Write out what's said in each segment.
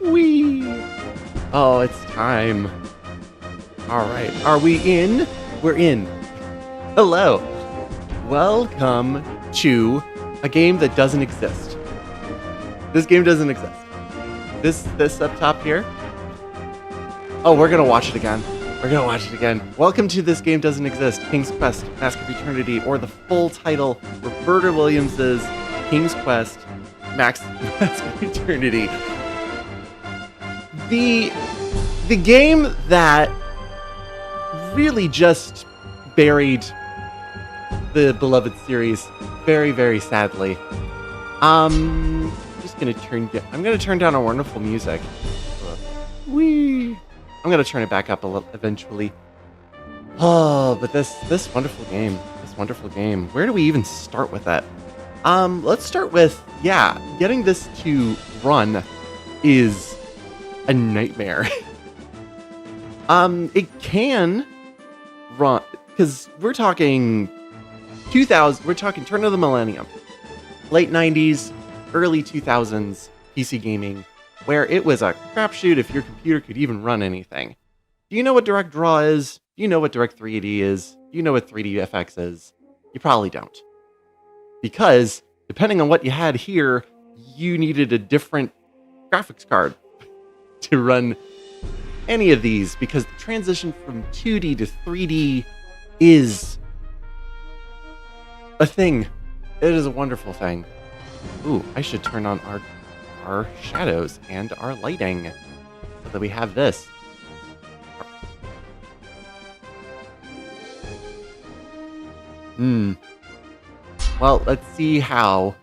Whee! Oh, it's time. All right. Are we in? We're in. Hello. Welcome to a game that doesn't exist. This game doesn't exist. This up top here. Oh, we're going to watch it again. We're going to watch it again. Welcome to This Game Doesn't Exist, King's Quest, Mask of Eternity, or the full title, Roberta Williams's King's Quest, Mask of Eternity. The game that really just buried the beloved series very, very sadly. I'm gonna turn down our wonderful music. Whee! I'm gonna turn it back up a little eventually. Oh, but this wonderful game. Where do we even start with that? Let's start with, getting this to run is a nightmare. It can run, because we're talking 2000, we're talking turn of the millennium, late 90s, early 2000s PC gaming, where it was a crapshoot if your computer could even run anything. Do you know what Direct Draw is? Do you know what Direct 3D is? Do you know what 3DFX is? You probably don't. Because, depending on what you had here, you needed a different graphics card to run any of these, because the transition from 2D to 3D is a thing. It is a wonderful thing. Ooh, I should turn on our shadows and our lighting so that we have this. Well, let's see how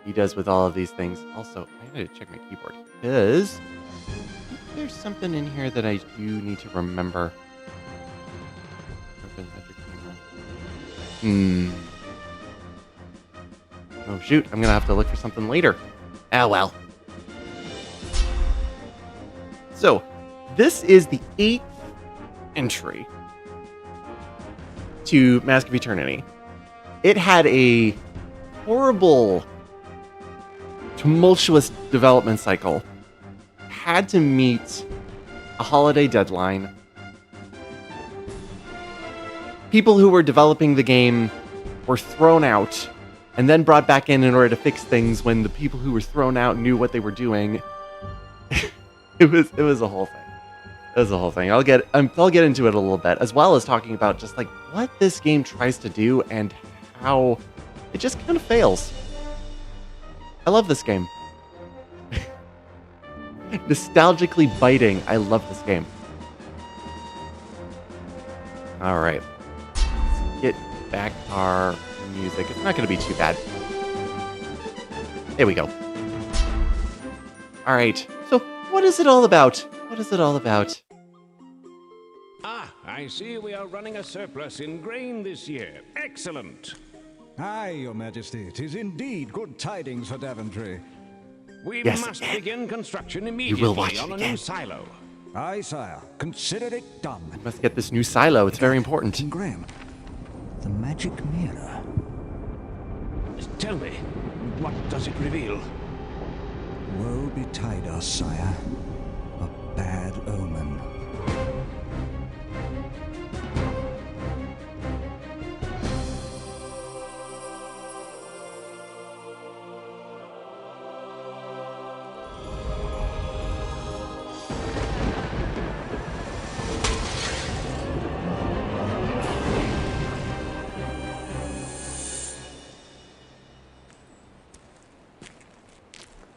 he does with all of these things. Also, I need to check my keyboard because there's something in here that I do need to remember. Oh shoot, I'm gonna have to look for something later. Ah well. So, this is the 8th entry to Mask of Eternity. It had a horrible, tumultuous development cycle. Had to meet a holiday deadline. People who were developing the game were thrown out and then brought back in order to fix things when the people who were thrown out knew what they were doing. It was a whole thing. It was a whole thing. I'll get into it a little bit, as well as talking about just like what this game tries to do and how it just kind of fails. I love this game. Nostalgically biting, I love this game. All right. Let's get back our music. It's not going to be too bad. There we go. All right. So, what is it all about? What is it all about? Ah, I see we are running a surplus in grain this year. Excellent. Aye, Your Majesty. 'Tis indeed good tidings for Daventry. We Yes. must begin construction will immediately watch on it a again. new silo. Aye, sire. Consider it done. Must get this new silo. It's very important. King Graham, the magic mirror. Tell me, what does it reveal? Woe betide us, sire. A bad omen.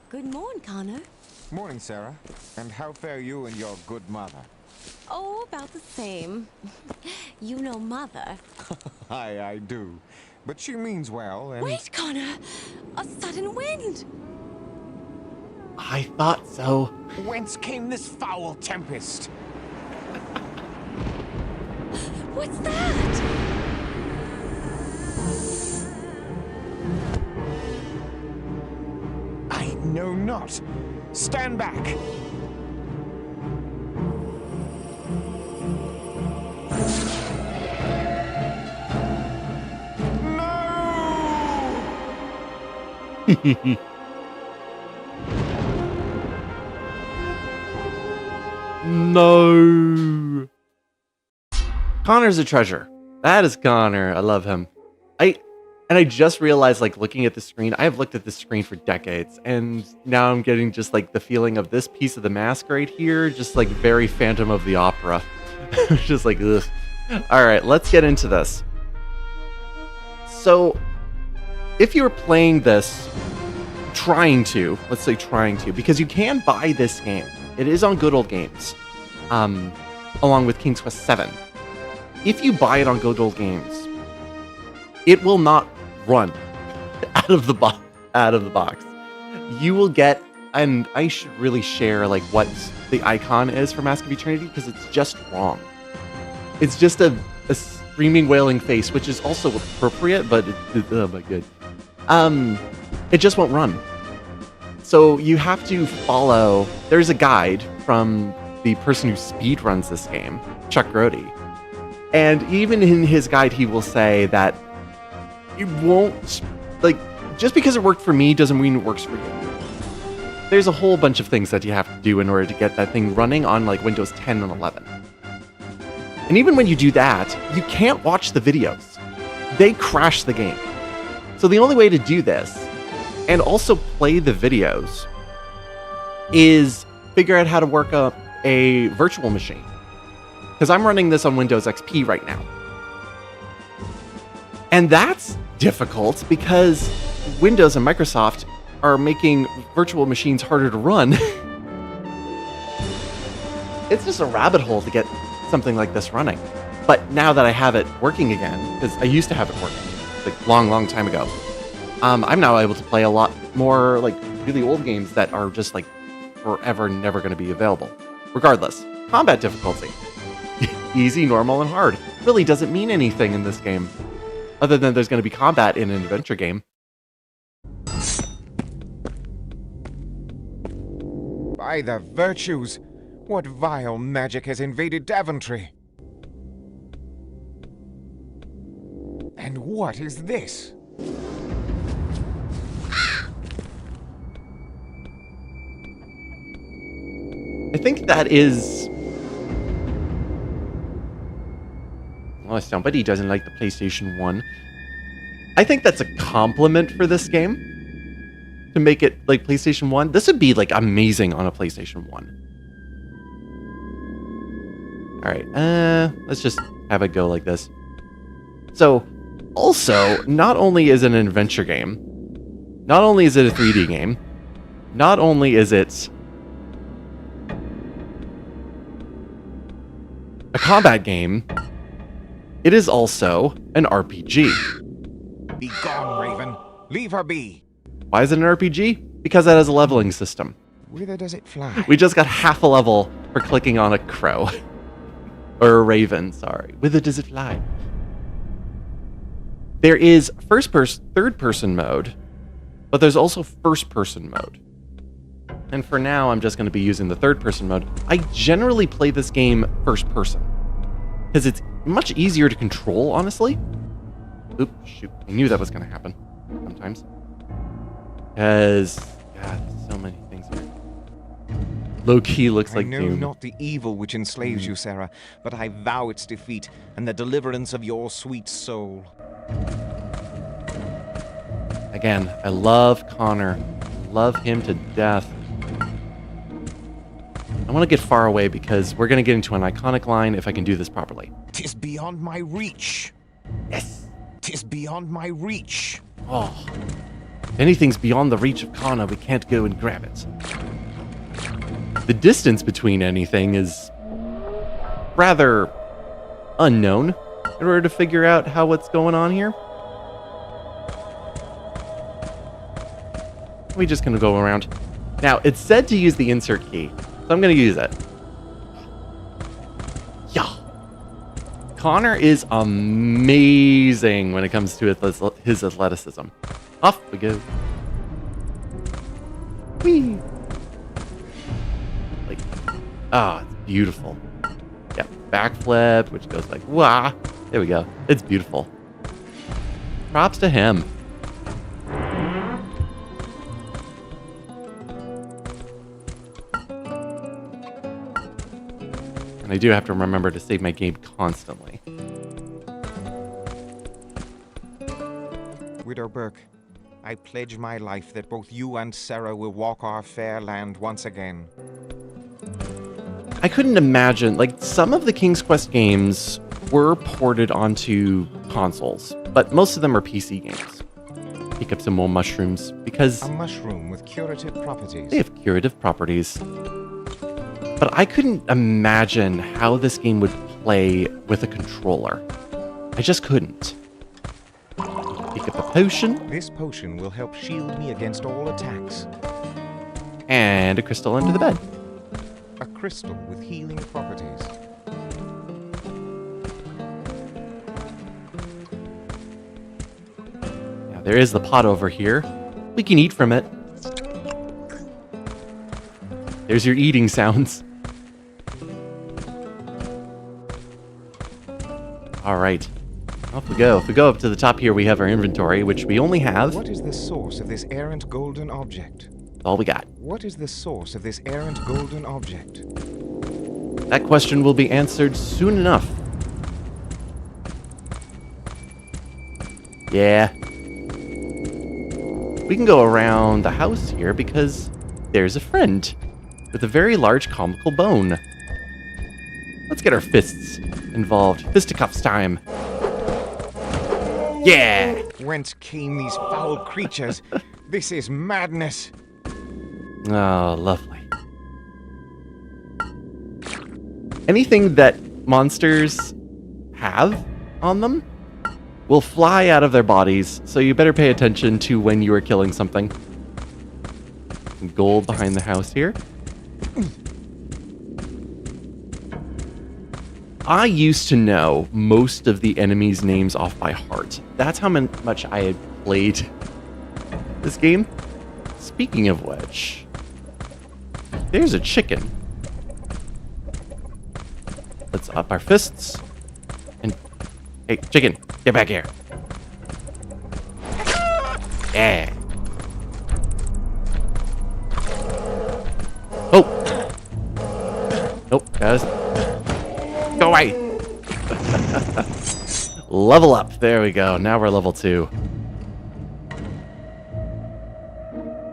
Good morning, Connor. Morning, Sarah. And how fare you and your good mother? Oh, about the same. You know Mother. Aye, I do. But she means well, and... Wait, Connor! A sudden wind! I thought so. Whence came this foul tempest? What's that? I know not. Stand back. No! No. Connor's a treasure. That is Connor. I love him. I just realized, like, looking at the screen, I have looked at this screen for decades, and now I'm getting just, like, the feeling of this piece of the mask right here, just, like, very Phantom of the Opera. Just like, ugh. Alright, let's get into this. So, if you're playing this, let's say trying to, because you can buy this game. It is on Good Old Games, along with King's Quest VII. If you buy it on Good Old Games, it will not run out of the box. You will get, and I should really share like what the icon is for Mask of Eternity because it's just wrong. It's just a screaming, wailing face, which is also appropriate, but oh my god, it just won't run. So you have to follow. There's a guide from the person who speedruns this game, Chuck Grody, and even in his guide, he will say that it won't, like, just because it worked for me doesn't mean it works for you. There's a whole bunch of things that you have to do in order to get that thing running on like Windows 10 and 11. And even when you do that, you can't watch the videos. They crash the game. So the only way to do this, and also play the videos, is figure out how to work up a virtual machine. Because I'm running this on Windows XP right now. And that's difficult because Windows and Microsoft are making virtual machines harder to run. It's just a rabbit hole to get something like this running. But now that I have it working again, because I used to have it working like long time ago, I'm now able to play a lot more like really old games that are just like forever never going to be available. Regardless, combat difficulty. Easy, normal, and hard. Really doesn't mean anything in this game. Other than there's going to be combat in an adventure game. By the virtues, what vile magic has invaded Daventry? And what is this? I think that is... Oh, somebody doesn't like the PlayStation 1. I think that's a compliment for this game. To make it like PlayStation 1. This would be like amazing on a PlayStation 1. Alright, let's just have it go like this. So, also, not only is it an adventure game, not only is it a 3D game, not only is it a combat game, it is also an RPG. Be gone, Raven. Leave her be. Why is it an RPG? Because it has a leveling system. Whither does it fly? We just got half a level for clicking on a crow. Or a raven, sorry. Whither does it fly? There is third-person mode, but there's also first-person mode. And for now, I'm just going to be using the third-person mode. I generally play this game first-person, because it's much easier to control, honestly. Oops, shoot. I knew that was going to happen sometimes. Because, God, there's so many things here. Low-key looks like I know Doom. not the evil which enslaves you, Sarah, but I vow its defeat and the deliverance of your sweet soul. Again, I love Connor. Love him to death. I want to get far away because we're going to get into an iconic line if I can do this properly. 'Tis beyond my reach. Yes! 'Tis beyond my reach. Oh. If anything's beyond the reach of Connor, we can't go and grab it. The distance between anything is rather unknown in order to figure out what's going on here. We're just going to go around. Now, it's said to use the insert key, so I'm going to use it. Yeah. Connor is amazing when it comes to his athleticism. Off we go. Whee! Like, it's beautiful. Yeah, backflip, which goes like, wah! There we go. It's beautiful. Props to him. And I do have to remember to save my game constantly. Widow Burke, I pledge my life that both you and Sarah will walk our fair land once again. I couldn't imagine, like, some of the King's Quest games were ported onto consoles, but most of them are PC games. Pick up some more mushrooms, because A mushroom with curative properties. they have curative properties. But I couldn't imagine how this game would play with a controller. I just couldn't. Pick up a potion, This potion will help shield me against all attacks. and a crystal under the bed. A crystal with healing properties. Now, there is the pot over here. We can eat from it. There's your eating sounds. All right. Off we go. If we go up to the top here, we have our inventory, which we only have. What is the source of this errant golden object? All we got. What is the source of this errant golden object? That question will be answered soon enough. Yeah. We can go around the house here because there's a friend with a very large comical bone. Let's get our fists involved. Fisticuffs time. Yeah! Whence came these foul creatures? This is madness. Oh, lovely. Anything that monsters have on them will fly out of their bodies, so you better pay attention to when you are killing something. Some gold behind the house here. I used to know most of the enemies' names off by heart. That's how much I had played this game. Speaking of which, there's a chicken. Let's up our fists. And hey, chicken, get back here. Yeah. Oh. Nope, guys. Go away. Level up. There we go. Now we're level 2.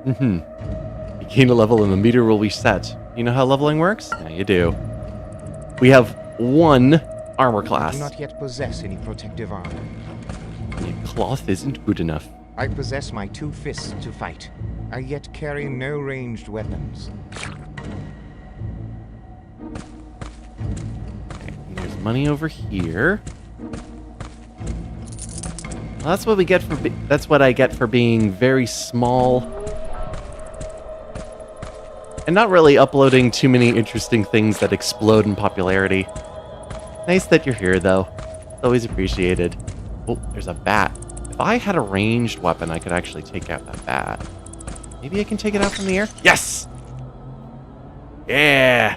You gain a level and the meter will reset. You know how leveling works? Yeah, you do. We have 1 armor I class. do not yet possess any protective armor. Your cloth isn't good enough. I possess my 2 fists to fight. I yet carry no ranged weapons. And there's money over here. Well, that's what we get for. That's what I get for being very small and not really uploading too many interesting things that explode in popularity. Nice that you're here, though. It's always appreciated. Oh, there's a bat. If I had a ranged weapon, I could actually take out that bat. Maybe I can take it out from the air? Yes! Yeah!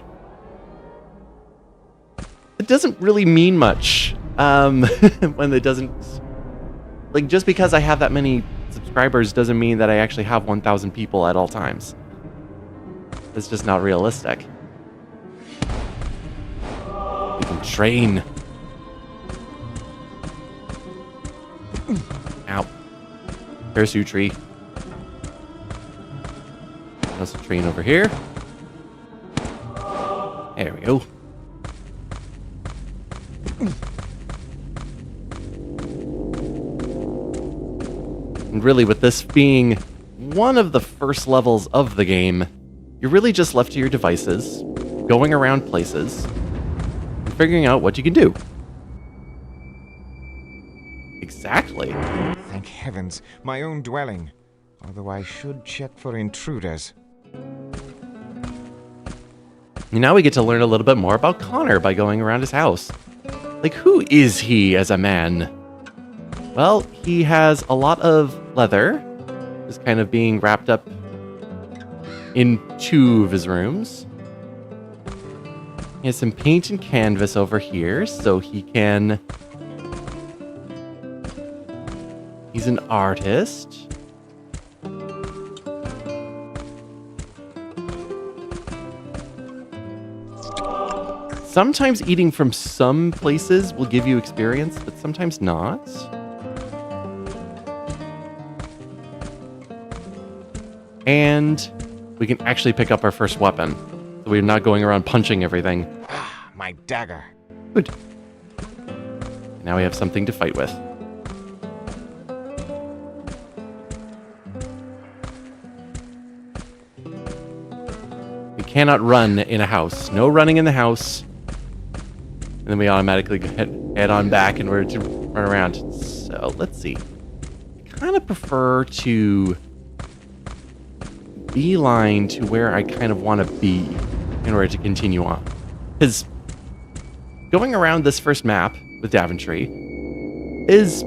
It doesn't really mean much when it doesn't... Like, just because I have that many subscribers doesn't mean that I actually have 1,000 people at all times. It's just not realistic. We can train. Ow. Parachute tree. There's a train over here. There we go. And really, with this being one of the first levels of the game, you're really just left to your devices, going around places, and figuring out what you can do. Exactly. Thank heavens, my own dwelling. Although I should check for intruders. And now we get to learn a little bit more about Connor by going around his house. Like, who is he as a man? Well, he has a lot of leather, just kind of being wrapped up in 2 of his rooms. He has some paint and canvas over here, so he can... He's an artist. Sometimes eating from some places will give you experience, but sometimes not. And we can actually pick up our first weapon. So we're not going around punching everything. Ah, my dagger. Good. Now we have something to fight with. We cannot run in a house. No running in the house. And then we automatically head on back in order to run around. So let's see. I kind of prefer to beeline to where I kind of want to be in order to continue on. Because going around this first map with Daventry is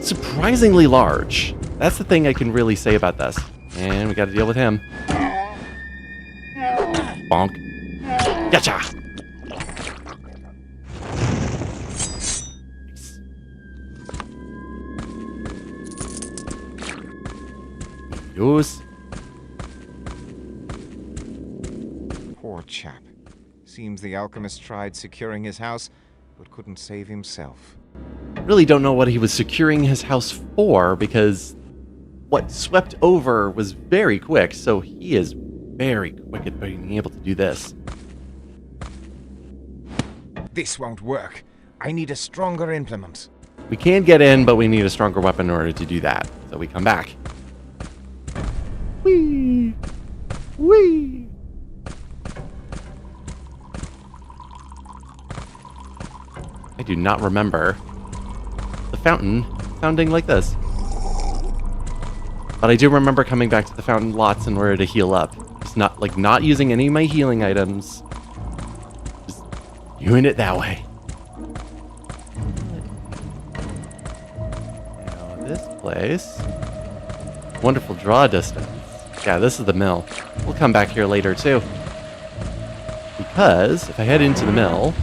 surprisingly large. That's the thing I can really say about this. And we got to deal with him. Bonk. Gotcha! Use. Poor chap. Seems the alchemist tried securing his house, but couldn't save himself. Really don't know what he was securing his house for, because what swept over was very quick, so he is very quick at being able to do this. This won't work. I need a stronger implement. We can get in, but we need a stronger weapon in order to do that. So we come back. Whee! Whee! I do not remember the fountain sounding like this. But I do remember coming back to the fountain lots in order to heal up. Just not using any of my healing items. Just doing it that way. Now this place. Wonderful draw distance. Yeah, this is the mill. We'll come back here later too. Because if I head into the mill,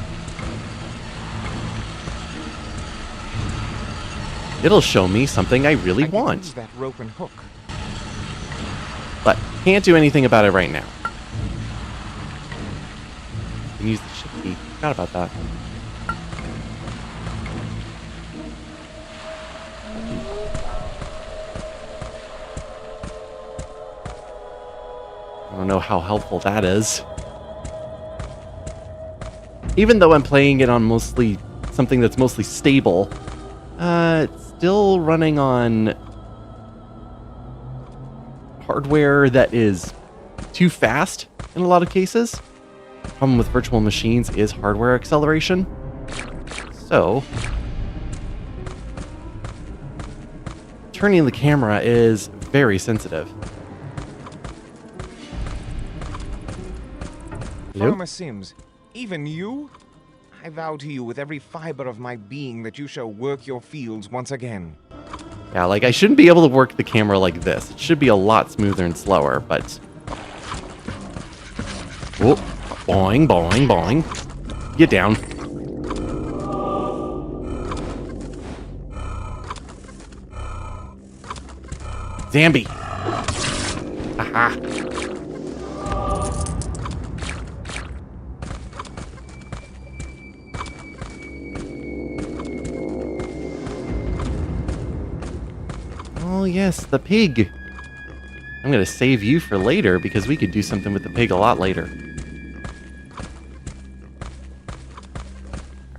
it'll show me something I really I could want. use that rope and hook. But can't do anything about it right now. Can use the shift key. Forgot about that. I don't know how helpful that is. Even though I'm playing it on mostly something that's mostly stable, it's still running on hardware that is too fast in a lot of cases. Problem with virtual machines is hardware acceleration. So, turning the camera is very sensitive. Hello? Farmer Sims, even you? I vow to you with every fiber of my being that you shall work your fields once again. Yeah, like I shouldn't be able to work the camera like this. It should be a lot smoother and slower, but... Whoop. Boing, boing, boing. Get down. Zambi. Aha. Oh yes, the pig. I'm gonna save you for later because we could do something with the pig a lot later.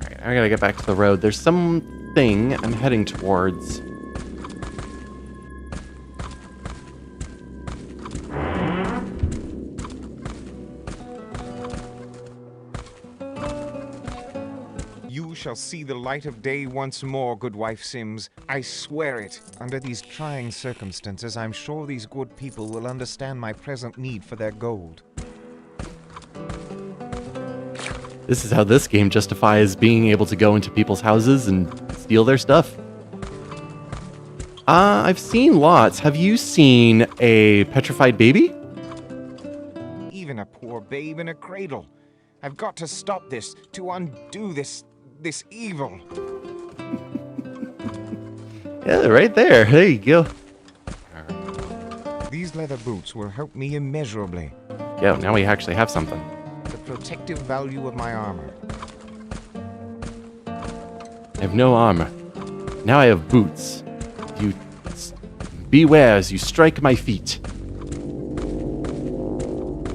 Alright, I gotta get back to the road. There's something I'm heading towards. You shall see the light of day once more, good wife Sims. I swear it. Under these trying circumstances, I'm sure these good people will understand my present need for their gold. This is how this game justifies being able to go into people's houses and steal their stuff. I've seen lots. Have you seen a petrified baby? Even a poor babe in a cradle. I've got to stop this, to undo this evil. Yeah, right there. There you go. These leather boots will help me immeasurably. Yeah, now we actually have something. The protective value of my armor. I have no armor. Now I have boots. Beware as you strike my feet.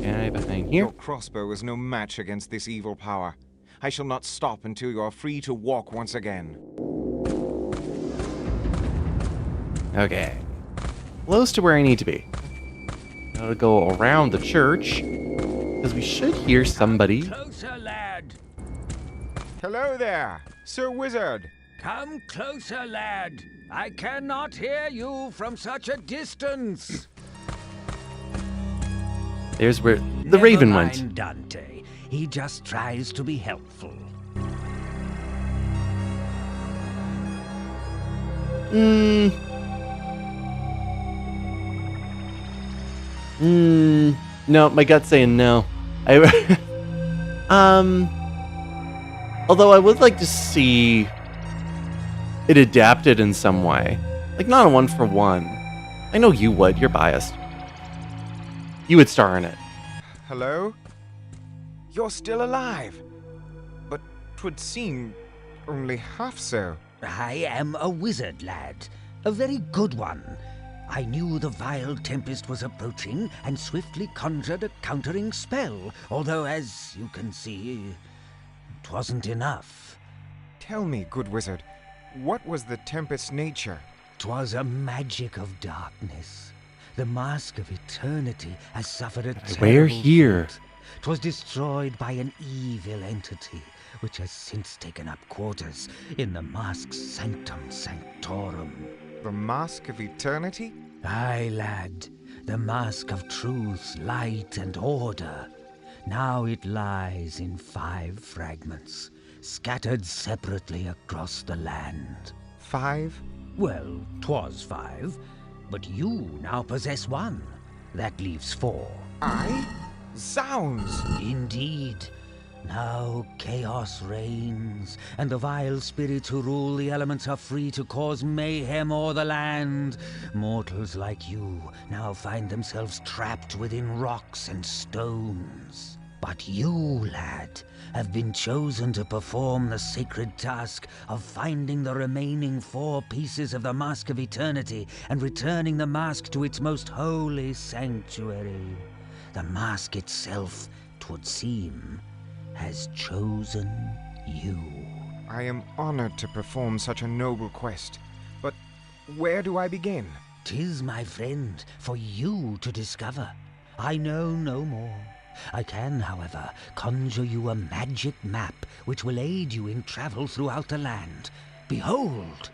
Guy behind here. Your crossbow is no match against this evil power. I shall not stop until you are free to walk once again. Okay. Close to where I need to be. Gotta go around the church. Because we should hear somebody. Closer, lad. Hello there, Sir Wizard. Come closer, lad. I cannot hear you from such a distance. There's where the raven went. Never mind Dante. He just tries to be helpful. No, my gut's saying no. Although I would like to see it adapted in some way. Like, not a 1-for-1. I know you would. You're biased. You would star in it. Hello? You're still alive. But 'twould seem only half so. I am a wizard, lad. A very good one. I knew the vile tempest was approaching and swiftly conjured a countering spell, although, as you can see, it wasn't enough. Tell me, good wizard, what was the tempest's nature? 'Twas a magic of darkness. The mask of eternity has suffered a We're terrible here. fate. 'Twas destroyed by an evil entity, which has since taken up quarters in the mask's sanctum sanctorum. The Mask of Eternity? Aye, lad, the mask of truth, light, and order. Now it lies in 5 fragments, scattered separately across the land. 5? Well, 'twas 5, but you now possess 1. That leaves 4. I? Zounds! Indeed. Now chaos reigns, and the vile spirits who rule the elements are free to cause mayhem o'er the land. Mortals like you now find themselves trapped within rocks and stones. But you, lad, have been chosen to perform the sacred task of finding the remaining 4 pieces of the Mask of Eternity and returning the mask to its most holy sanctuary. The mask itself, 'twould seem, has chosen you. I am honored to perform such a noble quest, but where do I begin? 'Tis, my friend, for you to discover. I know no more. I can, however, conjure you a magic map which will aid you in travel throughout the land. Behold!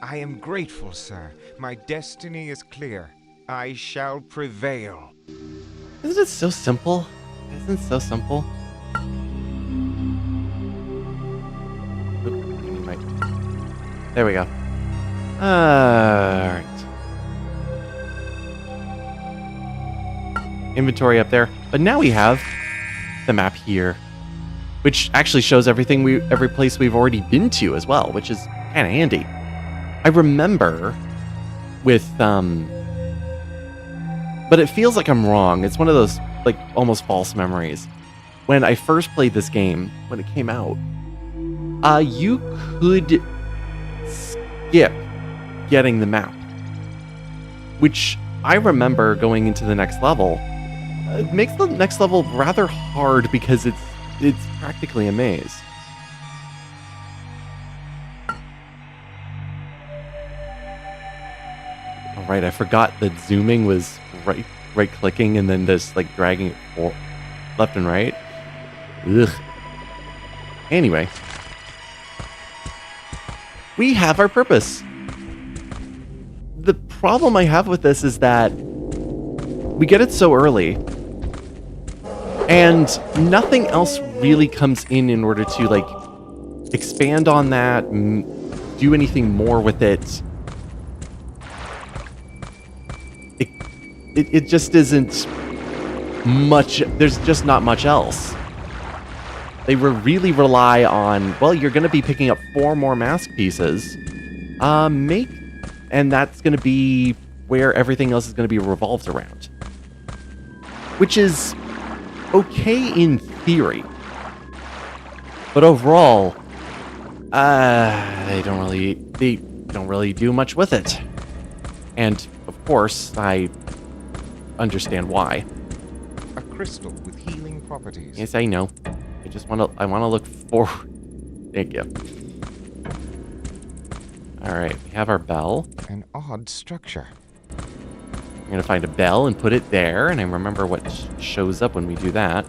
I am grateful, sir. My destiny is clear. I shall prevail. Isn't it so simple? Isn't it so simple? Oop, I need my- There we go. Alright. Inventory up there. But now we have the map here, which actually shows every place we've already been to as well, which is kind of handy. I remember with but it feels like I'm wrong. It's one of those like almost false memories. When I first played this game, when it came out, you could skip getting the map, which I remember going into the next level. It makes the next level rather hard because it's practically a maze. All right, I forgot that zooming was right clicking and then just like dragging it left and right. Ugh. Anyway, we have our purpose. The problem I have with this is that we get it so early and nothing else really comes in order to like expand on that, do anything more with it. It just isn't much. There's just not much else. They really rely on, well, you're going to be picking up 4 more mask pieces. And that's going to be where everything else is going to be revolved around. Which is okay in theory. But overall, they don't really do much with it. And of course, I understand why. A crystal with healing properties. Yes, I know. I want to look forward. Thank you. All right, we have our bell. An odd structure. I'm going to find a bell and put it there, and I remember what shows up when we do that.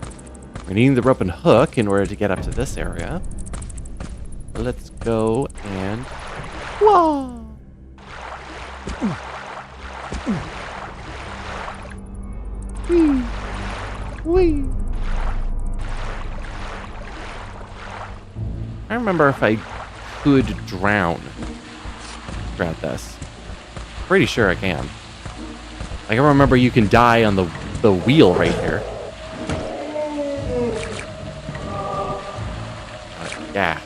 We're needing the rope and hook in order to get up to this area. Let's go and... Whoa! Whee! Whee! I remember if I could drown throughout this. Pretty sure I can. Like, I remember you can die on the wheel right here. Yeah.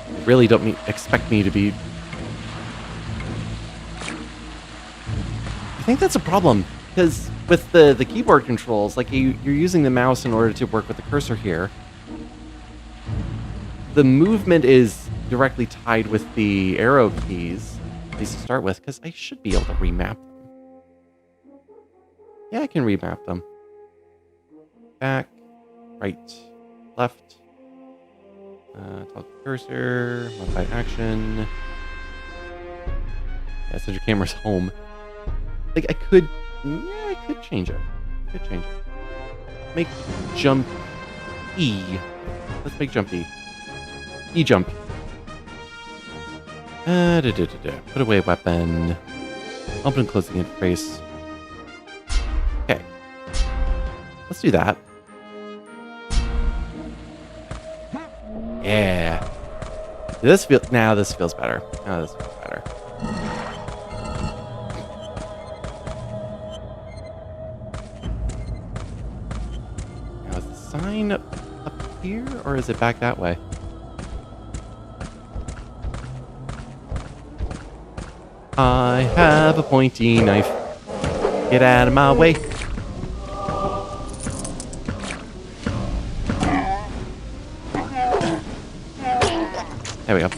You really don't expect me to be... I think that's a problem, because with the keyboard controls, like you're using the mouse in order to work with the cursor here. The movement is directly tied with the arrow keys, at least to start with, because I should be able to remap them. Yeah, I can remap them. Back, right, left, toggle cursor, modify action. Yeah, set your camera's home. Like, I could change it. Make jump E. Let's make jump E. E jump. Put away weapon. Open and close the interface. Okay. Let's do that. Yeah. This feels better. Now this feels better. Now is the sign up here, or is it back that way? I have a pointy knife. Get out of my way. There we go.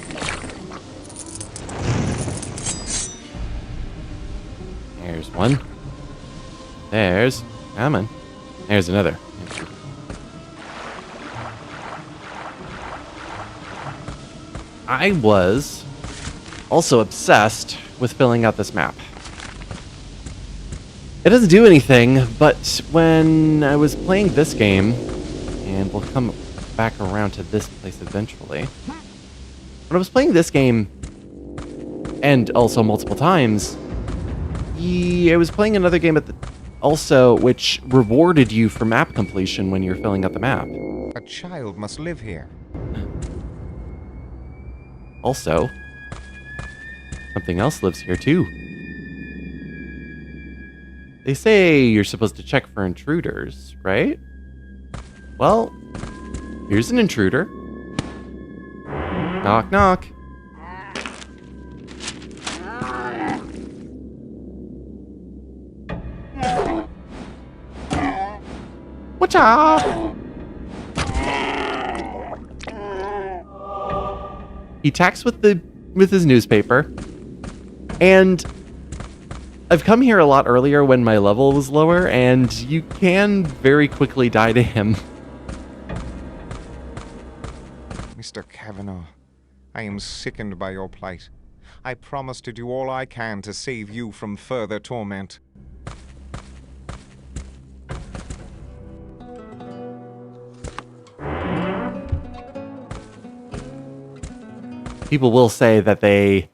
There's one. Come on. There's another. I was also obsessed with filling out this map. It doesn't do anything, but when I was playing this game, and we'll come back around to this place eventually. When I was playing this game, and also multiple times, I was playing another game also which rewarded you for map completion when you're filling out the map. A child must live here. Also, something else lives here too. They say you're supposed to check for intruders, right? Well, here's an intruder. Knock, knock. Whatcha? He attacks with his newspaper, and I've come here a lot earlier when my level was lower, and you can very quickly die to him. Mr. Kavanaugh, I am sickened by your plight. I promise to do all I can to save you from further torment. People will say that they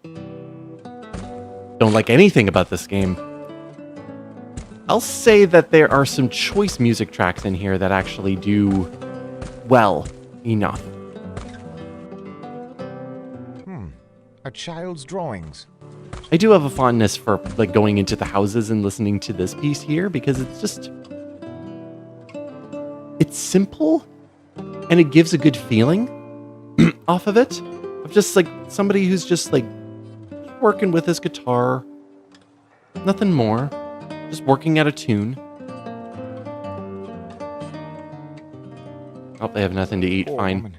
don't like anything about this game. I'll say that there are some choice music tracks in here that actually do well enough. A child's drawings. I do have a fondness for like going into the houses and listening to this piece here because it's simple and it gives a good feeling off of it. of just like somebody who's just like working with his guitar. Nothing more. Just working out a tune. Oh, they have nothing to eat. Poor Fine. woman.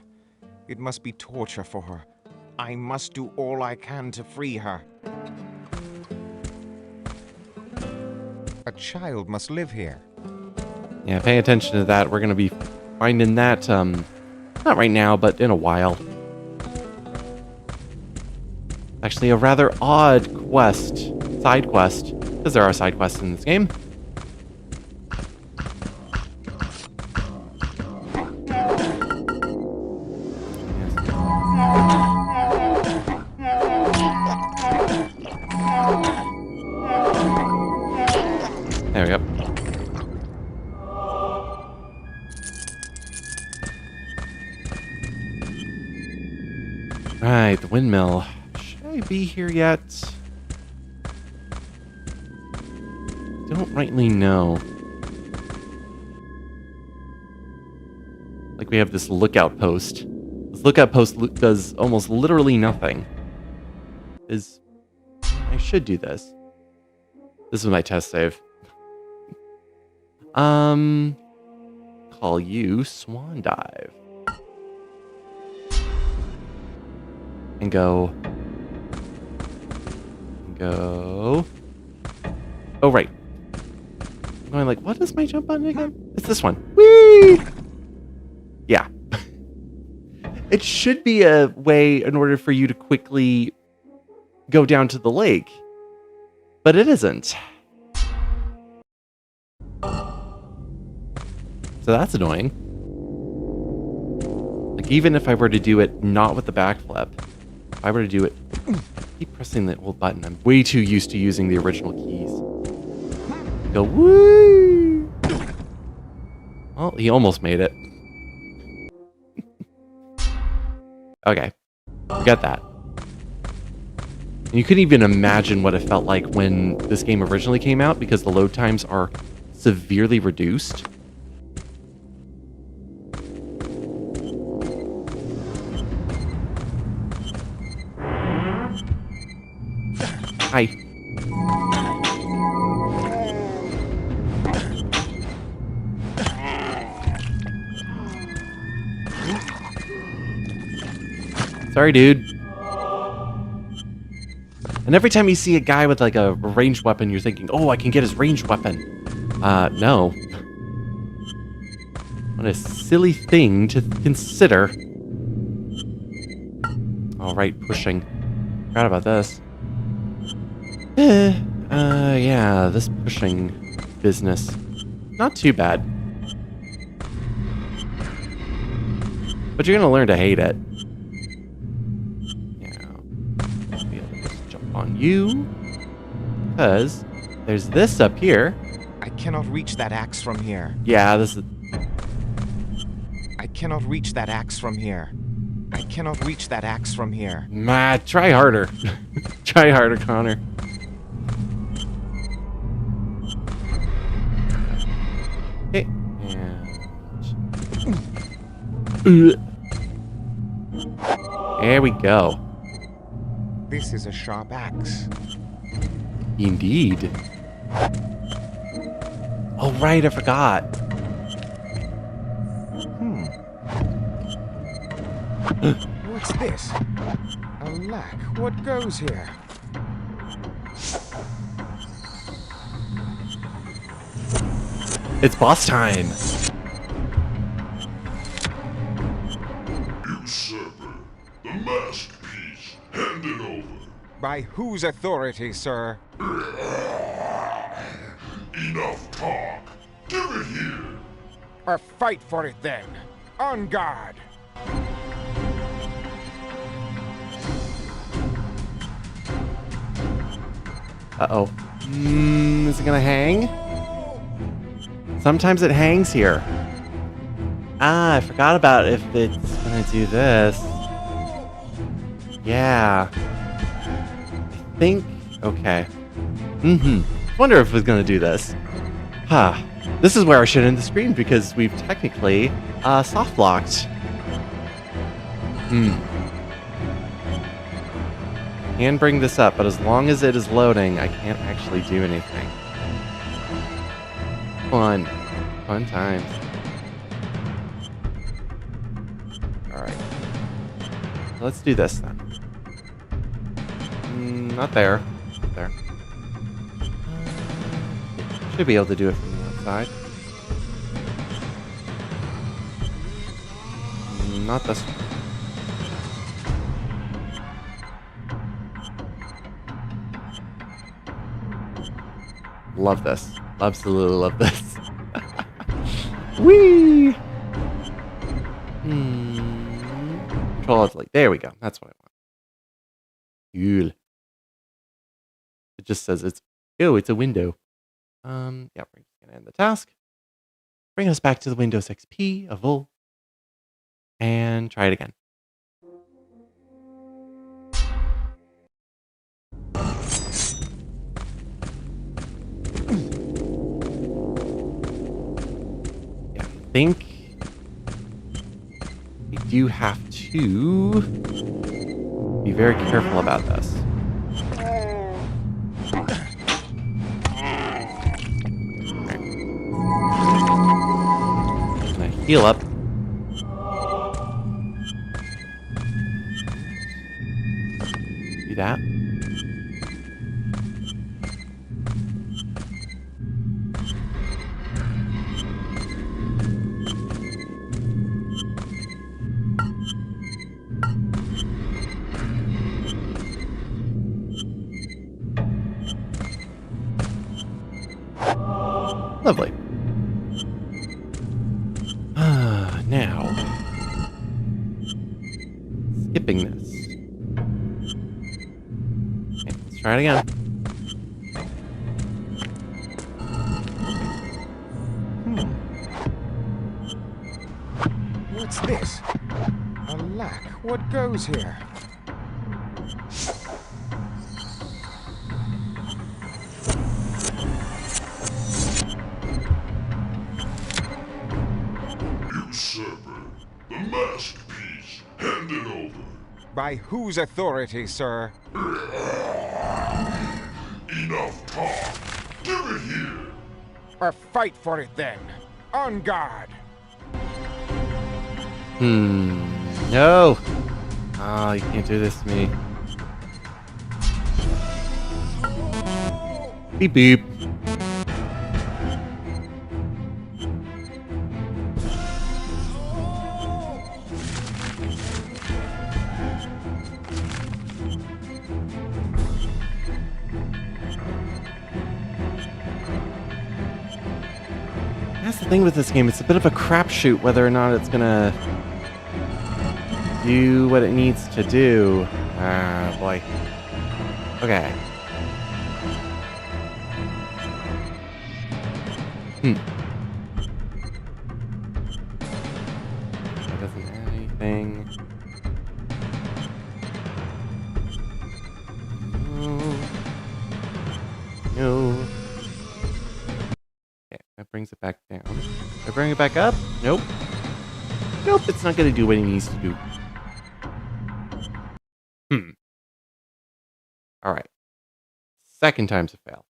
It must be torture for her. I must do all I can to free her. A child must live here. Yeah, pay attention to that. We're going to be finding that, not right now, but in a while. Actually, a rather odd quest. Side quest. Because there are side quests in this game. There we go. Right, the windmill. Should I be here yet? Don't rightly know. Like we have this lookout post. This lookout post does almost literally nothing. I should do this. This is my test save. Call you Swan Dive. And go. Oh, right. I'm going like, what is my jump button again? It's this one. Whee! Yeah. It should be a way in order for you to quickly go down to the lake. But it isn't. So that's annoying. Like, even if I were to do it not with the backflip, if I were to do it... keep pressing the old button. I'm way too used to using the original keys. Go, woo! Well, he almost made it. Okay. Forget that. And you couldn't even imagine what it felt like when this game originally came out because the load times are severely reduced. Hi. Sorry, dude. And every time you see a guy with like a ranged weapon, you're thinking, oh, I can get his ranged weapon. No. What a silly thing to consider. All right, pushing. Forgot about this. Yeah, this pushing business. Not too bad. But you're gonna learn to hate it. Yeah. I'll be able to just jump on you. Because there's this up here. I cannot reach that axe from here. Yeah, this is... I cannot reach that axe from here. I cannot reach that axe from here. Try harder. Try harder, Connor. Okay. And... There we go. This is a sharp axe. Indeed. Oh, right, I forgot. What's this? Alack, what goes here? It's boss time. Usurper, the masterpiece, hand it over. By whose authority, sir? Enough talk. Give it here. Or fight for it then. On guard. Uh-oh. Is it gonna hang? Sometimes it hangs here. Ah, I forgot about if it's gonna do this. Yeah. I think... Okay. Wonder if it's gonna do this. Huh. This is where I should end the screen because we've technically soft locked. can bring this up, but as long as it is loading, I can't actually do anything. Fun. Fun times. Alright. Let's do this then. Not there. Not there. Should be able to do it from the outside. Not this one. Love this. Absolutely love this. Whee! Control Alt Delete. There we go. That's what I want. Cool. It just says it's a window. Yeah, we're just gonna end the task. Bring us back to the Windows XP of old. And try it again. Yeah, I think we do have to be very careful about this. I'm gonna heal up. Do that. Lovely. Now, skipping this. Okay, let's try it again. What's this? A lack. What goes here? Usurper, the masterpiece, hand it over. By whose authority, sir? Enough talk. Give it here. Or fight for it then. On guard. No. Oh, you can't do this to me. Beep beep. That's the thing with this game. It's a bit of a crapshoot whether or not it's gonna do what it needs to do. Ah, boy. Okay. That doesn't add anything. No. Okay, that brings it back down. If I bring it back up? Nope. Nope, it's not gonna do what it needs to do. Alright. Second time's a fail.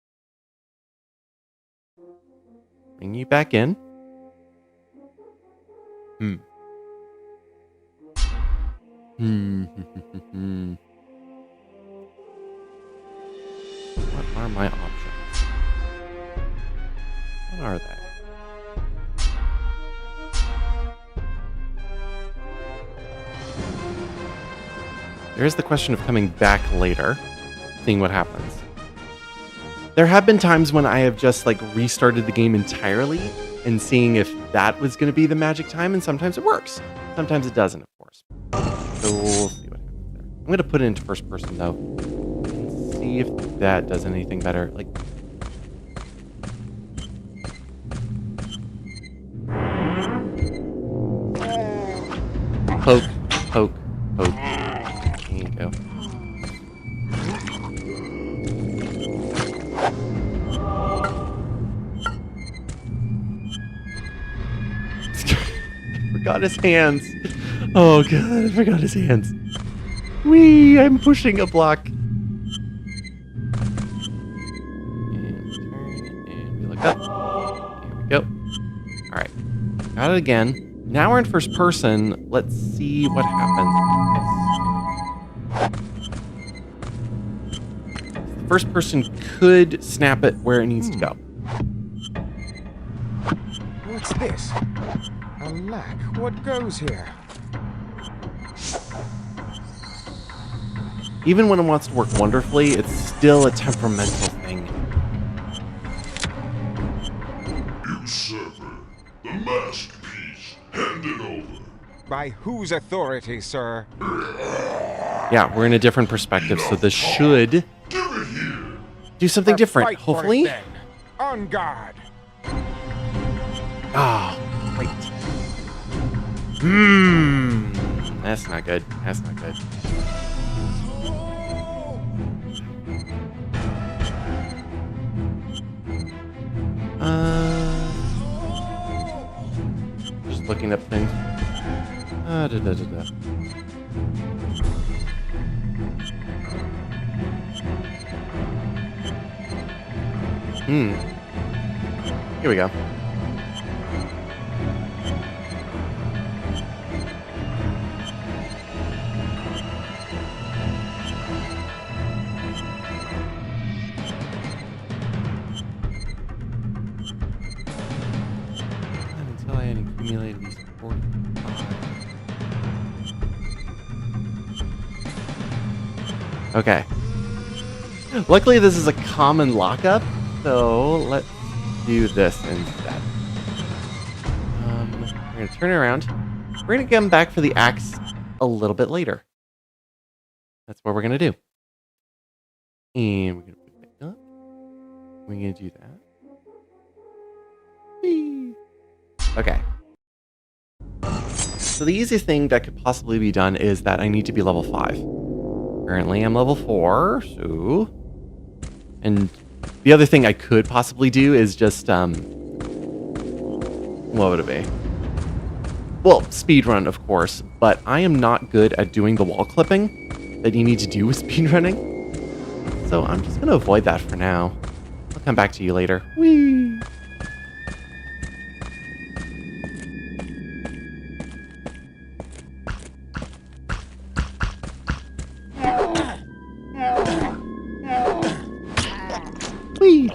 Bring you back in. What are my options? What are they? There is the question of coming back later, seeing what happens. There have been times when I have just like restarted the game entirely and seeing if that was going to be the magic time, and sometimes it works. Sometimes it doesn't, of course. So we'll see what happens there. I'm going to put it into first person though, and see if that does anything better. Like, poke, poke, poke. There you go. Forgot his hands. Oh god, I forgot his hands. Whee! I'm pushing a block. Got it again. Now we're in first person. Let's see what happens. First person could snap it where it needs to go. What's this? Alack, what goes here? Even when it wants to work wonderfully, it's still a temperamental thing. Usurper, the masterpiece, hand it over. By whose authority, sir? Yeah, we're in a different perspective, so this should Give it here. do something different, Fight for it, hopefully. then. On guard. Ah, great. That's not good. That's not good. Just looking up things. Here we go. Until I had accumulated these 45. Okay. Luckily, this is a common lockup, so let's do this instead. We're gonna turn it around. We're gonna come back for the axe a little bit later. That's what we're gonna do. And we're gonna put it back up. We're gonna do that. Whee! Okay. So the easiest thing that could possibly be done is that I need to be level 5. Currently, I'm level 4, so... And the other thing I could possibly do is just, what would it be? Well, speedrun, of course, but I am not good at doing the wall clipping that you need to do with speedrunning. So I'm just going to avoid that for now. I'll come back to you later. Whee! Whee!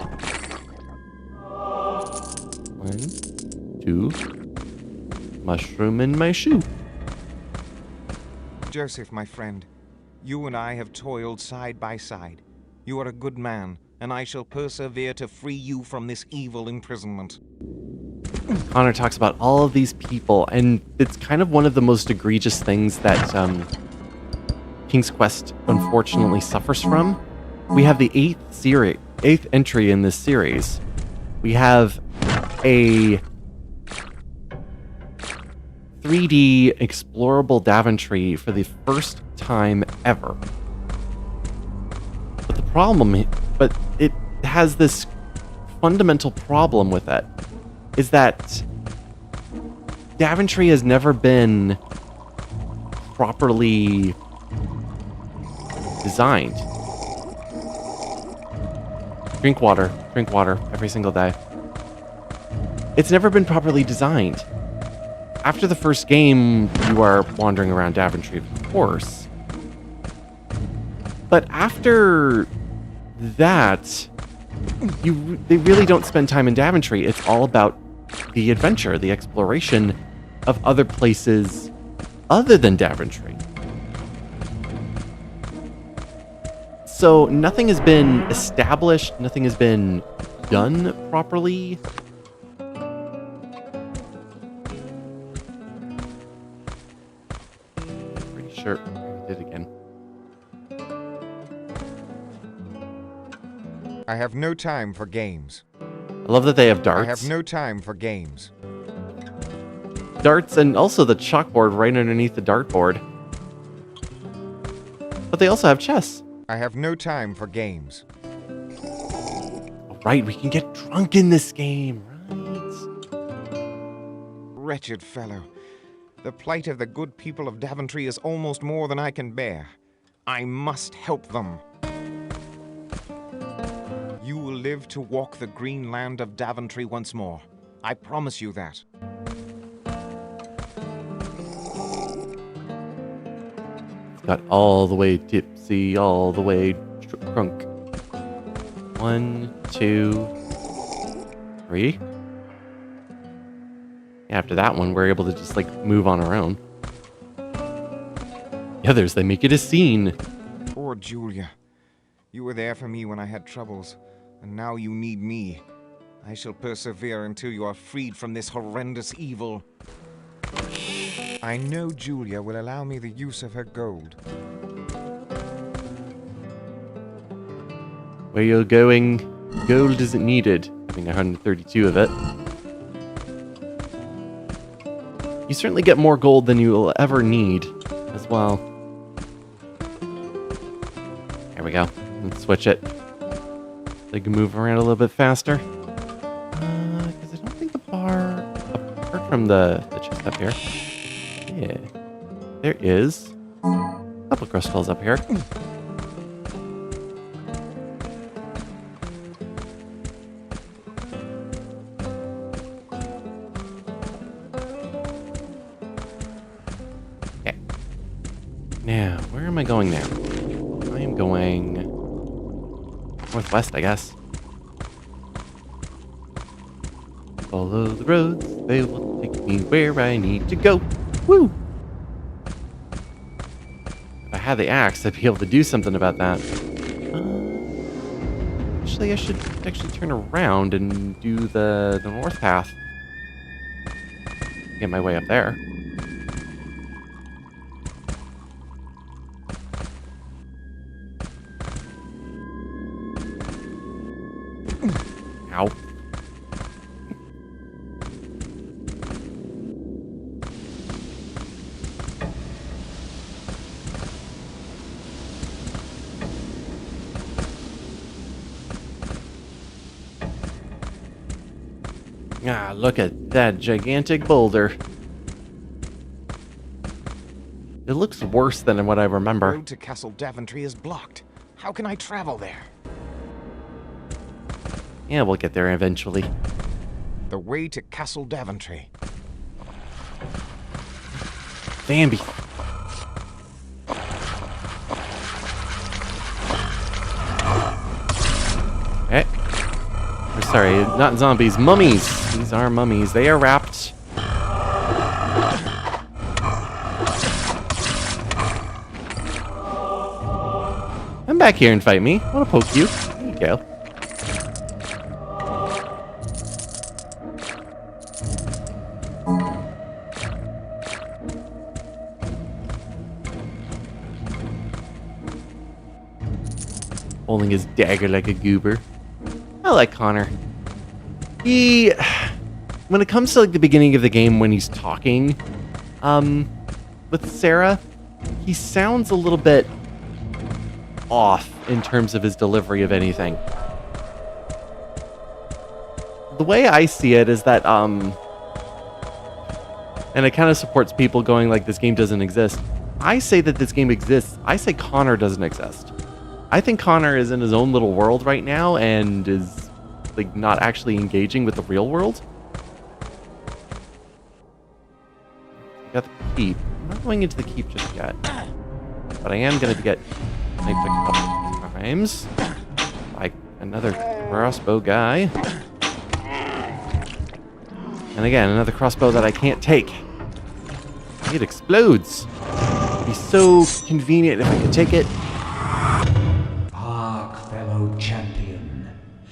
1, 2. Mushroom in my shoe. Joseph, my friend, you and I have toiled side by side. You are a good man, and I shall persevere to free you from this evil imprisonment. Connor talks about all of these people, and it's kind of one of the most egregious things that King's Quest unfortunately suffers from. We have the 8th entry in this series. We have a 3D explorable Daventry for the first time ever. But it has this fundamental problem with it, is that Daventry has never been properly designed. Drink water every single day. It's never been properly designed. After the first game, you are wandering around Daventry, of course. But after that, they really don't spend time in Daventry. It's all about the adventure, the exploration of other places other than Daventry. So nothing has been established, nothing has been done properly. Pretty sure I did it again. I have no time for games. I love that they have darts. I have no time for games. Darts and also the chalkboard right underneath the dartboard. But they also have chess. I have no time for games. Right, we can get drunk in this game, right? Wretched fellow. The plight of the good people of Daventry is almost more than I can bear. I must help them. You will live to walk the green land of Daventry once more. I promise you that. Got all the way tipsy, all the way drunk. 1, 2, 3. After that one, we're able to just like move on our own. The others, they make it a scene. Poor Julia. You were there for me when I had troubles, and now you need me. I shall persevere until you are freed from this horrendous evil. I know Julia will allow me the use of her gold. Where you're going, gold isn't needed. Having 132 of it. You certainly get more gold than you will ever need as well. There we go. Let's switch it. They can move around a little bit faster. Because I don't think the bar, apart from the chest up here. Yeah. There is a couple crystals up here. Okay. Now, where am I going now? I am going northwest, I guess. Follow the roads, they will take me where I need to go. Woo! If I had the axe, I'd be able to do something about that. Actually, I should actually turn around and do the north path. Get my way up there. Ow. Ah, look at that gigantic boulder. It looks worse than what I The remember. road to Castle Daventry is blocked. How can I travel there? Yeah, we'll get there eventually. The way to Castle Daventry. Bambi. Okay. Or sorry, not zombies, mummies. These are mummies. They are wrapped. Come back here and fight me. I want to poke you. There you go. Holding his dagger like a goober. I like Connor. He, when it comes to like the beginning of the game when he's talking, with Sarah, he sounds a little bit off in terms of his delivery of anything. The way I see it is that, and it kind of supports people going like this game doesn't exist. I say that this game exists. I say Connor doesn't exist. I think Connor is in his own little world right now and is like not actually engaging with the real world. Got the keep. I'm not going into the keep just yet, but I am going to get sniped a couple times by another crossbow guy. And again, another crossbow that I can't take. It explodes. It'd be so convenient if I could take it. Hark, fellow champion.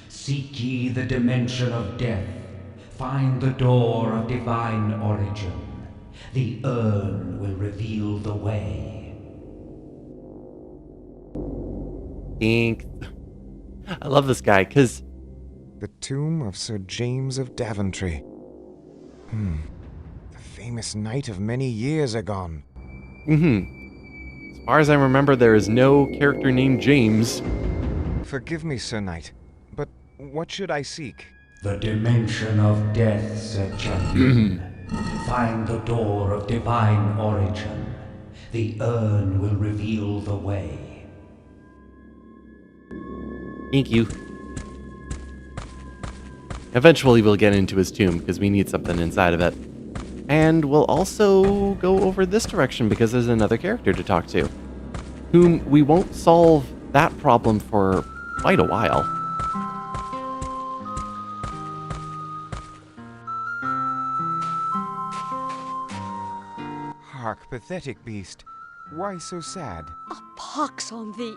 Seek ye the dimension of death. Find the door of divine origin. The urn will reveal the way. Ink. I love this guy, because The tomb of Sir James of Daventry. The famous knight of many years agone. as far as I remember, there is no character named James. Forgive me, Sir Knight, but what should I seek? The dimension of death, Sir champion. Find the door of divine origin. The urn will reveal the way. Thank you. Eventually we'll get into his tomb because we need something inside of it. And we'll also go over this direction because there's another character to talk to. whom we won't solve that problem for quite a while. Hark, pathetic beast. Why so sad? A pox on thee!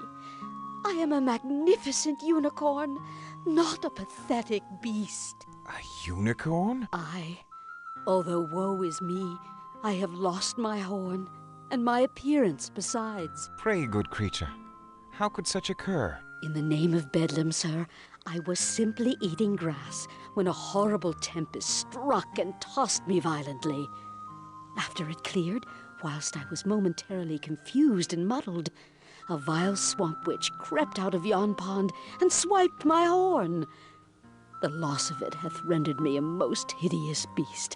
I am a magnificent unicorn, not a pathetic beast. A unicorn? I, although woe is me, I have lost my horn, and my appearance besides. Pray, good creature, how could such occur? In the name of Bedlam, sir, I was simply eating grass when a horrible tempest struck and tossed me violently. After it cleared, whilst I was momentarily confused and muddled, a vile swamp witch crept out of yon pond and swiped my horn. The loss of it hath rendered me a most hideous beast,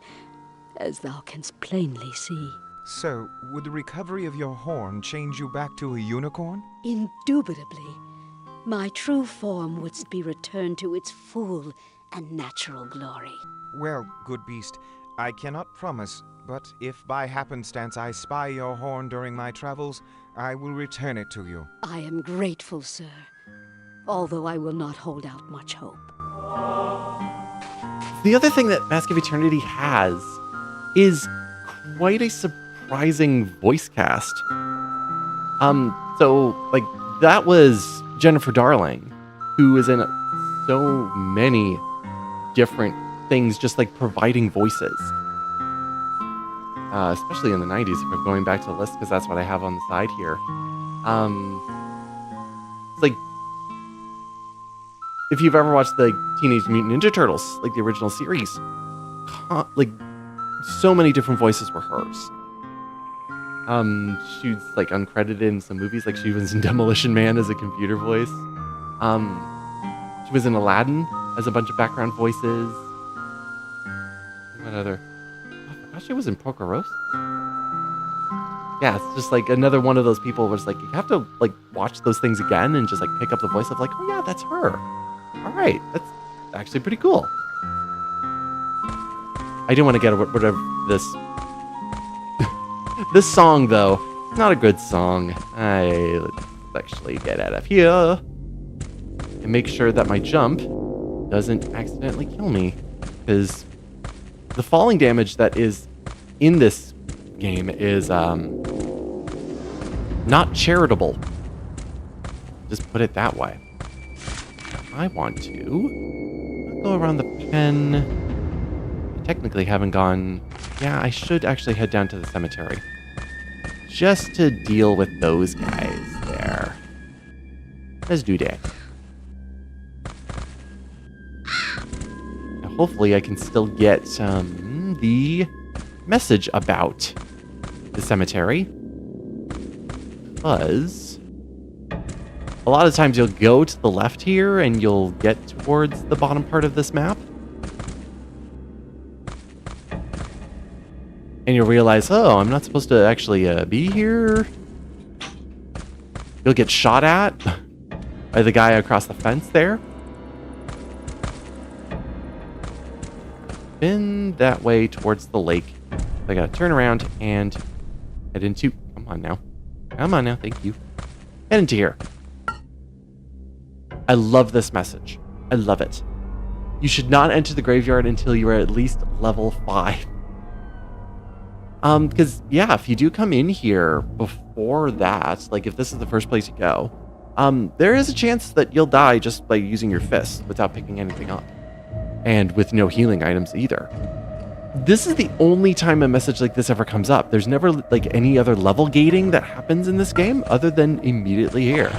as thou canst plainly see. So, would the recovery of your horn change you back to a unicorn? Indubitably. My true form wouldst be returned to its full and natural glory. Well, good beast, I cannot promise, but if by happenstance I spy your horn during my travels, I will return it to you. I am grateful, sir, although I will not hold out much hope. The other thing that Mask of Eternity has is quite a surprising voice cast. So, like, that was Jennifer Darling, who is in so many different things, just like providing voices. Especially in the 90s, if we're going back to the list, because that's what I have on the side here. It's like, if you've ever watched the Teenage Mutant Ninja Turtles, like the original series, like, so many different voices were hers. She was like uncredited in some movies, like she was in Demolition Man as a computer voice. She was in Aladdin as a bunch of background voices. What other? Oh, I forgot she was in Porco Roast. Yeah, it's just like another one of those people where it's like you have to like watch those things again and just like pick up the voice of like, oh yeah, that's her. All right, that's actually pretty cool. I do want to get rid of this. This song, though, not a good song. Let's actually get out of here and make sure that my jump doesn't accidentally kill me, because the falling damage that is in this game is not charitable. Just put it that way. I want to go around the pen. I technically haven't gone. Yeah, I should actually head down to the cemetery. Just to deal with those guys there. Let's do that. Now, hopefully I can still get the message about the cemetery. Because a lot of times you'll go to the left here and you'll get towards the bottom part of this map. And you'll realize, oh, I'm not supposed to actually be here. You'll get shot at by the guy across the fence there. Been that way towards the lake. I gotta turn around and head into... Come on now. Come on now, thank you. Head into here. I love this message. I love it. You should not enter the graveyard until you are at least level 5. Because, yeah, if you do come in here before that, like if this is the first place you go, there is a chance that you'll die just by using your fists without picking anything up. And with no healing items either. This is the only time a message like this ever comes up. There's never, like, any other level gating that happens in this game other than immediately here.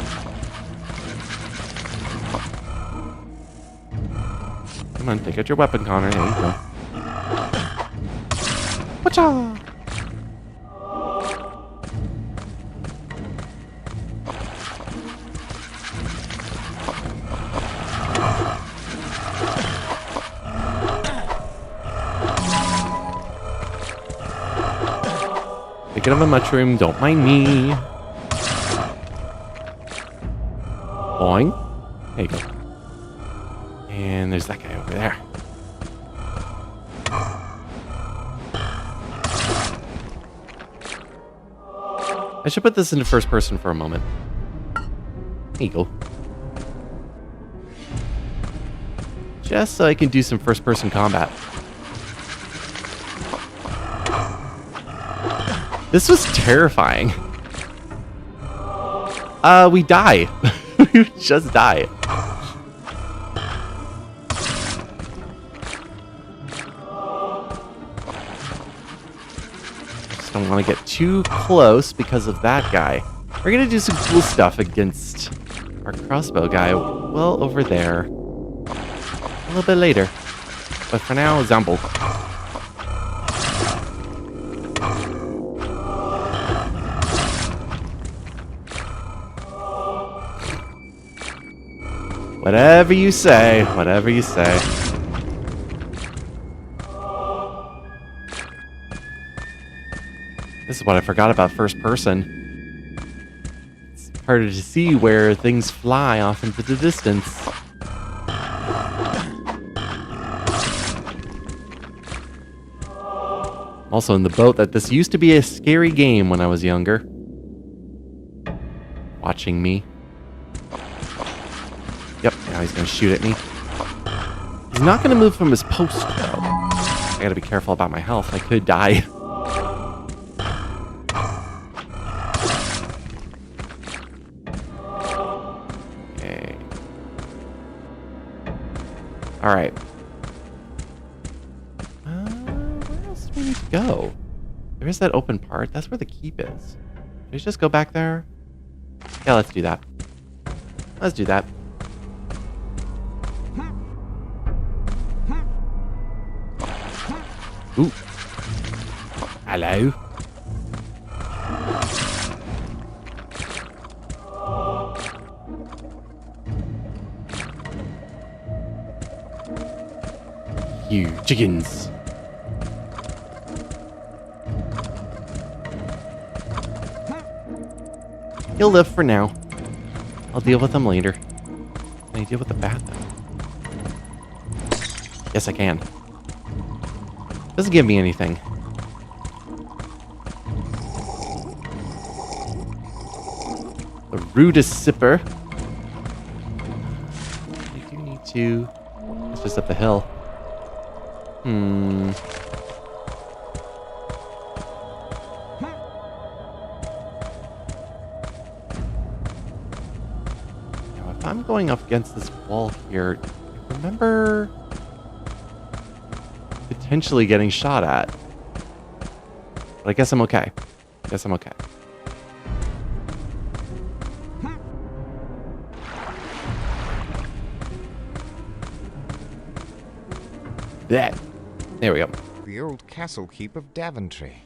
Come on, take out your weapon, Connor. There you go. Whatcha? Picking up a mushroom, don't mind me. Boing. There you go. And there's that guy over there. I should put this into first person for a moment. There you go. Just so I can do some first person combat. This was terrifying. We die. We just die. Just don't want to get too close because of that guy. We're gonna do some cool stuff against our crossbow guy. Well, over there. A little bit later. But for now, Zomble. Whatever you say, whatever you say. This is what I forgot about first person. It's harder to see where things fly off into the distance. Also in the boat that this used to be a scary game when I was younger. Watching me. Yep, now he's gonna shoot at me. He's not gonna move from his post, though. I gotta be careful about my health. I could die. Okay. Alright. Where else do we need to go? There is that open part. That's where the keep is. Should we just go back there? Yeah, let's do that. Let's do that. Ooh. Hello. You chickens. He'll live for now. I'll deal with him later. Can I deal with the bat, though? Yes, I can. Doesn't give me anything. The rudest sipper. I do need to... It's just up the hill. Now, if I'm going up against this wall here, remember... potentially getting shot at. But I guess I'm okay. Guess I'm okay. That. There we go. The old castle keep of Daventry.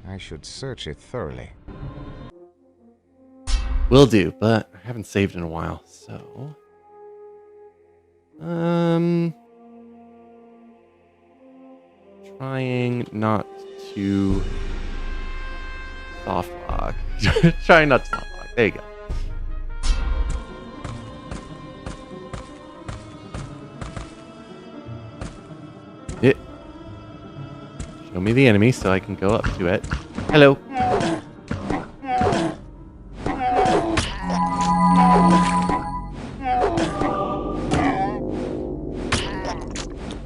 I should search it thoroughly. Will do, but I haven't saved in a while, so... Trying not to soft lock. Trying not to soft lock. There you go. It. Show me the enemy so I can go up to it. Hello.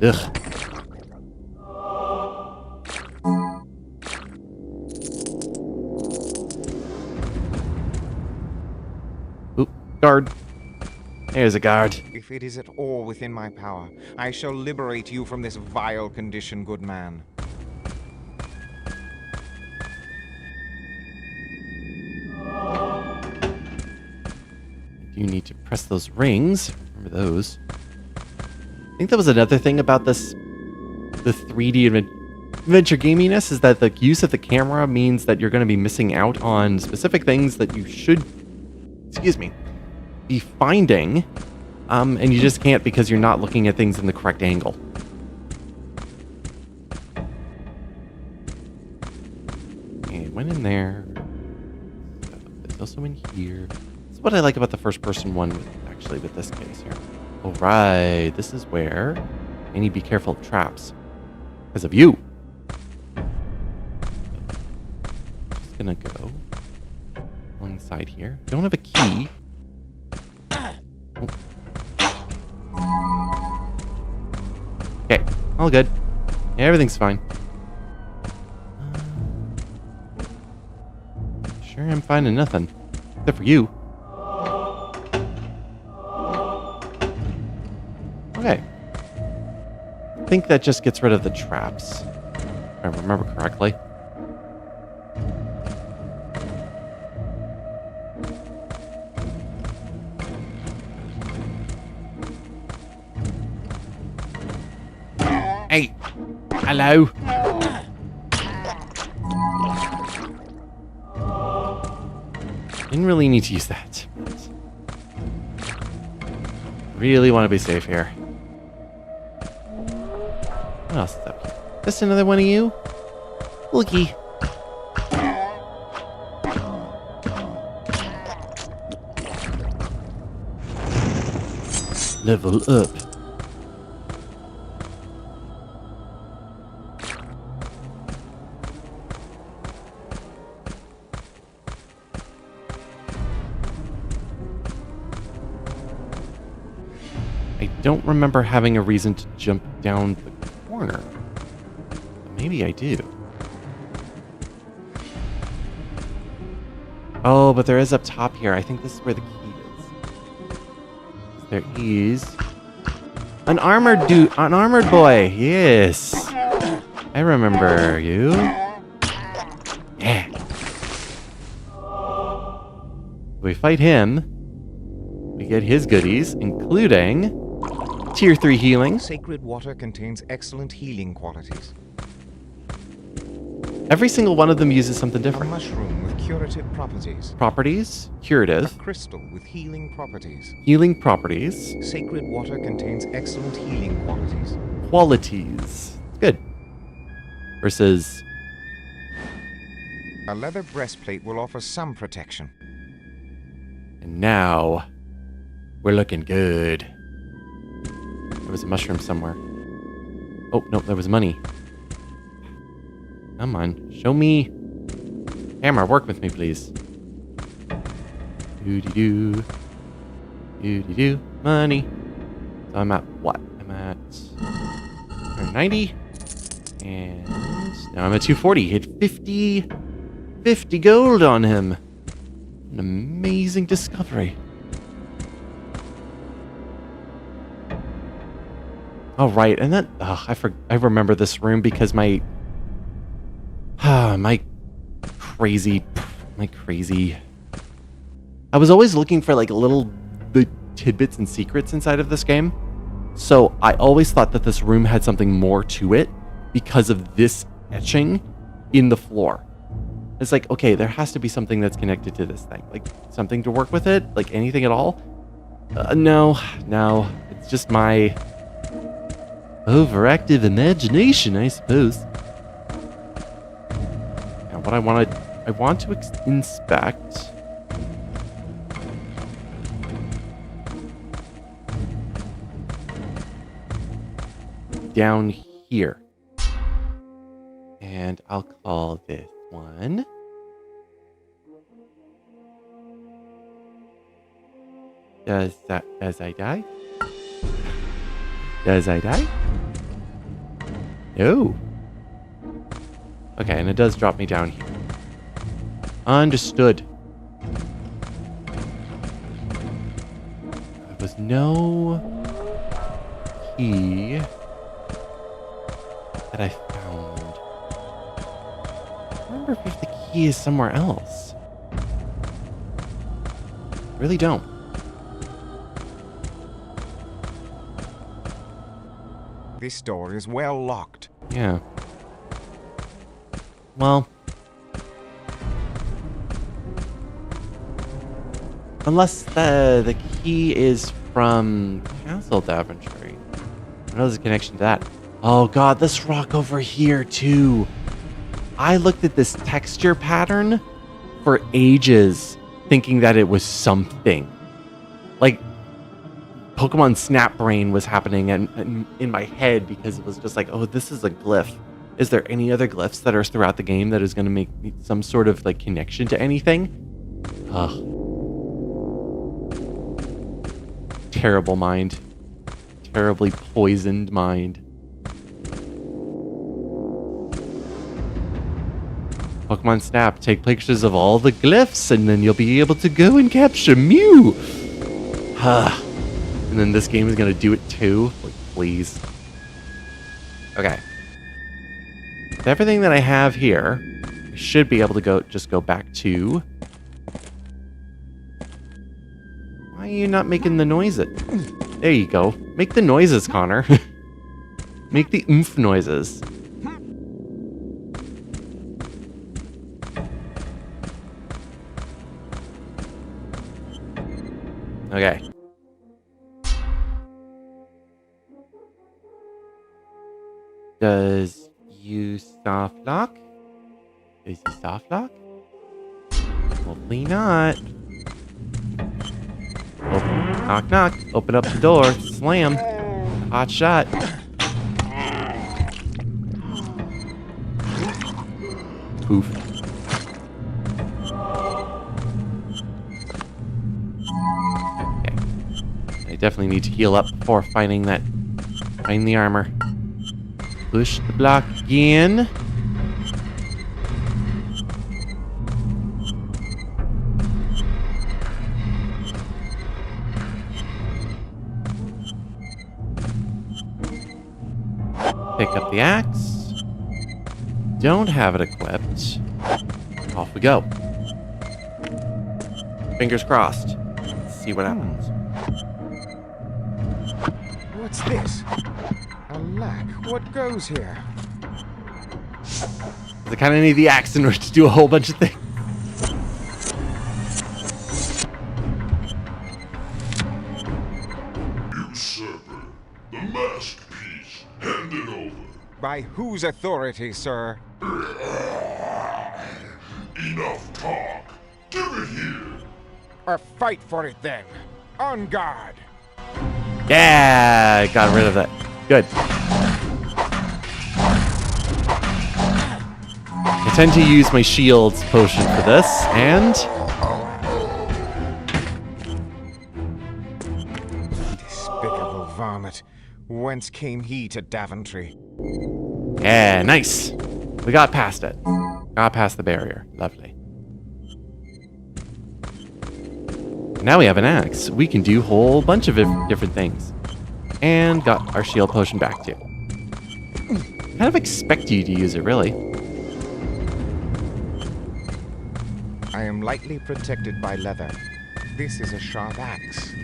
Ugh. Guard. There's a guard. If it is at all within my power, I shall liberate you from this vile condition, good man. You need to press those rings. Remember those. I think that was another thing about this, the 3D adventure gaminess, is that the use of the camera means that you're going to be missing out on specific things that you should, excuse me, be finding, and you just can't because you're not looking at things in the correct angle. Okay, went in there. There's also in here. This is what I like about the first person one, actually, with this case here. All right, this is where I need to be careful of traps because of you. Just gonna go alongside here. Don't have a key. Okay, all good. Yeah, everything's fine. Sure, I'm finding nothing. Except for you. Okay. I think that just gets rid of the traps. If I remember correctly. Hey! Hello! Didn't really need to use that. Really want to be safe here. What else is up here? Just another one of you? Looky. Level up. I don't remember having a reason to jump down the corner. Maybe I do. Oh, but there is up top here. I think this is where the key is. There is an armored dude, an armored boy. Yes, I remember you. Yeah. We fight him. We get his goodies, including Tier 3 healing. Sacred water contains excellent healing qualities. Every single one of them uses something A different. mushroom with curative properties. Properties, A curative, crystal with healing properties. healing properties, Sacred water contains excellent healing qualities. qualities. Good. Versus, A leather breastplate will offer some protection. and now we're looking good. There was a mushroom somewhere. Oh, no, there was money. Come on, show me. Hammer, work with me, please. Doo-dee-doo. Doo-dee-doo. Money. So I'm at what? I'm at 190. And now I'm at 240. Hit 50 gold on him. An amazing discovery. Oh, right. And that... I remember this room because my crazy... I was always looking for like the tidbits and secrets inside of this game. So I always thought that this room had something more to it because of this etching in the floor. It's like, okay, there has to be something that's connected to this thing. Like something to work with it? Like anything at all? No. It's just my overactive imagination, I suppose. Now what I want to inspect... down here. And I'll call this one. Does I die? Does I die? No. Okay, and it does drop me down here. Understood. There was no key that I found. I wonder if the key is somewhere else. Really don't. This door is well locked. Yeah. Well. Unless the key is from Castle Daventry. What is the connection to that? Oh god, this rock over here too. I looked at this texture pattern for ages thinking that it was something. Like Pokemon Snap Brain was happening and in my head because it was just like, oh, this is a glyph. Is there any other glyphs that are throughout the game that is going to make some sort of like connection to anything? Ugh. Terrible mind. Terribly poisoned mind. Pokemon Snap, take pictures of all the glyphs, and then you'll be able to go and capture Mew. And then this game is gonna do it too. Like, please. Okay. With everything that I have here, I should be able to just go back to. Why are you not making the noises? There you go. Make the noises, Connor. Make the oomph noises. Okay. Does you soft lock? Is he soft lock? Hopefully not. Knock, knock. Open up the door. Slam. Hot shot. Poof. Okay. I definitely need to heal up before finding the armor. Push the block again. Pick up the axe. Don't have it equipped. Off we go. Fingers crossed. Let's see what happens. What's this? Alack, what goes here? I kind of need the axe in order to do a whole bunch of things. Usurper, the masterpiece, hand it over. By whose authority, sir? Enough talk. Give it here. Or fight for it then. On guard. Yeah, got rid of that. Good. I tend to use my shields potion for this, and Despicable varmint. Whence came he to Daventry? yeah, nice. We got past it. Got past the barrier. Lovely. Now we have an axe. We can do a whole bunch of different things. And got our shield potion back too. Kind of expect you to use it, really. I am lightly protected by leather. This is a sharp axe.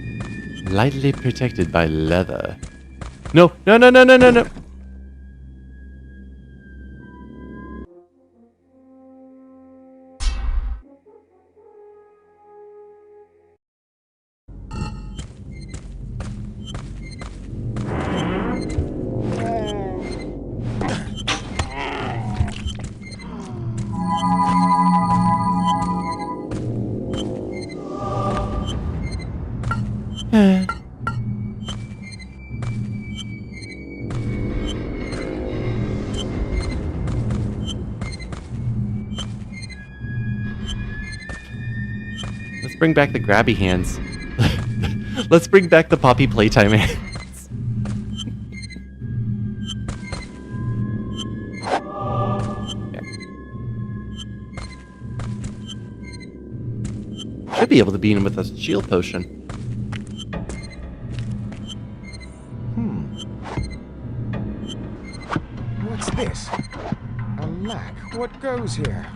Lightly protected by leather. No, no, no, no, no, no, no. Let's bring back the grabby hands. Let's bring back the Poppy playtime hands. Okay. Should be able to beat him with a shield potion. What's this? Alack, what goes here?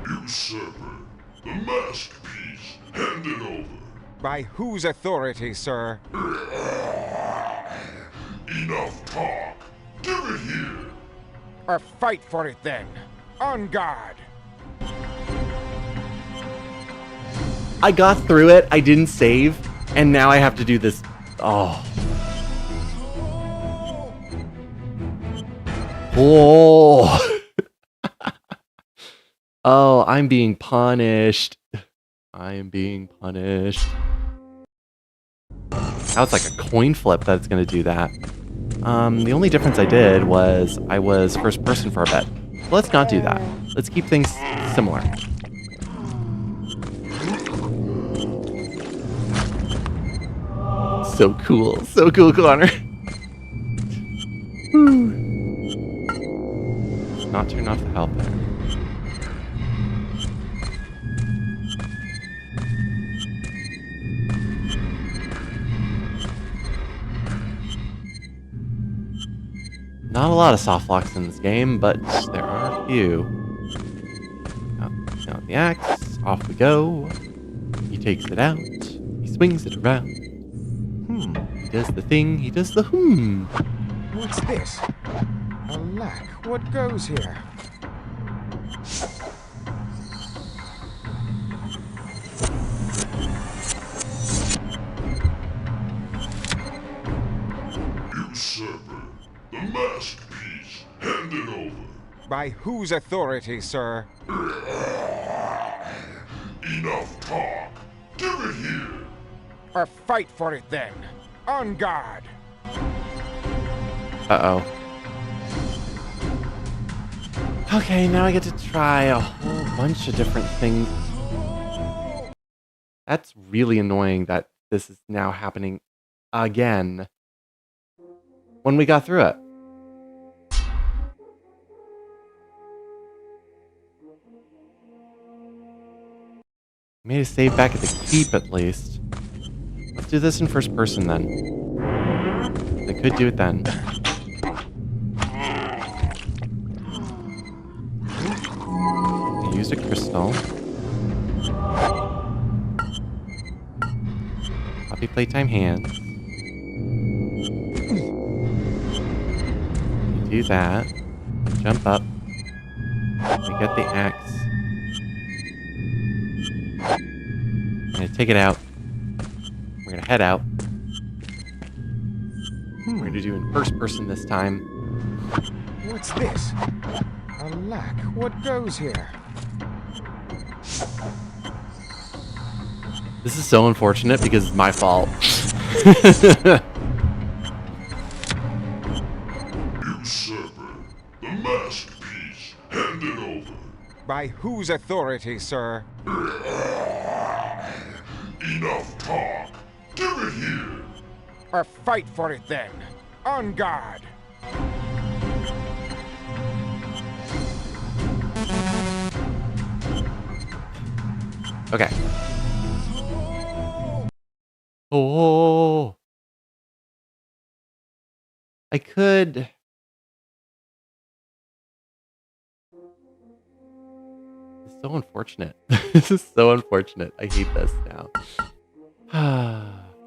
Usurper, the masterpiece, hand it over. By whose authority, sir? Enough talk. Give it here. Or fight for it then. On guard. I got through it, I didn't save, and now I have to do this. Oh. Oh. Oh, I'm being punished. I am being punished. Now it's like a coin flip that it's going to do that. The only difference I did was I was first person for a bit. So let's not do that. Let's keep things similar. So cool. So cool, Connor. Not turn off the help there. Not a lot of soft locks in this game, but there are a few. Now the axe, off we go. He takes it out. He swings it around. He does the thing. He does the What's this? Alack, what goes here? Usurper, the masterpiece, hand it over. By whose authority, sir? Enough talk. Give it here. Or fight for it then. On guard. Uh-oh. Okay, now I get to try a whole bunch of different things. That's really annoying that this is now happening again. When we got through it. Made a save back at the keep at least. Let's do this in first person then. I could do it then. I used a crystal. Copy playtime hands. You do that. Jump up. We get the axe. I'm gonna take it out. We're gonna head out. We're gonna do in first person this time. What's this? Alack, what goes here? This is so unfortunate because it's my fault. Usurper, the masterpiece, hand it over. By whose authority, sir? Enough talk. Give it here. Or fight for it then. On guard. Okay. Oh. I could. It's so unfortunate. This is so unfortunate. I hate this now.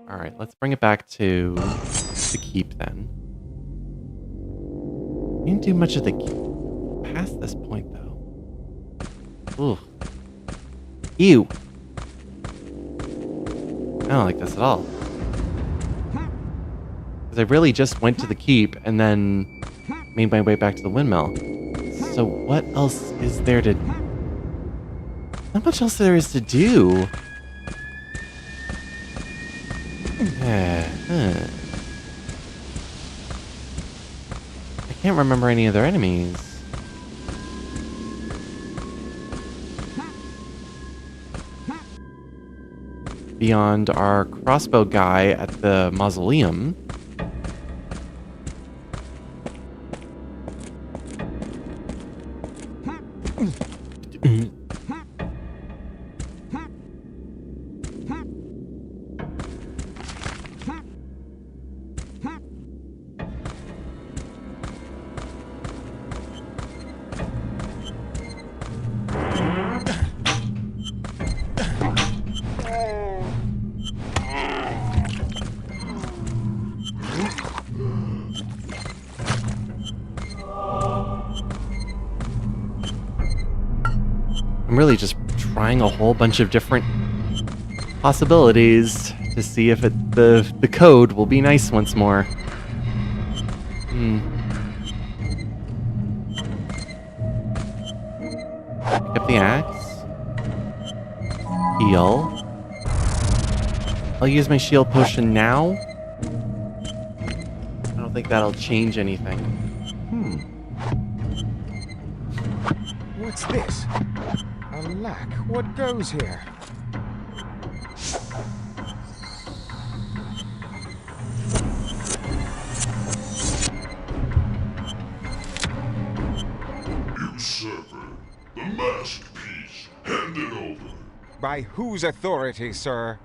All right, let's bring it back to the keep then. We didn't do much of the keep past this point though. Ooh. Ew. I don't like this at all. Because I really just went to the keep and then made my way back to the windmill. So what else is there to... Not much else there is to do. I can't remember any other enemies. Beyond our crossbow guy at the mausoleum. I'm really just trying a whole bunch of different possibilities to see if the code will be nice once more. Pick up the axe. Heal. I'll use my shield potion now, think that'll change anything. What's this? Alack, what goes here? Usurper, the masterpiece, hand it over. By whose authority, sir?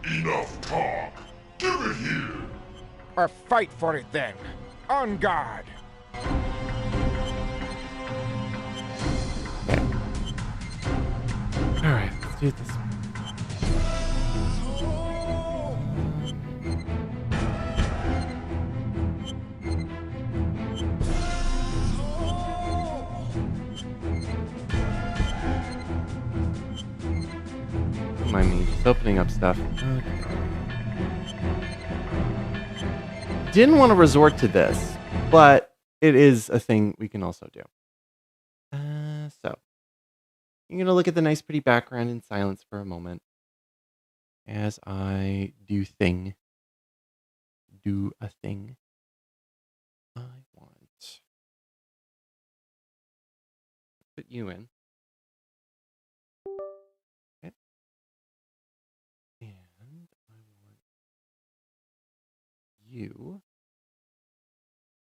Enough talk. Give it here. Or fight for it then. On guard. Alright, let's do this. Don't mind me just opening up stuff. Okay. Didn't want to resort to this, but it is a thing we can also do. So, I'm going to look at the nice, pretty background in silence for a moment as I do a thing. I want put you in. Okay. And I want you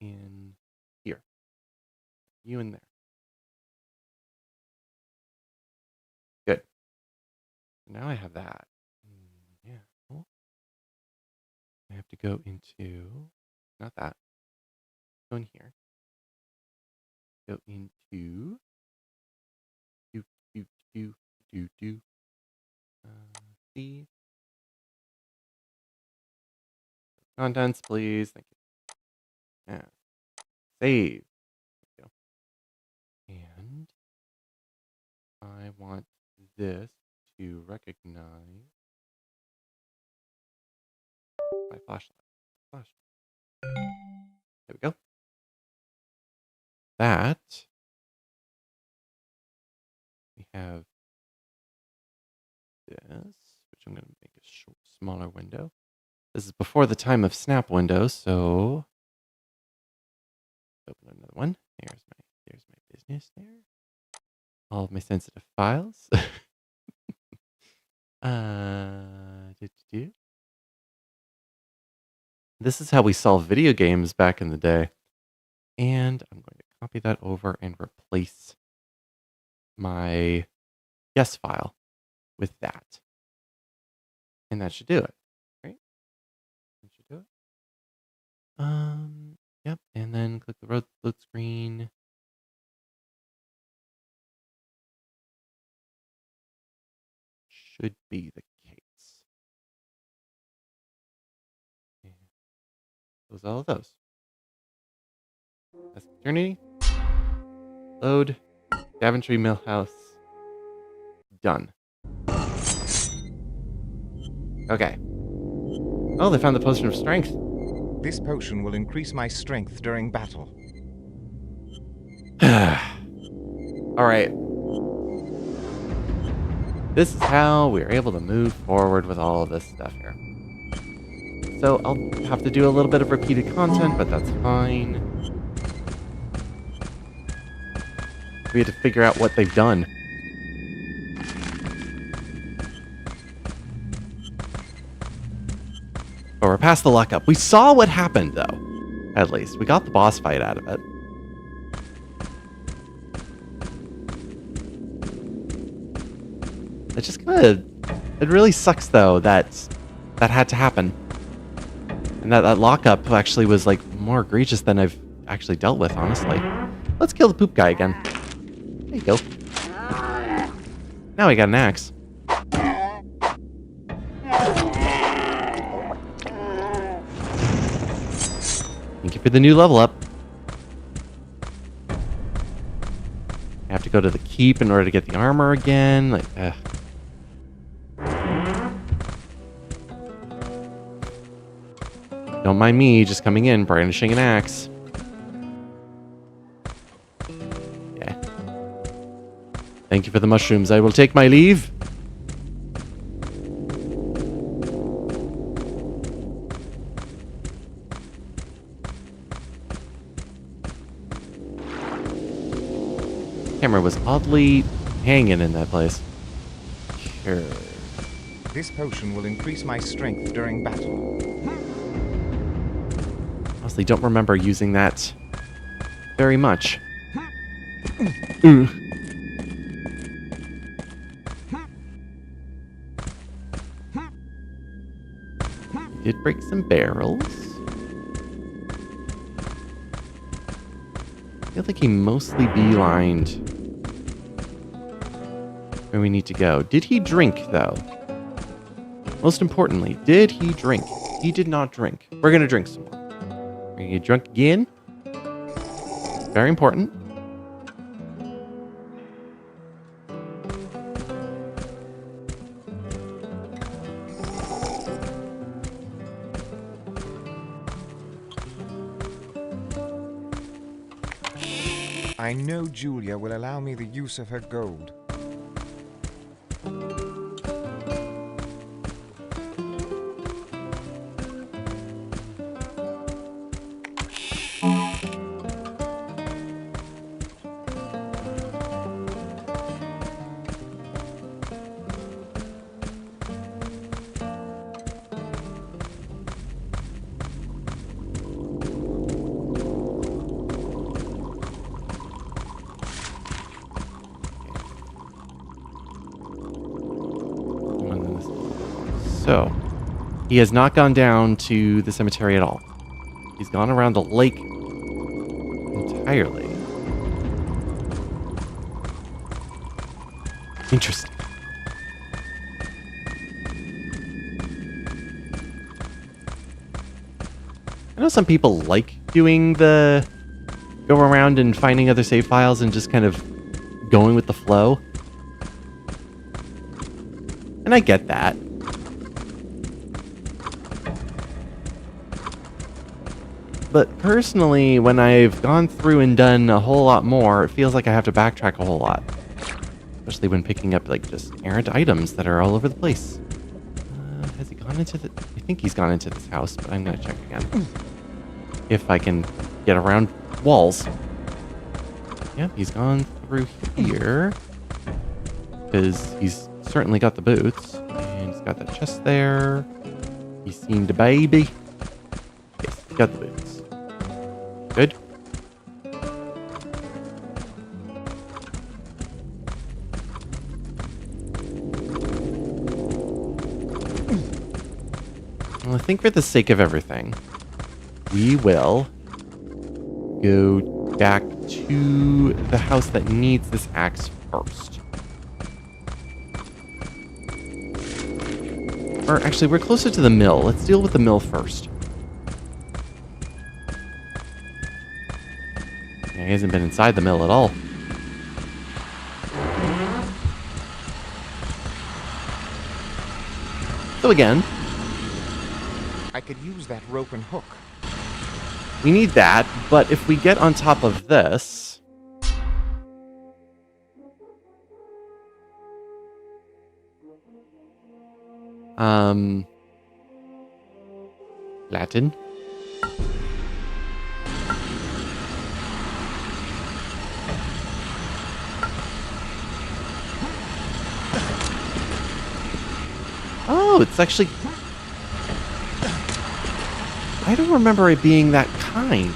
in here. You in there. Good. Now I have that. Yeah. Cool. I have to go into, not that. Go in here. Go into do. See. Contents, please. Thank you. Yeah. Save. There we go. And I want this to recognize my flashlight. There we go. That we have this, which I'm going to make a smaller window. This is before the time of snap windows, so open another one. There's my business there. All of my sensitive files. This is how we solve video games back in the day. And I'm going to copy that over and replace my yes file with that. And that should do it. Right? That should do it. Yep. And then click the load screen. Should be the case. And close all of those. That's Eternity. Load. Daventry Millhouse. Done. Okay. Oh, they found the potion of strength. This potion will increase my strength during battle. Alright. This is how we're able to move forward with all of this stuff here. So I'll have to do a little bit of repeated content, but that's fine. We had to figure out what they've done. But we're past the luck up. We saw what happened, though. At least. We got the boss fight out of it. It just kind of... It really sucks, though, that had to happen. And that lockup actually was, like, more egregious than I've actually dealt with, honestly. Let's kill the poop guy again. There you go. Now we got an axe. Thank you for the new level up. I have to go to the keep in order to get the armor again. Like, Don't mind me just coming in, brandishing an axe. Yeah. Thank you for the mushrooms. I will take my leave. camera was oddly hanging in that place. Sure. This potion will increase my strength during battle. Honestly, don't remember using that very much. Ooh. Did break some barrels. I feel like he mostly beelined where we need to go. Did he drink, though? Most importantly, did he drink? He did not drink. We're going to drink some more. We're going to get drunk again. Very important. I know Julia will allow me the use of her gold. So, he has not gone down to the cemetery at all. He's gone around the lake entirely. Interesting. I know some people like doing the go around and finding other save files and just kind of going with the flow. And I get that. But personally, when I've gone through and done a whole lot more, it feels like I have to backtrack a whole lot. Especially when picking up, like, just errant items that are all over the place. Has he gone into the... I think he's gone into this house, but I'm going to check again. If I can get around walls. Yep, he's gone through here. Because he's certainly got the boots. And he's got that chest there. He's seen the baby. Yes, he's got the boots. Good. Well, I think for the sake of everything, we will go back to the house that needs this axe first. Or actually, we're closer to the mill. Let's deal with the mill first. Yeah, he hasn't been inside the mill at all. So again, I could use that rope and hook. we need that, but if we get on top of this... Latin? Oh, it's actually... I don't remember it being that kind.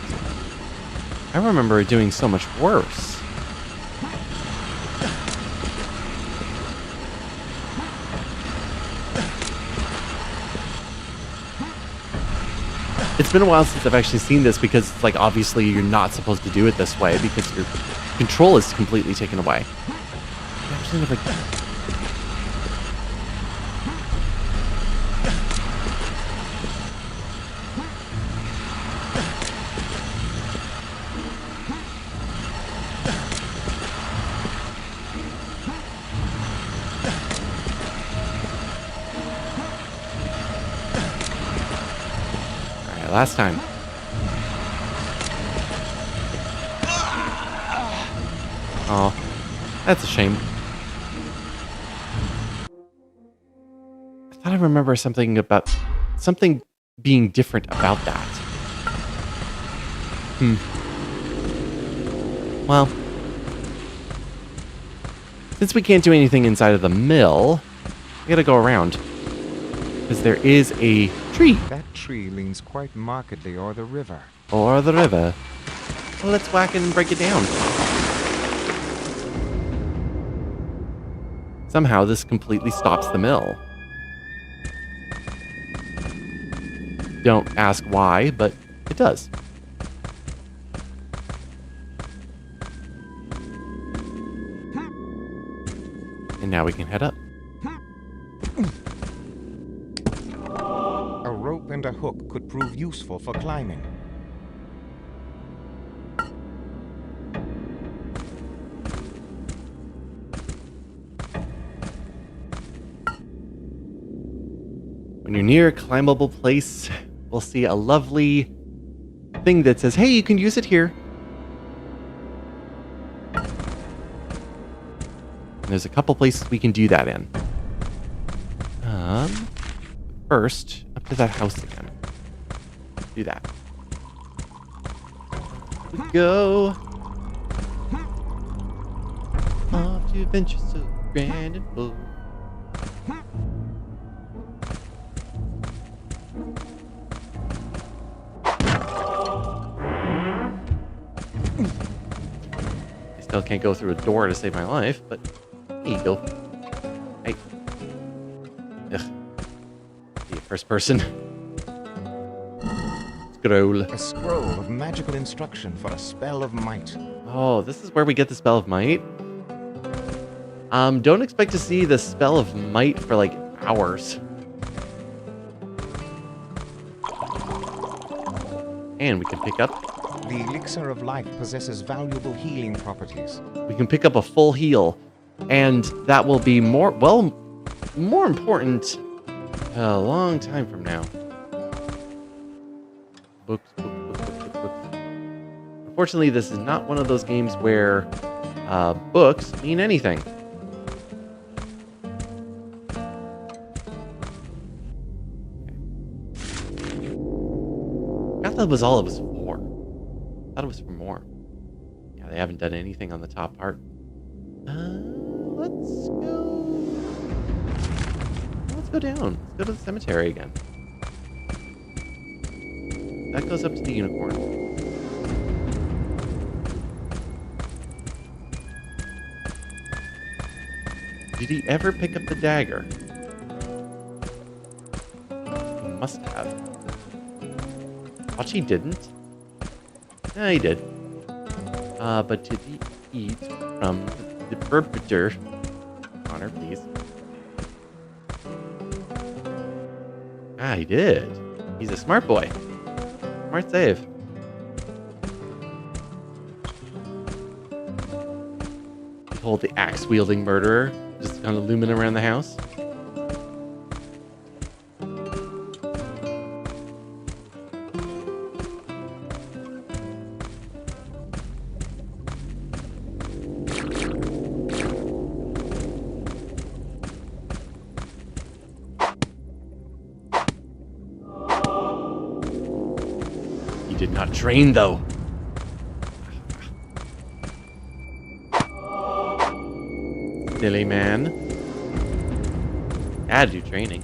I remember it doing so much worse. It's been a while since I've actually seen this because, like, obviously you're not supposed to do it this way because your control is completely taken away. I actually never... Last time. Oh, that's a shame. I thought I remember something being different about that. Well, Since we can't do anything inside of the mill, we gotta go around. Because there is a tree. That tree leans quite markedly o'er the river. Or the river. Well, let's whack and break it down. Somehow this completely stops the mill. Don't ask why, but it does. And now we can head up. A rope and a hook could prove useful for climbing. When you're near a climbable place, we'll see a lovely thing that says, hey, you can use it here. And there's a couple places we can do that in. First, up to that house again. Do that. Go. Off to adventure so grand and full. I still can't go through a door to save my life, but there you go. Hey. Ugh. Be a first person. Scroll. A scroll of magical instruction for a spell of might. Oh, this is where we get the Spell of Might. Don't expect to see the Spell of Might for like hours. And we can pick up. The elixir of life possesses valuable healing properties. We can pick up a full heal, and that will be more important a long time from now. Books. Unfortunately, this is not one of those games where books mean anything. I thought that was all it was for. I thought it was for more. Yeah, they haven't done anything on the top part. Let's go down. Let's go to the cemetery again. That goes up to the unicorn. Did he ever pick up the dagger? He must have. Watch, he didn't. Yeah, he did. But did he eat from the perpetrator? Honor, please. Ah, he did. He's a smart boy. Smart save. Behold the axe-wielding murderer just kind of looming around the house. He did not train, though. Silly man. Gotta do training.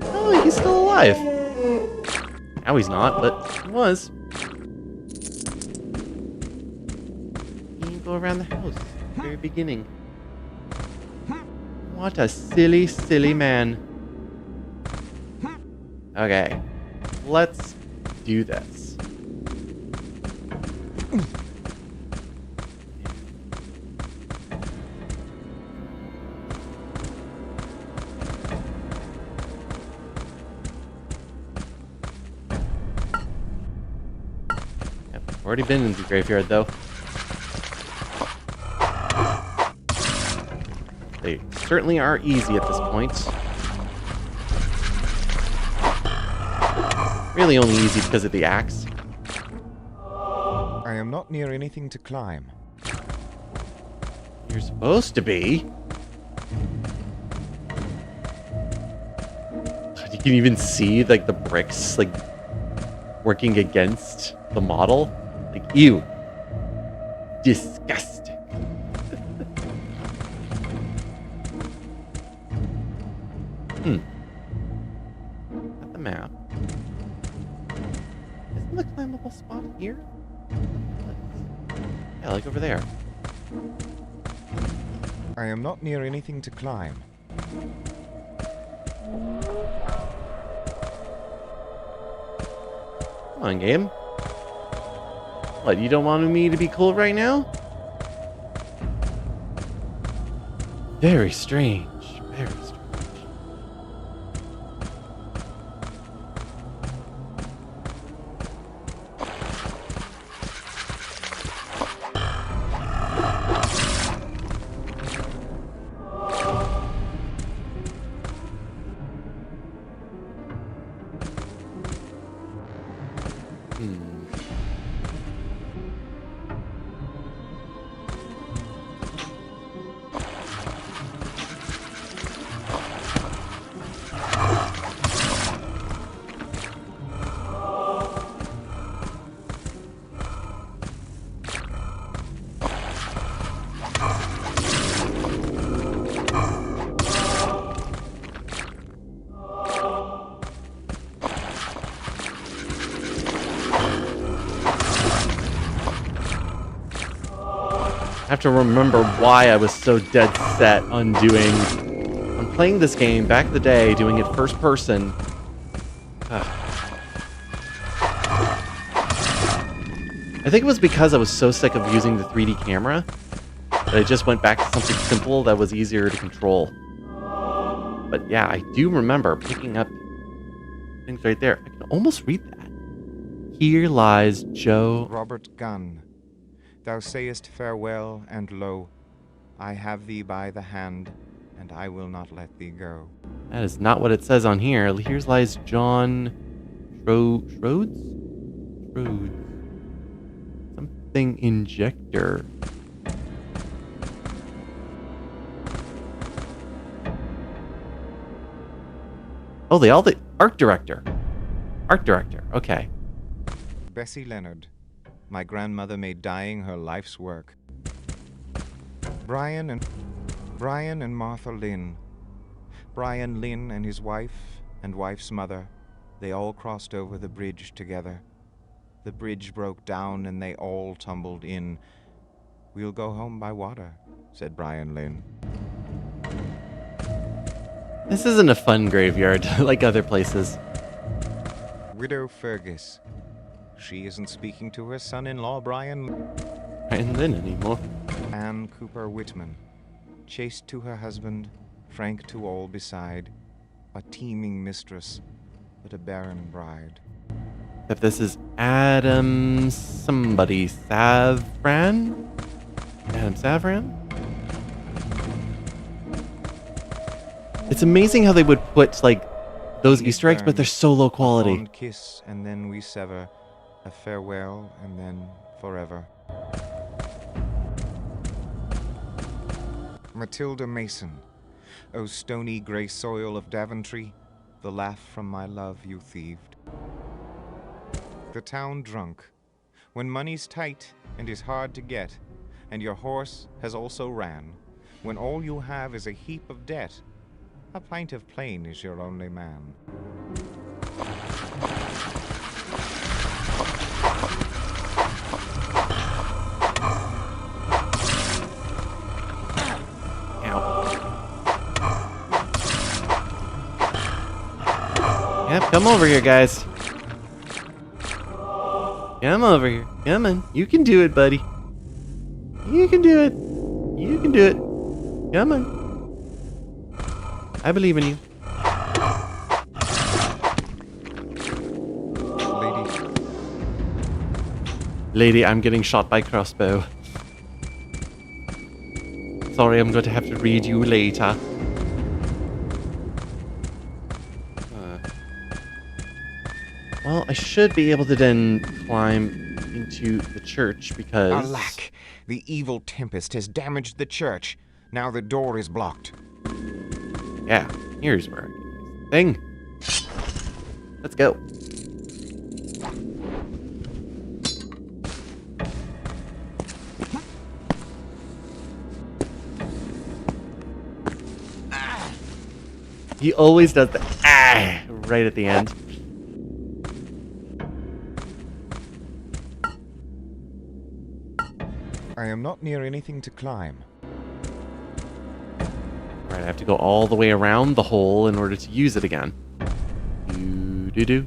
Oh, he's still alive. Now he's not, but he was. Go around the house. Very beginning. What a silly, silly man. Okay. Let's do this. Yep, already been in the graveyard though. They certainly are easy at this point. Really only easy because of the axe. I am not near anything to climb. You're supposed to be. can even see like the bricks like working against the model. Like, ew. Disgusting. Got the map. Isn't the climbable spot here? Yeah, like over there. I am not near anything to climb. Come on, game. What, you don't want me to be cool right now? Very strange. Very strange. I have to remember why I was so dead set on playing this game back in the day, doing it first person. I think it was because I was so sick of using the 3D camera that I just went back to something simple that was easier to control. But yeah, I do remember picking up things right there. I can almost read that. Here lies Joe. Robert Gunn, thou sayest farewell, and lo, I have thee by the hand, and I will not let thee go. That is not what it says on here. Here lies John Schroeds? Something injector. Oh, the art director. Art director, okay. Bessie Leonard, my grandmother made dyeing her life's work. Brian and Martha Lynn. Brian Lynn and his wife and wife's mother, they all crossed over the bridge together. The bridge broke down and they all tumbled in. We'll go home by water, said Brian Lynn. This isn't a fun graveyard like other places. Widow Fergus. She isn't speaking to her son-in-law, Brian Lynn anymore. Anne Cooper Whitman. Chaste to her husband, frank to all beside, a teeming mistress, but a barren bride. That this is Adam somebody Savran? Adam Savran? It's amazing how they would put like those Easter eggs, but they're so low quality. A fond kiss, and then we sever, a farewell, and then forever. Matilda Mason, O stony grey soil of Daventry, the laugh from my love you thieved. The town drunk, when money's tight and is hard to get, and your horse has also ran, when all you have is a heap of debt, a pint of plain is your only man. Yep, come over here, guys. Come over here. Come on. You can do it, buddy. You can do it. You can do it. Come on. I believe in you. Lady, I'm getting shot by crossbow. Sorry, I'm going to have to read you later. Well, I should be able to then climb into the church because... Alack! The evil tempest has damaged the church. Now the door is blocked. Yeah, here's where I can use the thing. Let's go. He always does the right at the end. I am not near anything to climb. Right, I have to go all the way around the hole in order to use it again. Do.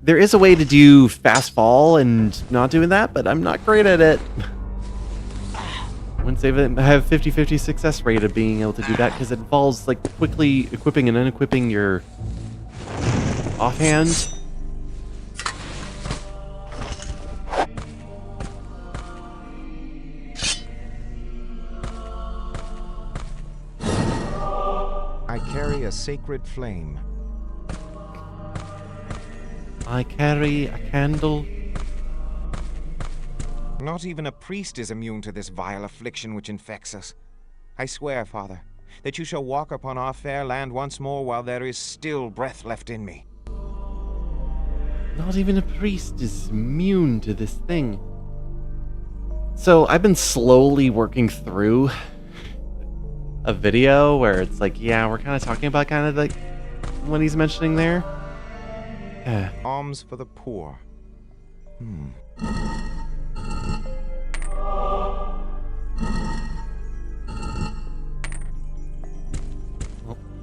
There is a way to do fast fall and not doing that, but I'm not great at it. I wouldn't say that I have 50-50 success rate of being able to do that because it involves like quickly equipping and unequipping your offhand. I carry a sacred flame. I carry a candle. Not even a priest is immune to this vile affliction which infects us. I swear, Father, that you shall walk upon our fair land once more while there is still breath left in me. Not even a priest is immune to this thing. So I've been slowly working through a video where it's like, yeah, we're kind of talking about kind of like what he's mentioning there. Alms for the poor.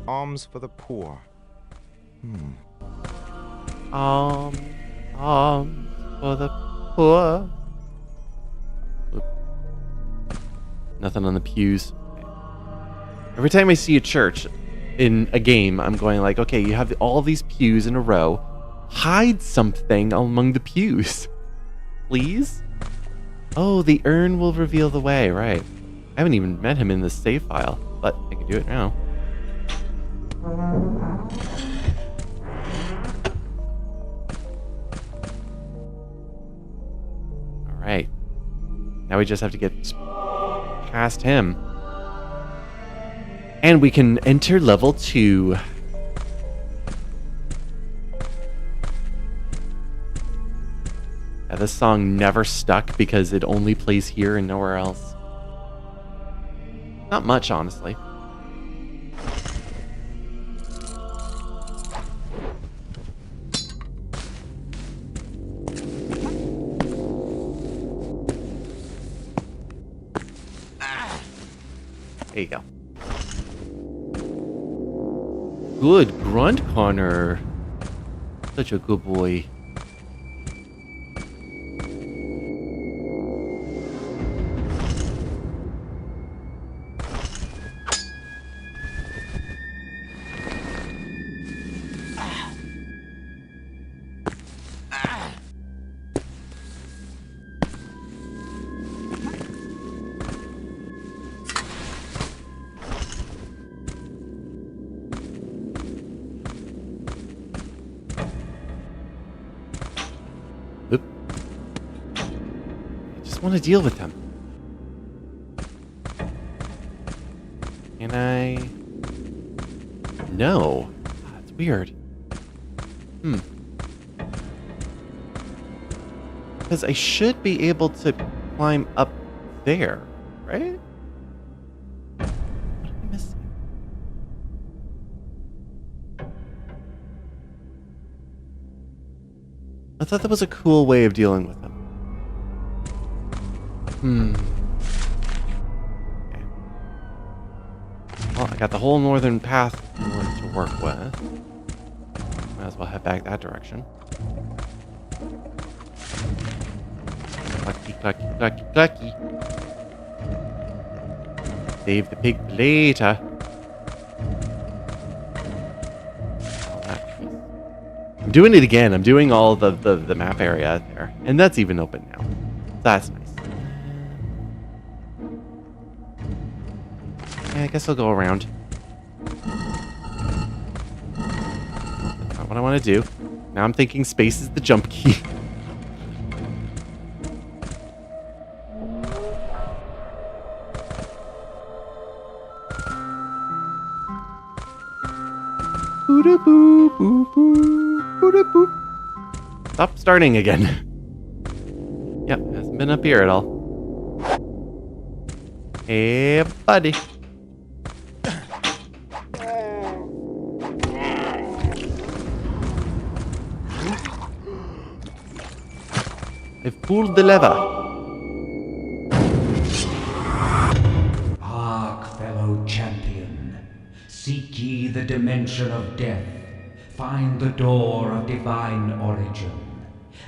Alms for the poor. Alms for the poor. Oop. Nothing on the pews. Every time I see a church in a game, I'm going like, okay, you have all these pews in a row. Hide something among the pews. Please? Oh, the urn will reveal the way, right. I haven't even met him in the save file, but I can do it now. Alright. Now we just have to get past him. And we can enter level 2. Yeah, this song never stuck because it only plays here and nowhere else. Not much, honestly. There you go. Good grunt, Connor. Such a good boy. Oop. I just want to deal with them. Can I? No. That's weird. Because I should be able to climb up there, right? What am I missing? I thought that was a cool way of dealing with them. Okay. Well, I got the whole northern path to work with. Might as well head back that direction. Clucky, clucky, clucky, clucky. Save the pig for later. I'm doing it again. I'm doing all the map area there. And that's even open now. That's nice. Yeah, I guess I'll go around. That's not what I want to do. Now I'm thinking space is the jump key. Boo-da-boo, boo-boo, boo-da-boo. Stop starting again. Yep, hasn't been up here at all. Hey, buddy. I've pulled the lever. Hark, fellow champion. Seek ye the dimension of death. Find the door of divine origin.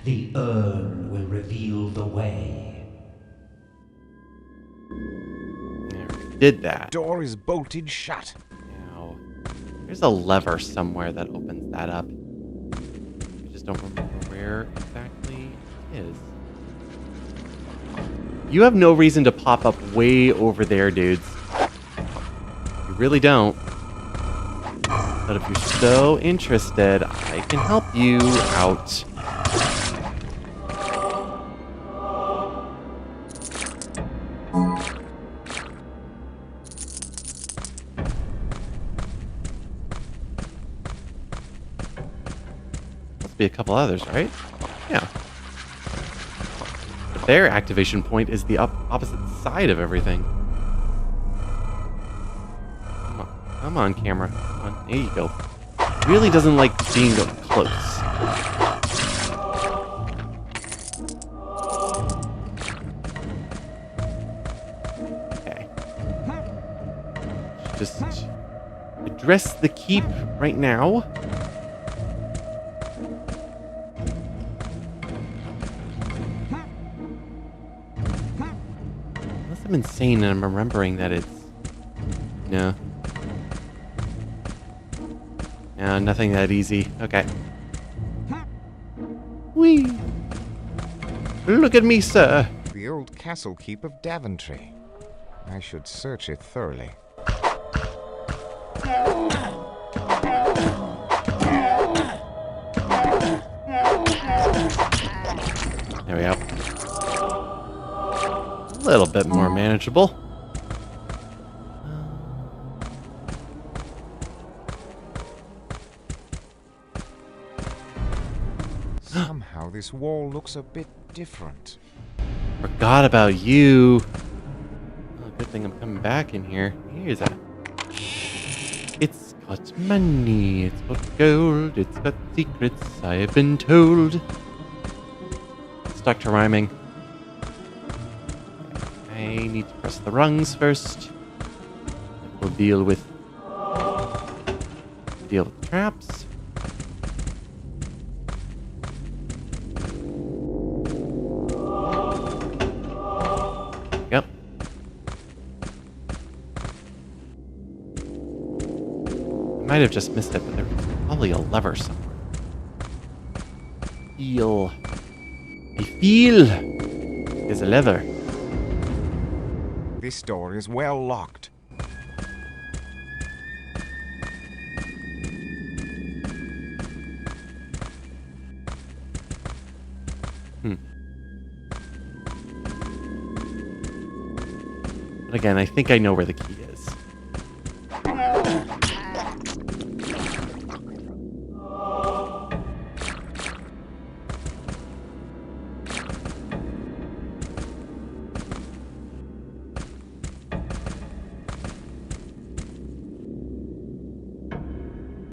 The urn will reveal the way. There, we did that. Door is bolted shut. Now, there's a lever somewhere that opens that up. I just don't remember where exactly it is. You have no reason to pop up way over there, dudes. You really don't. But if you're so interested, I can help you out. Must be a couple others, right? Yeah. But their activation point is the opposite side of everything. Come on, camera. Come on. There you go. Really doesn't like being up close. Okay. Just address the keep right now. Unless I'm insane and I'm remembering that it's... No. No, nothing that easy. Okay. Whee! Look at me, sir. The old castle keep of Daventry. I should search it thoroughly. There we go. A little bit more manageable. Somehow this wall looks a bit different. Forgot about you. Oh, good thing I'm coming back in here. Here's a... It's got money, it's got gold, it's got secrets, I have been told. Stuck to rhyming. I need to press the rungs first. We'll deal with the traps. Yep. I might have just missed it, but there's probably a lever somewhere. I feel there's a lever. This door is well locked. But again, I think I know where the key is.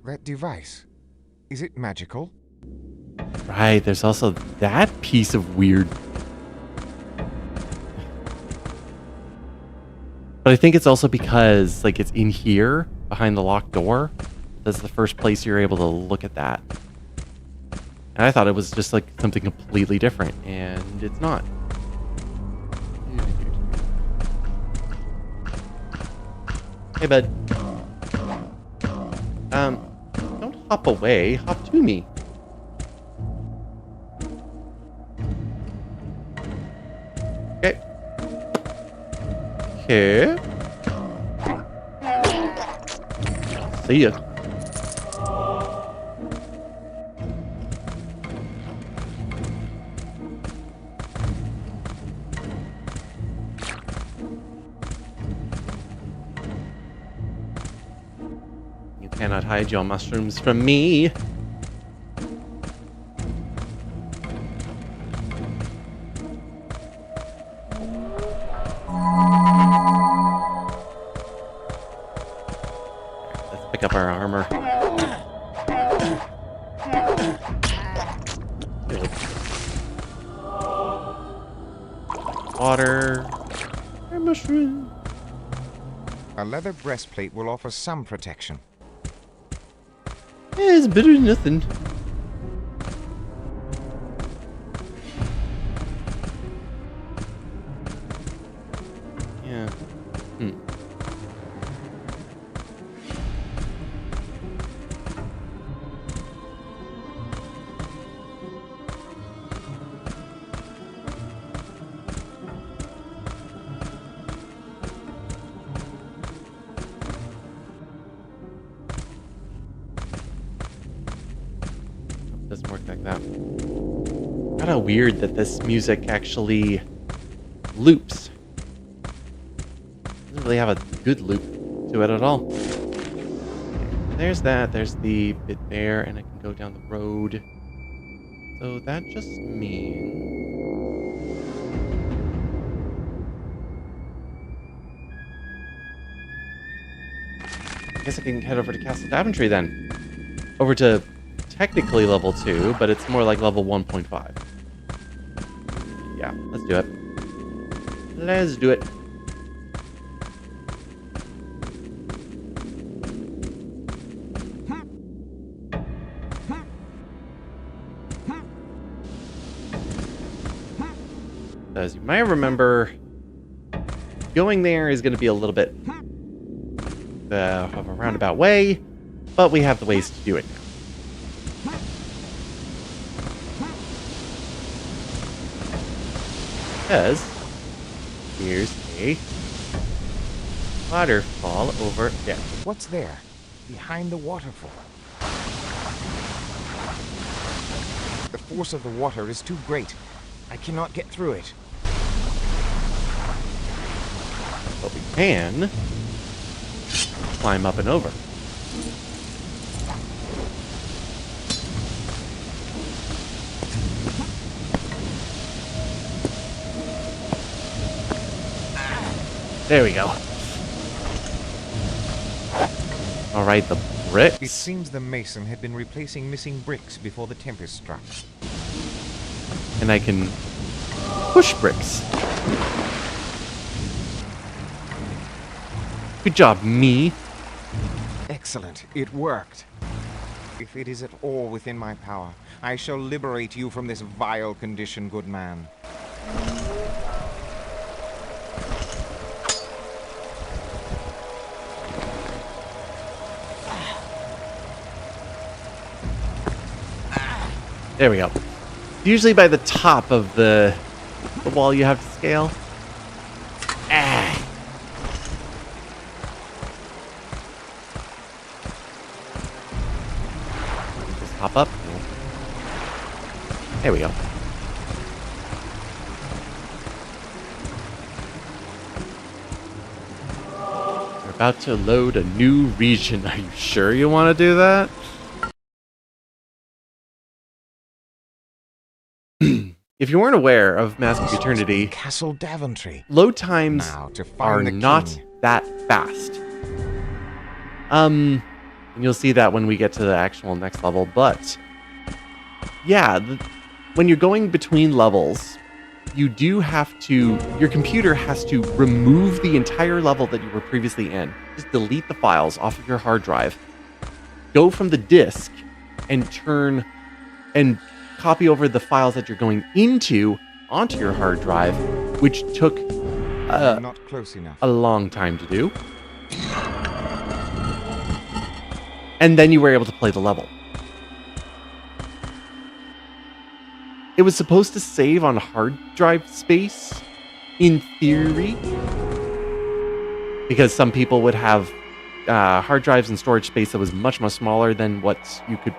That device, is it magical? Right, there's also that piece of weird. But I think it's also because, like, it's in here, behind the locked door. That's the first place you're able to look at that. And I thought it was just, like, something completely different, and it's not. Hey, bud. Don't hop away. Hop to me. Okay. Okay. See ya. You cannot hide your mushrooms from me. Let's pick up our armor. Water. Our mushroom. A leather breastplate will offer some protection. It's better than nothing. Yeah. Doesn't work like that. Kind of weird that this music actually loops. Doesn't really have a good loop to it at all. There's that. There's the bit there, and I can go down the road. So that just means... I guess I can head over to Castle Daventry then. Over to technically level 2, but it's more like level 1.5. Yeah, let's do it. Let's do it. As you might remember, going there is going to be a little bit of a roundabout way, but we have the ways to do it now. Because here's a waterfall over there. What's there? Behind the waterfall. The force of the water is too great. I cannot get through it. But we can climb up and over. There we go. Alright, the bricks. It seems the mason had been replacing missing bricks before the tempest struck. And I can push bricks. Good job, me. Excellent. It worked. If it is at all within my power, I shall liberate you from this vile condition, good man. There we go. Usually by the top of the wall you have to scale. Ah. Just hop up. There we go. We're about to load a new region. Are you sure you want to do that? If you weren't aware of Mask of Eternity, Castle Daventry. load times Now to find are the not king. that fast. And you'll see that when we get to the actual next level, but yeah, when you're going between levels, you do have to, your computer has to remove the entire level that you were previously in. Just delete the files off of your hard drive, go from the disk, and turn and copy over the files that you're going into onto your hard drive, which took Not close enough. a long time to do. And then you were able to play the level. It was supposed to save on hard drive space, in theory, because some people would have hard drives and storage space that was much, much smaller than what you could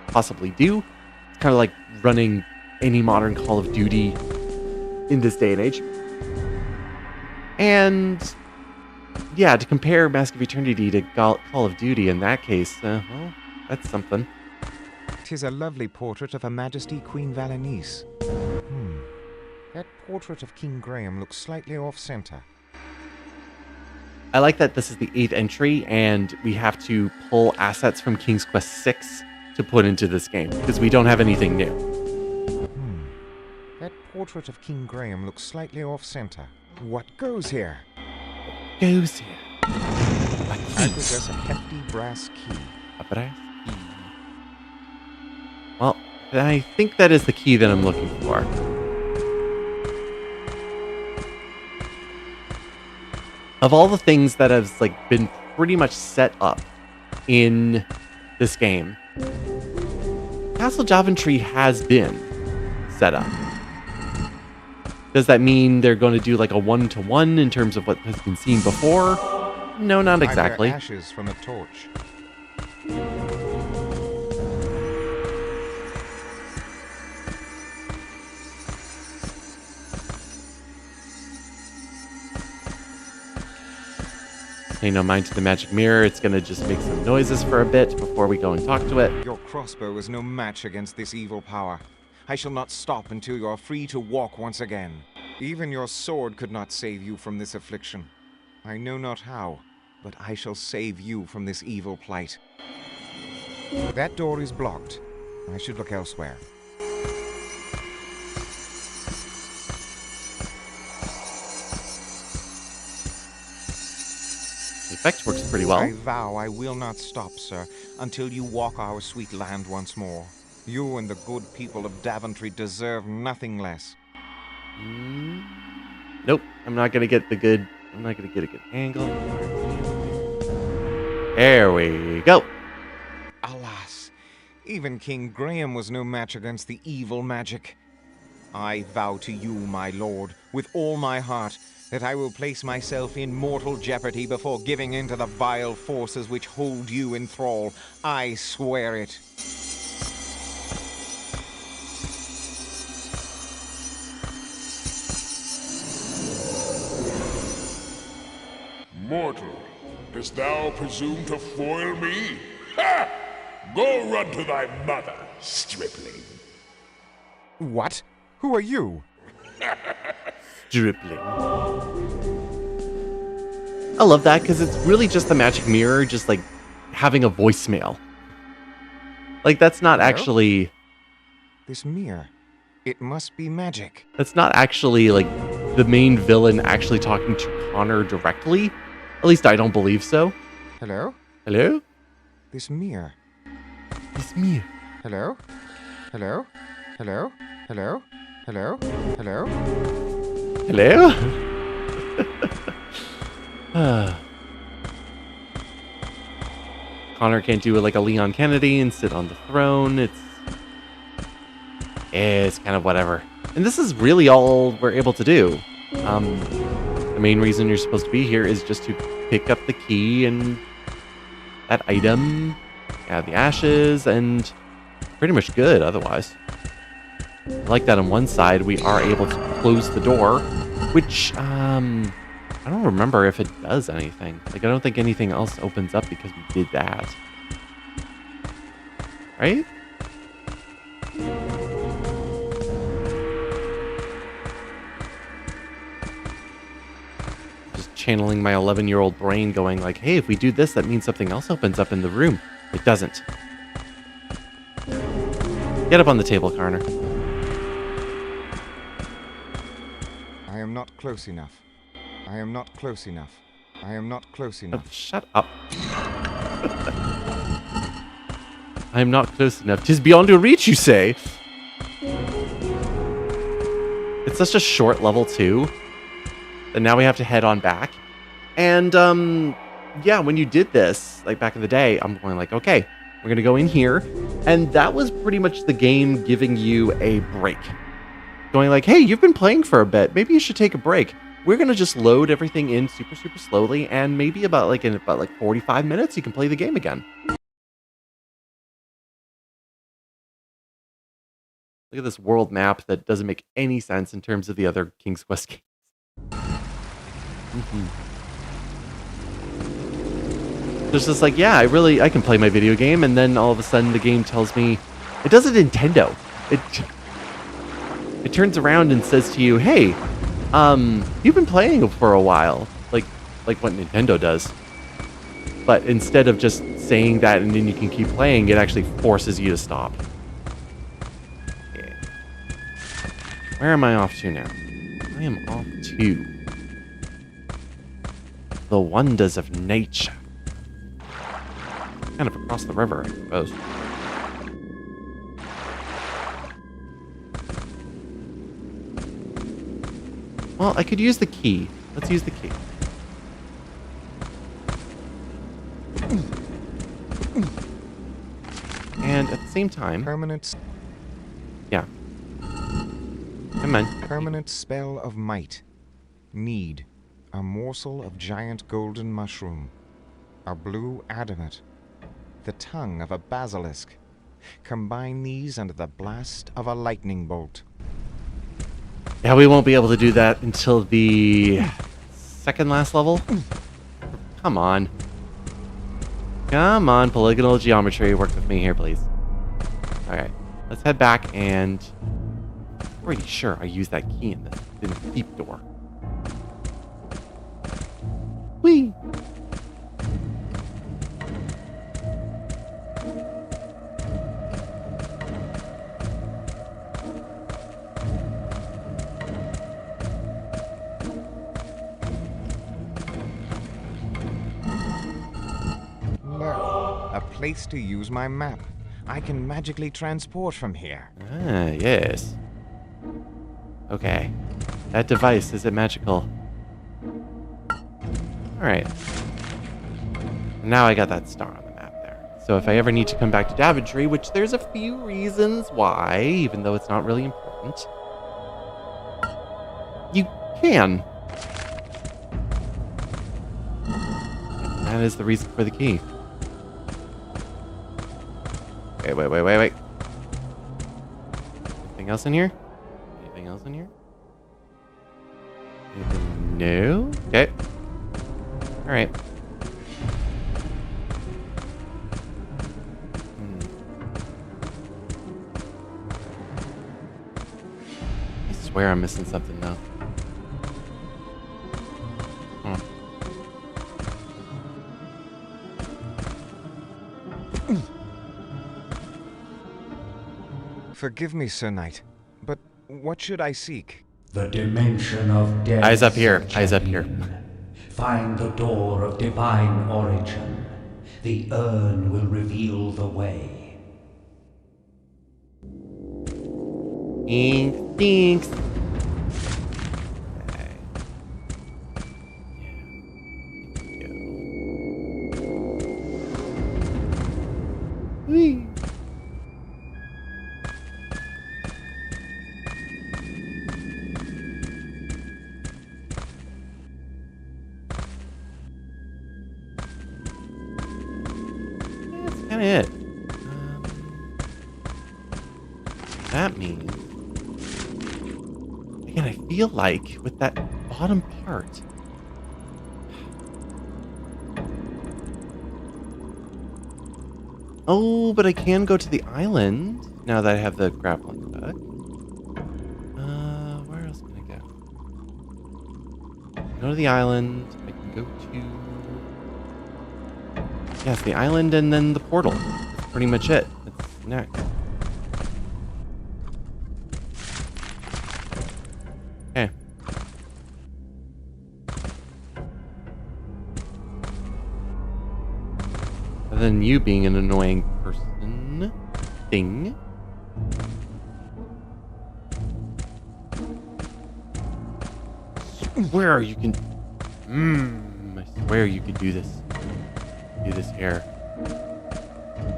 possibly do. It's kind of like running any modern Call of Duty in this day and age. And yeah, to compare Mask of Eternity to Call of Duty in that case, well, that's something. 'Tis a lovely portrait of Her Majesty Queen Valenice. That portrait of King Graham looks slightly off-center. I like that this is the 8th entry, and we have to pull assets from King's Quest VI to put into this game, because we don't have anything new. That portrait of King Graham looks slightly off-center. What goes here? Goes here. I possess a hefty brass key. A brass key. Well, I think that is the key that I'm looking for. Of all the things that have been pretty much set up in this game, Castle Daventry has been set up. Does that mean they're going to do like a 1-to-1 in terms of what has been seen before? No, not exactly. I wear ashes from a torch. Pay no mind to the magic mirror. It's going to just make some noises for a bit before we go and talk to it. Your crossbow is no match against this evil power. I shall not stop until you are free to walk once again. Even your sword could not save you from this affliction. I know not how, but I shall save you from this evil plight. That door is blocked. I should look elsewhere. The effect works pretty well. I vow I will not stop, sir, until you walk our sweet land once more. You and the good people of Daventry deserve nothing less. Nope, I'm not gonna get a good angle. There we go. Alas, even King Graham was no match against the evil magic. I vow to you, my lord, with all my heart, that I will place myself in mortal jeopardy before giving in to the vile forces which hold you in thrall. I swear it. Mortal, dost thou presume to foil me? Ha! Go run to thy mother, stripling. What? Who are you? Stripling. I love that because it's really just the magic mirror, just like having a voicemail. Like that's not actually. This mirror. It must be magic. That's not actually like the main villain actually talking to Connor directly. At least I don't believe so. Hello? Hello? This mirror. It's me. Hello? Hello? Hello? Hello? Hello? Hello? Hello? Connor can't do it like a Leon Kennedy and sit on the throne. It's kind of whatever. And this is really all we're able to do. The main reason you're supposed to be here is just to pick up the key and that item, add the ashes, and pretty much good otherwise. I like that on one side we are able to close the door, which I don't remember if it does anything. Like I don't think anything else opens up because we did that. Right? Just channeling my 11-year-old brain going like, hey, if we do this, that means something else opens up in the room. It doesn't. Get up on the table, Connor. I am not close enough. I am not close enough. I am not close Oh, enough. shut up. I am not close enough. 'Tis beyond your reach, you say? It's such a short level, too. And now we have to head on back. And, yeah, when you did this, like back in the day, I'm going like, okay, we're going to go in here. And that was pretty much the game giving you a break. Going like, hey, you've been playing for a bit. Maybe you should take a break. We're going to just load everything in super, super slowly. And maybe in about 45 minutes, you can play the game again. Look at this world map that doesn't make any sense in terms of the other King's Quest games. There's just like, yeah, I can play my video game, and then all of a sudden the game tells me, it does a Nintendo. It turns around and says to you, hey, you've been playing for a while, like what Nintendo does. But instead of just saying that and then you can keep playing, it actually forces you to stop. Yeah. Where am I off to now? I am off to the wonders of nature. Kind of across the river, I suppose. Well, I could use the key. Let's use the key. And at the same time... Permanent... Yeah. Come on. Permanent spell of might. Need. A morsel of giant golden mushroom. A blue adamant. The tongue of a basilisk. Combine these under the blast of a lightning bolt. Yeah, we won't be able to do that until the second last level. Come on. Come on, polygonal geometry. Work with me here, please. Alright, let's head back and... I'm pretty sure I used that key in the deep door. Whee! A place to use my map. I can magically transport from here. Ah, yes. Okay. That device, is it magical? Alright. Now I got that star on the map there. So if I ever need to come back to Daventry, which there's a few reasons why, even though it's not really important, you can. That is the reason for the key. Wait. Anything else in here? Anything else in here? Anything? No? Okay. Alright. I swear I'm missing something though. Forgive me, Sir Knight, but what should I seek? The dimension of death. Eyes up here. Eyes up here. Find the door of divine origin. The urn will reveal the way. Thanks. Whee. That's kind of it. That means, again, I feel like with that bottom part, oh, but I can go to the island now that I have the grappling hook. Where else can I go? Go to the island. I can go to... Yes, the island and then the portal. That's pretty much it. That's next. Okay. Other than you being an annoying person... thing. Swear you can... I swear you could do this. Do this here.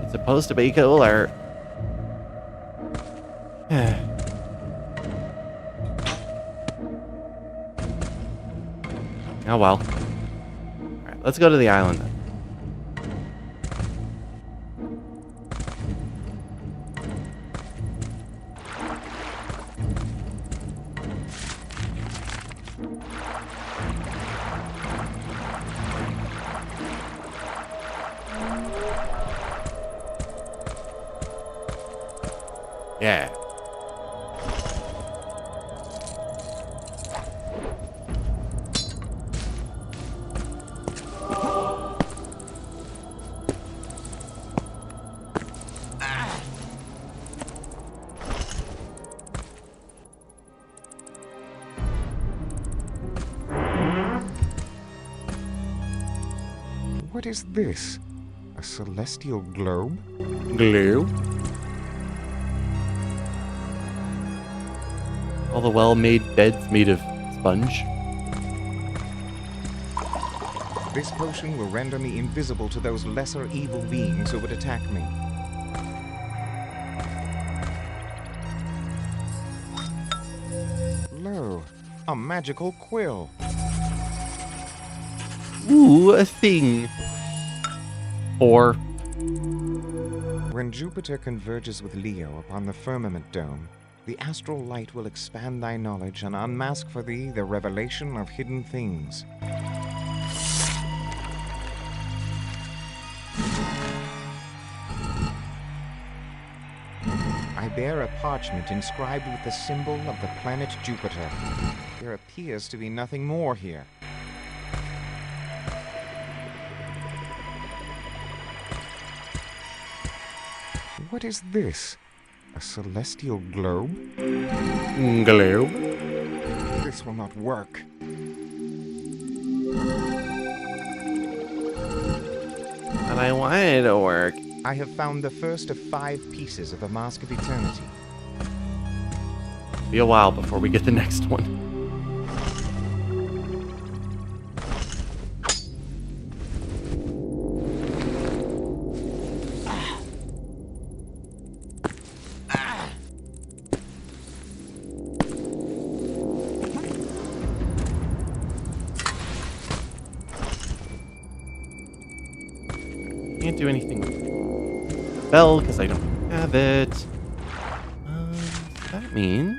It's supposed to be cooler. Oh well. Alright, let's go to the island then. Yeah. What is this? A celestial globe? Glue. All the well-made beds made of sponge. This potion will render me invisible to those lesser evil beings who would attack me. Lo, a magical quill. Ooh, a thing. Or When Jupiter converges with Leo upon the firmament dome, the astral light will expand thy knowledge and unmask for thee the revelation of hidden things. I bear a parchment inscribed with the symbol of the planet Jupiter. There appears to be nothing more here. What is this? A celestial globe? globe. This will not work. But I wanted to work. I have found the first of 5 pieces of the Mask of Eternity. Be a while before we get the next one. Can't do anything with the bell because I don't have it. That means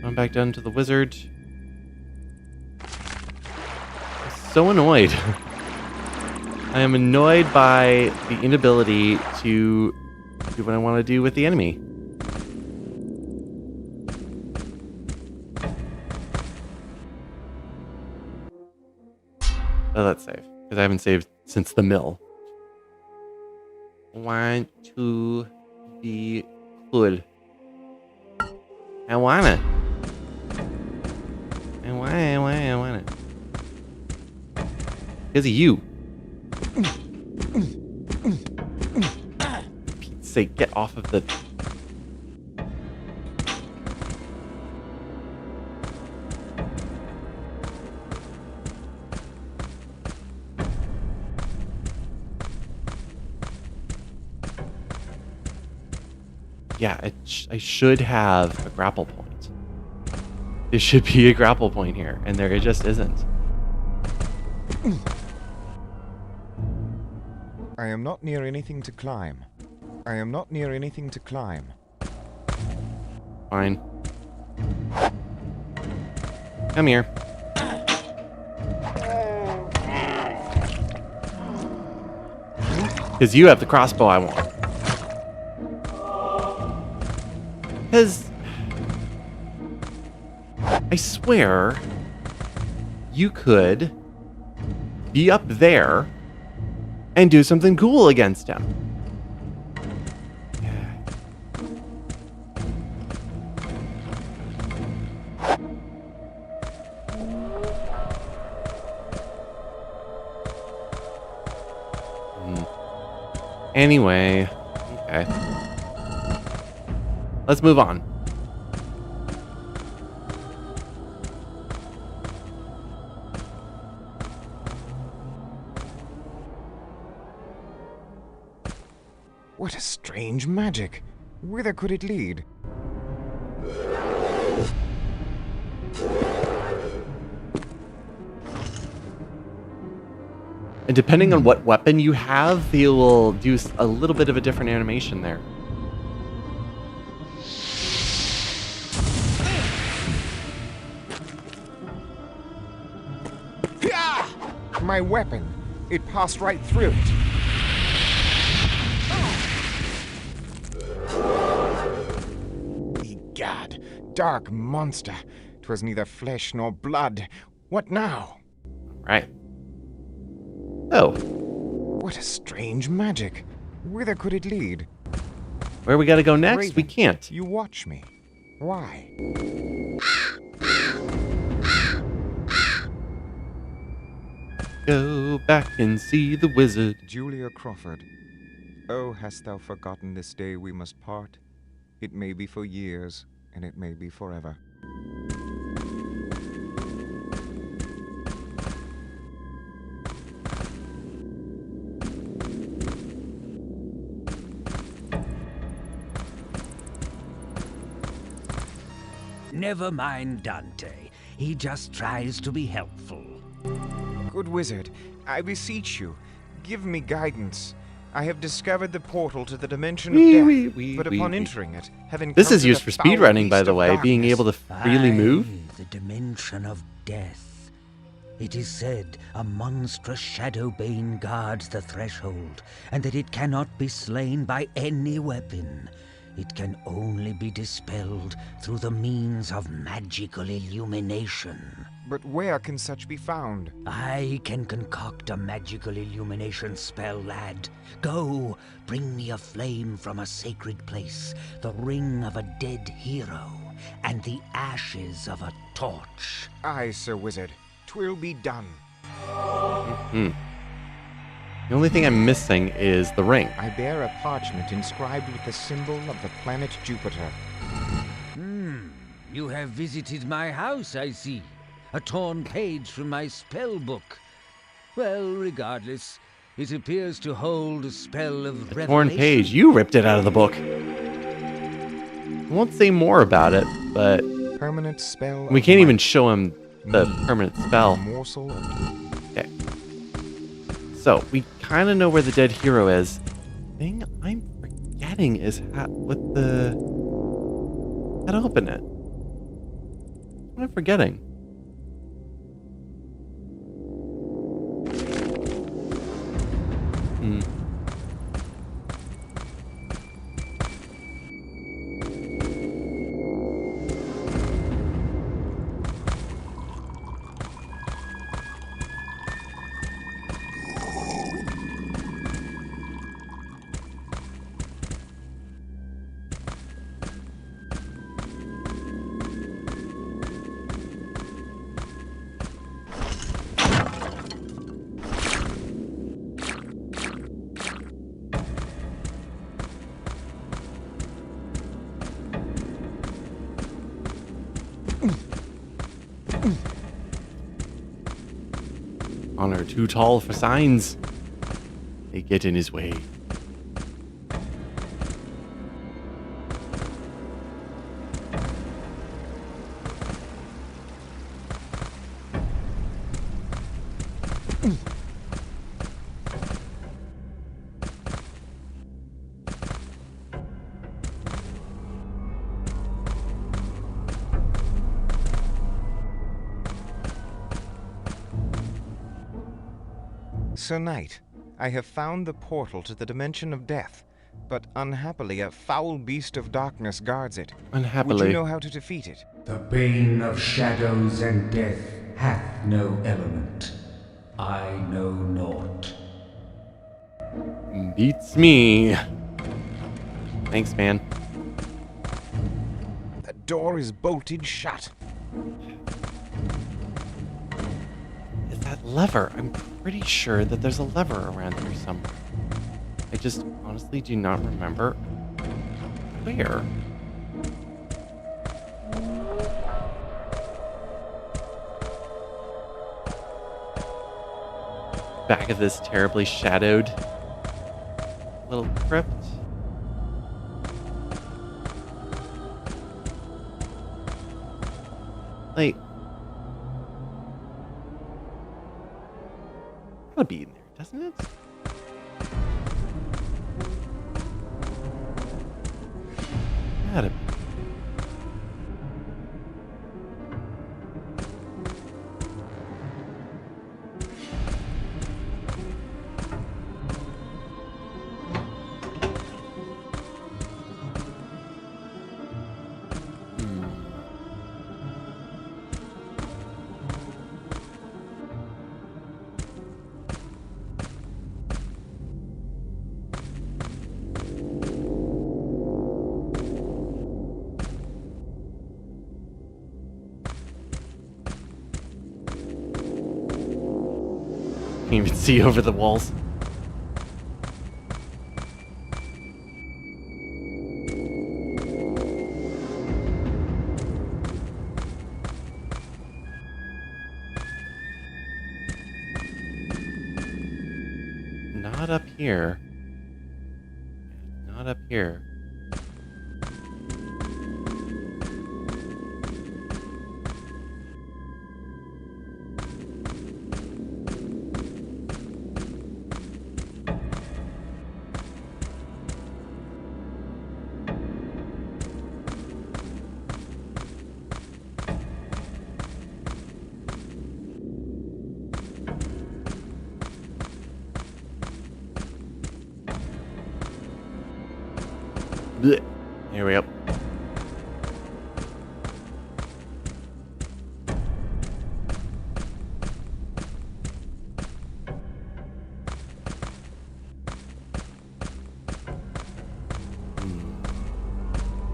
I'm back down to the wizard. I'm so annoyed. I am annoyed by the inability to do what I want to do with the enemy. Oh, let's save, because I haven't saved since the mill. Want to be good. I want it. I want it. Because of you. For Pete's sake, get off of the... Yeah, I should have a grapple point. There should be a grapple point here, and there just isn't. I am not near anything to climb. I am not near anything to climb. Fine. Come here. Because you have the crossbow I want. Because I swear you could be up there and do something cool against him. Anyway, okay. Let's move on. What a strange magic. Whither could it lead? And depending on what weapon you have, they will do a little bit of a different animation there. My weapon! It passed right through it. Gad, dark monster. 'Twas neither flesh nor blood. What now? Right. Oh, What a strange magic. Whither could it lead? where we gotta go next? Raven, We can't. You watch me. Why? Go back and see the wizard. Julia Crawford. Oh, hast thou forgotten this day we must part? It may be for years, and it may be forever. Never mind Dante. He just tries to be helpful. Good wizard, I beseech you, give me guidance. I have discovered the portal to the dimension of death, but upon entering it, have encountered This is used a for foul speedrunning, by beast the of way, being darkness. able to freely move. Aye, the dimension of death. It is said a monstrous shadow bane guards the threshold, and that it cannot be slain by any weapon. It can only be dispelled through the means of magical illumination. But where can such be found? I can concoct a magical illumination spell, lad. Go, bring me a flame from a sacred place, the ring of a dead hero, and the ashes of a torch. Aye, Sir Wizard. 'Twill be done. The only thing I'm missing is the ring. I bear a parchment inscribed with the symbol of the planet Jupiter. You have visited my house, I see. A torn page from my spell book. Well, regardless, it appears to hold a spell of revelation. Torn page. You ripped it out of the book. I won't say more about it, but Permanent spell. we of can't even might. show him the Me, permanent a spell. morsel of... Okay. So, we kind of know where the dead hero is. Thing I'm forgetting is what the... How to open it. What am I forgetting? Honor too tall for signs. They get in his way. Sir Knight, I have found the portal to the dimension of death, but unhappily a foul beast of darkness guards it. Would Unhappily. you know how to defeat it? The bane of shadows and death hath no element. I know naught. Beats me. Thanks, man. The door is bolted shut. Is that lever? I'm pretty sure that there's a lever around here somewhere. I just honestly do not remember where. Back of this terribly shadowed little crypt. Like, gotta be in there, doesn't it? Gotta be. Can't even see over the walls. Not up here. Not up here. Blech. Here we go.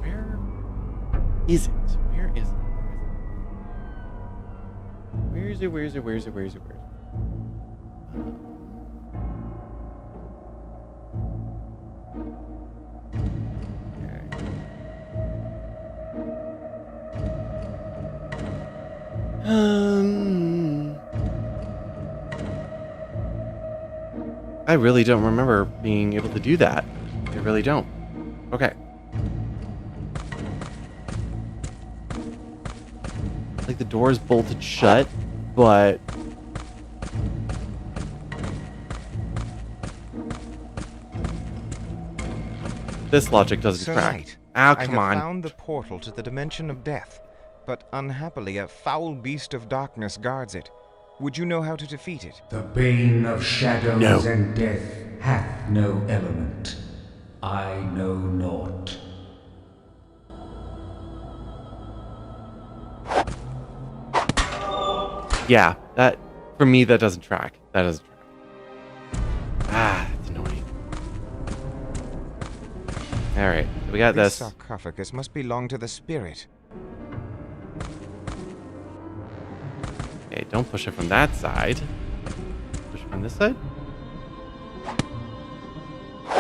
Where is it? Where is it? Where is it? Where is it? Where is it? Where is it? Where is it? I really don't remember being able to do that. I really don't. Okay. Like the door is bolted shut, but this logic doesn't Sir track. Knight, Ah, I come have on. found the portal to the dimension of death, but unhappily a foul beast of darkness guards it. Would you know how to defeat it? The bane of shadows No. and death hath no element. I know naught. Yeah, that for me that doesn't track. That doesn't track. Ah, that's annoying. All right, we got This this. sarcophagus must belong to the spirit. Okay, don't push it from that side. Push it from this side.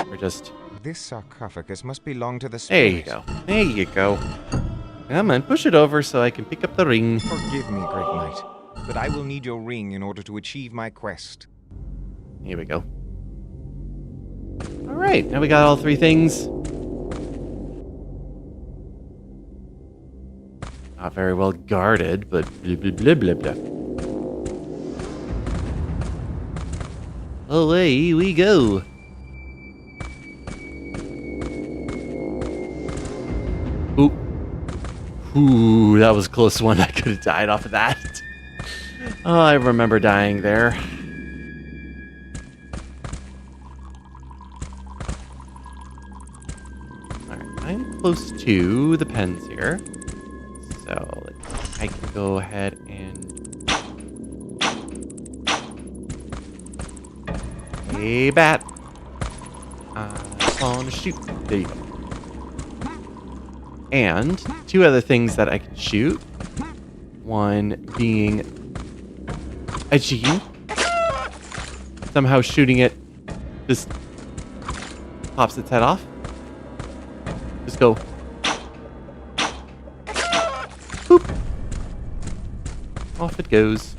Or just This sarcophagus must belong to the there spirit. you go. There you go. Come on, push it over so I can pick up the ring. Forgive me, great knight, but I will need your ring in order to achieve my quest. Here we go. All right, now we got all three things. Not very well guarded, but blah, blah, blah, blah, blah. Away we go. Ooh. Ooh, that was a close one. I could have died off of that. Oh, I remember dying there. Alright, I'm close to the pens here. So I can go ahead and... Hey, bat! I wanna shoot. There you go. And two other things that I can shoot. One being a gene. Somehow shooting it just pops its head off. Just go. Boop. Off it goes.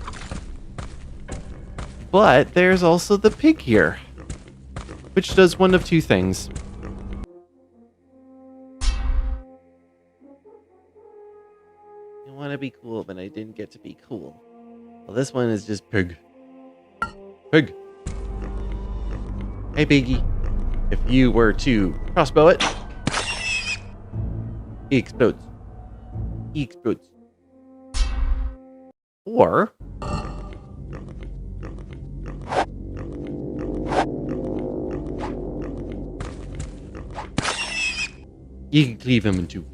But there's also the pig here, which does one of two things. I want to be cool, but I didn't get to be cool. Well, this one is just pig. Pig. Hey, piggy. If you were to crossbow it, he explodes. He explodes. Or you can cleave him in two.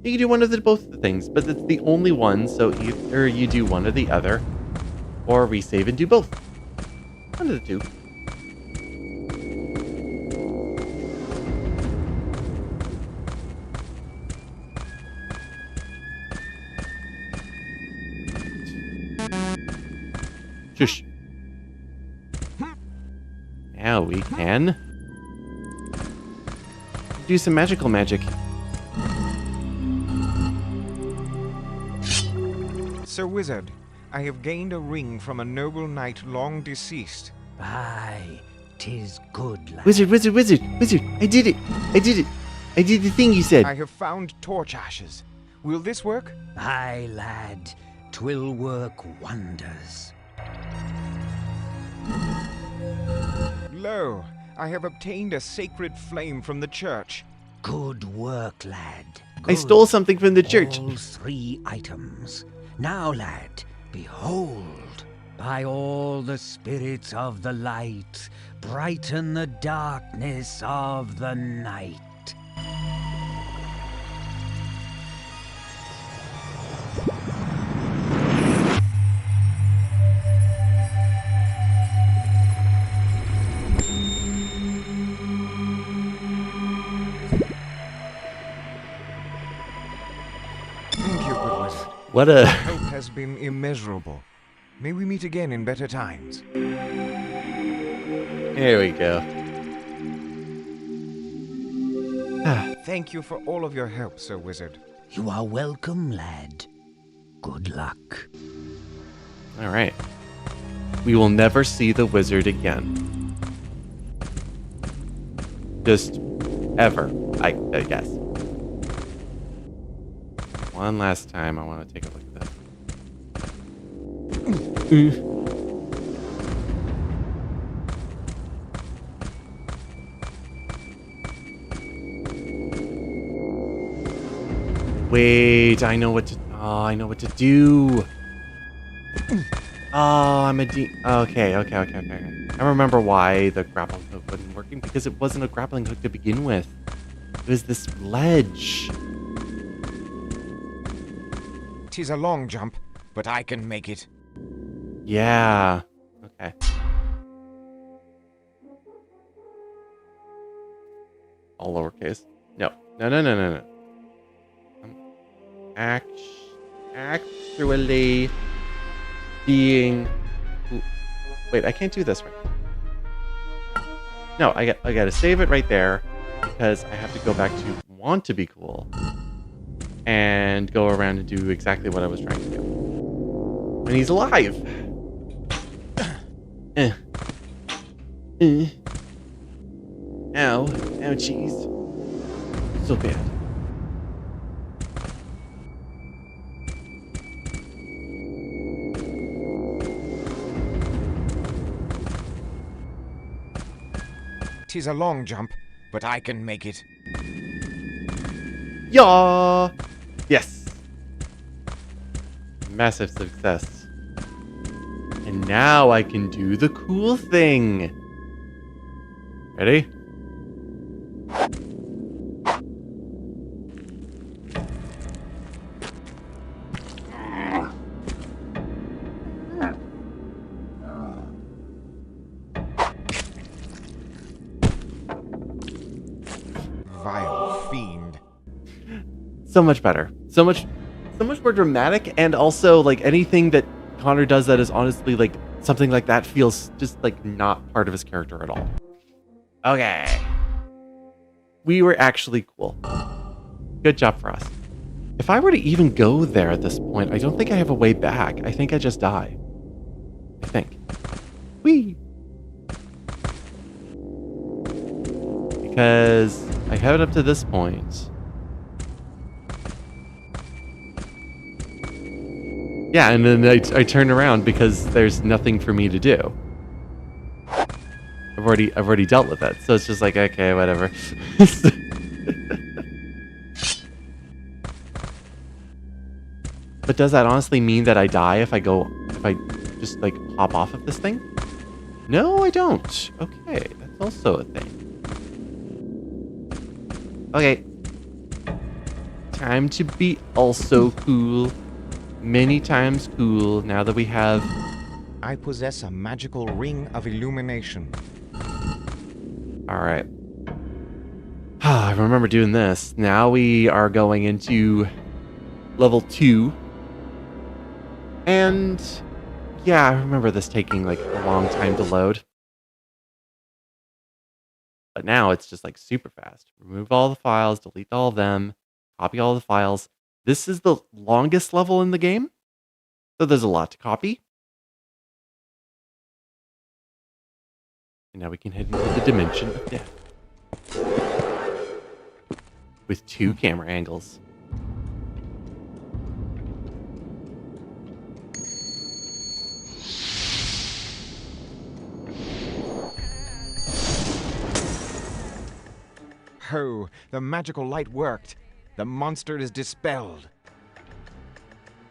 You can do one of both of the things, but it's the only one, so either you do one or the other, or resave and do both. One of the two. Shush. we can do some magical magic. Sir Wizard, I have gained a ring from a noble knight long deceased. Aye, 'tis good, lad. Wizard, wizard, wizard, wizard! I did it! I did it! I did the thing you said! I have found torch ashes. Will this work? Aye, lad, 'twill work wonders. Lo, I have obtained a sacred flame from the church. Good work, lad. I stole something from the church. All 3 items. Now, lad, behold, by all the spirits of the light, brighten the darkness of the night. Thank you, good wizard. What a... Help has been immeasurable. May we meet again in better times. There we go. Thank you for all of your help, Sir Wizard. You are welcome, lad. Good luck. Alright. We will never see the wizard again. Just ever, I guess. One last time, I want to take a look at this. Wait, I know what to... Oh, I know what to do. Oh, I'm a Okay. I remember why the grappling hook wasn't working, because it wasn't a grappling hook to begin with. It was this ledge. 'Tis a long jump, but I can make it. Yeah. Okay. All lowercase. No. No. Actually being... Ooh. Wait, I can't do this right. No, I gotta save it right there because I have to go back to want to be cool and go around and do exactly what I was trying to do. And he's alive. Ow. Ouchies. So bad. Tis a long jump, but I can make it. Yeah. Yes. Massive success. And now I can do the cool thing. Ready? Vile fiend. So much better. So much more dramatic, and also like anything that Connor does that is honestly like something like that feels just like not part of his character at all. Okay. We were actually cool. Good job for us. If I were to even go there at this point, I don't think I have a way back. I think I just die. I think. Whee! Because I have it up to this point. Yeah, and then I turn around because there's nothing for me to do. I've already dealt with it, so it's just like, okay, whatever. But does that honestly mean that I die if I just like hop off of this thing? No, I don't. Okay, that's also a thing. Okay. Time to be also cool. Many times cool now that we have... I possess a magical ring of illumination. Alright. I remember doing this. Now we are going into level 2. And yeah, I remember this taking like a long time to load. But now it's just like super fast. Remove all the files, delete all of them, copy all the files. This is the longest level in the game. So there's a lot to copy. And now we can head into the dimension of death. With 2 camera angles. Oh, the magical light worked. The monster is dispelled.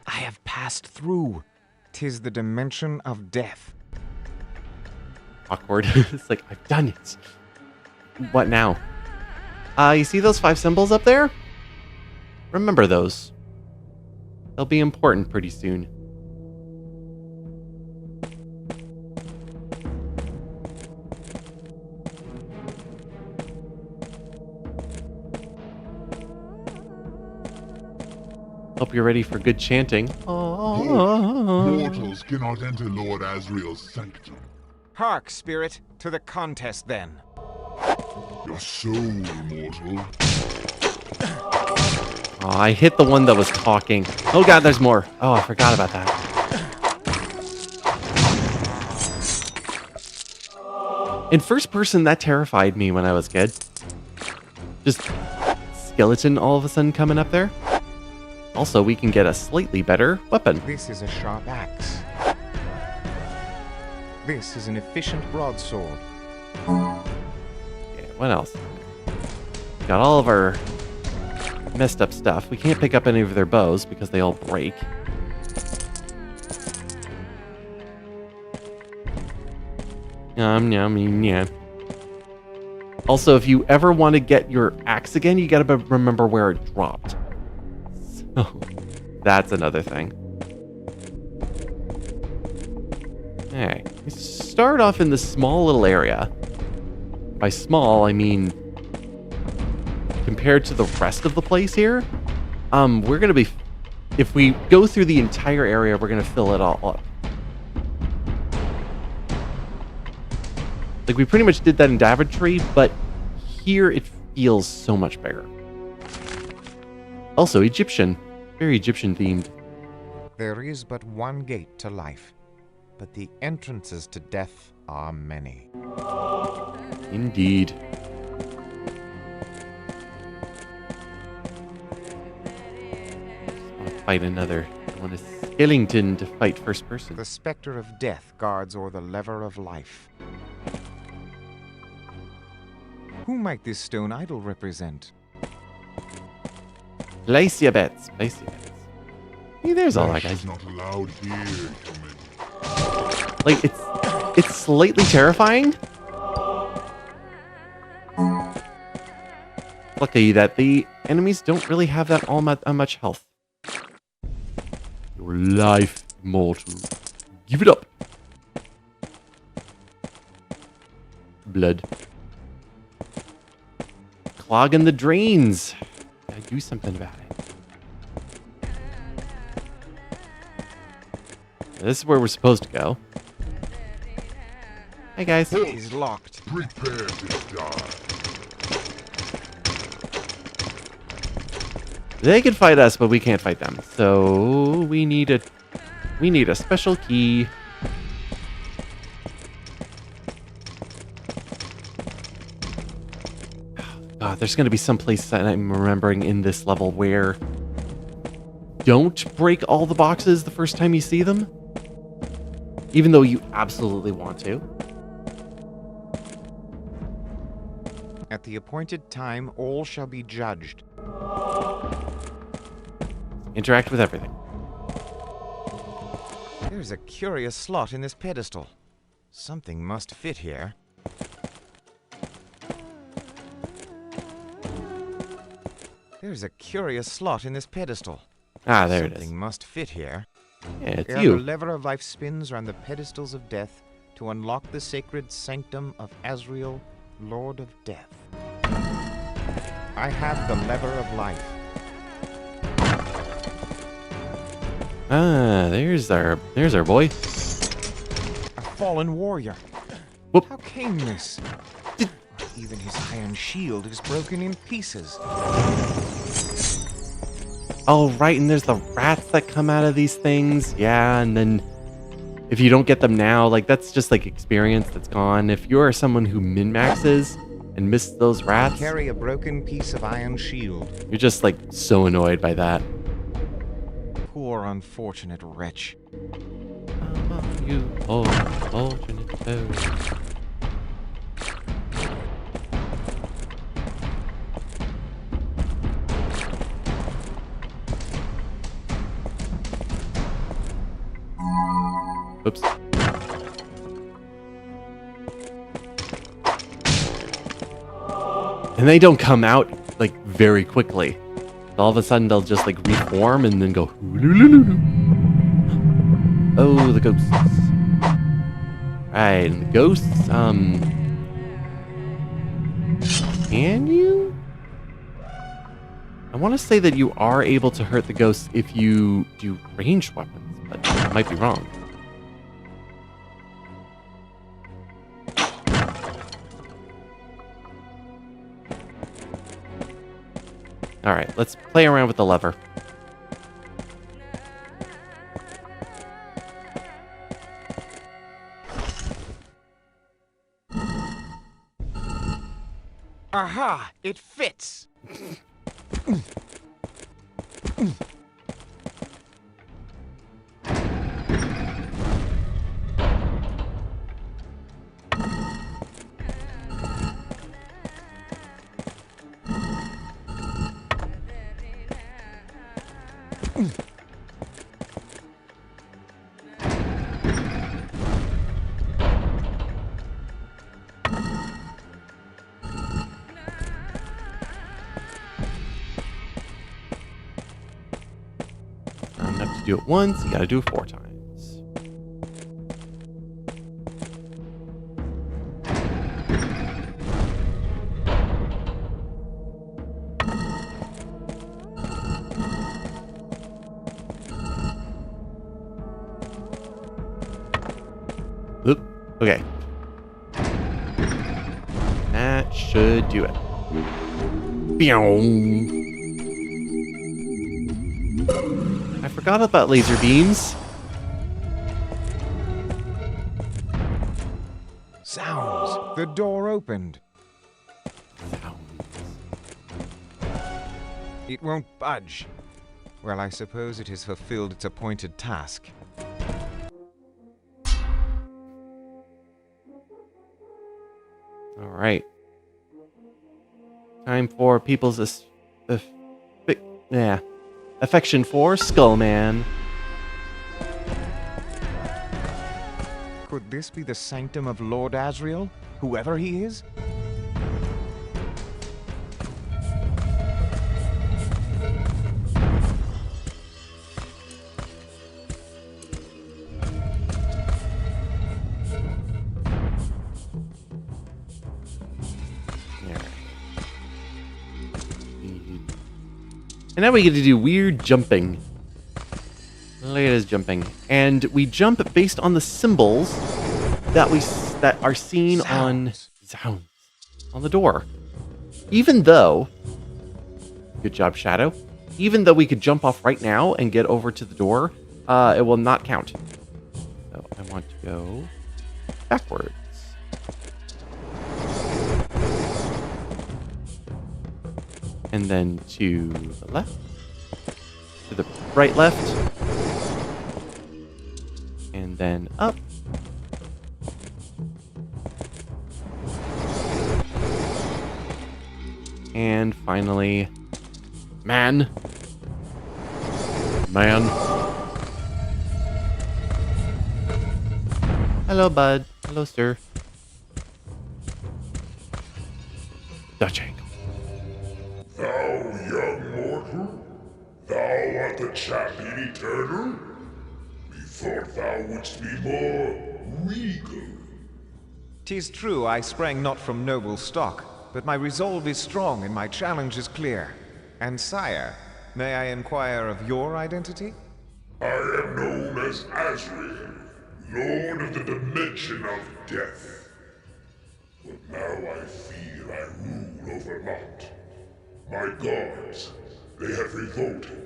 I have passed through. 'Tis the dimension of death. Awkward. It's like, I've done it. What now? You see those 5 symbols up there? Remember those. They'll be important pretty soon. Hope you're ready for good chanting. Mortals cannot enter Lord Asriel's sanctum. Hark, spirit, to the contest then. Your soul, mortal. Oh, I hit the one that was talking. Oh god, there's more. Oh, I forgot about that. In first person, that terrified me when I was a kid. Just skeleton all of a sudden coming up there. Also, we can get a slightly better weapon. This is a sharp axe. This is an efficient broadsword. Okay, what else? Got all of our messed up stuff. We can't pick up any of their bows because they all break. Yeah. Also, if you ever want to get your axe again, you gotta remember where it dropped. So, that's another thing. Okay, we start off in this small little area. By small, I mean compared to the rest of the place here, we're gonna be, if we go through the entire area, we're gonna fill it all up. Like, we pretty much did that in Daventry, but here it feels so much bigger. Also, Egyptian. Very Egyptian themed. There is but one gate to life, but the entrances to death are many. Indeed. I want to fight another. I want a skeleton to fight first person. The specter of death guards o'er the lever of life. Who might this stone idol represent? Place your bets. Place your bets. Hey, there's all that, guys. Not allowed here, human. Like, it's slightly terrifying. Lucky that the enemies don't really have that all much health. Your life, mortal. Give it up. Blood. Clogging the drains. Gotta do something about it. This is where we're supposed to go. Hey guys. It is locked. Prepare to die. They can fight us, but we can't fight them. So we need a special key. God, there's gonna be some place that I'm remembering in this level where don't break all the boxes the first time you see them, even though you absolutely want to. At the appointed time, all shall be judged. Interact with everything. There's a curious slot in this pedestal. Something must fit here. There's a curious slot in this pedestal. Ah, there it is. Something must fit here. Yeah, it's Ere you. the lever of life spins round the pedestals of death to unlock the sacred sanctum of Asriel, Lord of Death. I have the lever of life. Ah, there's our boy. A fallen warrior. Whoop. How came this? Even his iron shield is broken in pieces. Oh, right, and there's the rats that come out of these things. Yeah, and then if you don't get them now, like, that's just, like, experience that's gone. If you are someone who min-maxes and missed those rats, Carry a broken piece of iron shield. you're just, like, so annoyed by that. Poor unfortunate wretch. You unfortunate foe. Oops. And they don't come out, like, very quickly. All of a sudden, they'll just, like, reform and then go... Oh, the ghosts. Right, and the ghosts, can you? I want to say that you are able to hurt the ghosts if you do ranged weapons, but I might be wrong. Alright, let's play around with the lever. Aha! It fits! Enough to do it once, you gotta do it 4 times. Oop. Okay. That should do it. Pew. I forgot about laser beams. Sounds! The door opened. It won't budge. Well, I suppose it has fulfilled its appointed task. All right. Time for people's affection for Skullman. Could this be the sanctum of Lord Asriel, whoever he is? And now we get to do weird jumping. Look at us jumping. And we jump based on the symbols that are seen on the door. Even though, good job, Shadow. Even though we could jump off right now and get over to the door, it will not count. So I want to go backwards. And then to the left, to the right, left, and then up. And finally, man. Hello, bud. Hello, sir. Dutch angle. Thou young mortal, thou art the champion eternal? Methought thou wouldst be more regal. 'Tis true I sprang not from noble stock, but my resolve is strong and my challenge is clear. And sire, may I inquire of your identity? I am known as Asriel, Lord of the Dimension of Death. But now I fear I rule over Lot. My gods, they have revolted.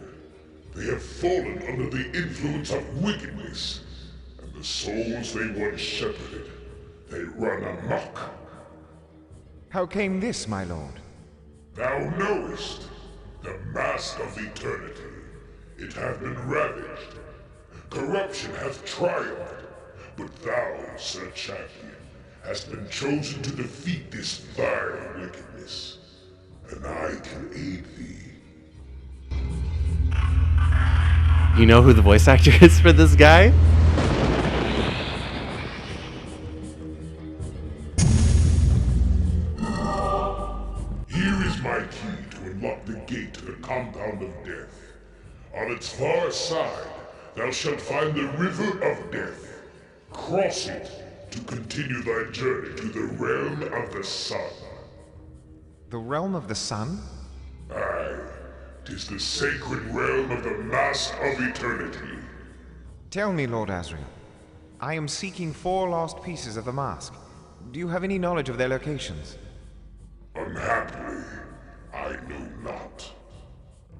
They have fallen under the influence of wickedness. And the souls they once shepherded, they run amok. How came this, my lord? Thou knowest, the mask of eternity. It hath been ravaged. Corruption hath triumphed. But thou, Sir Champion, hast been chosen to defeat this vile wickedness. And I can aid thee. You know who the voice actor is for this guy? Here is my key to unlock the gate to the compound of death. On its far side, thou shalt find the River of Death. Cross it to continue thy journey to the Realm of the Sun. The realm of the sun? Aye, 'tis the sacred realm of the Mask of Eternity. Tell me, Lord Asriel. I am seeking 4 lost pieces of the mask. Do you have any knowledge of their locations? Unhappily, I know not.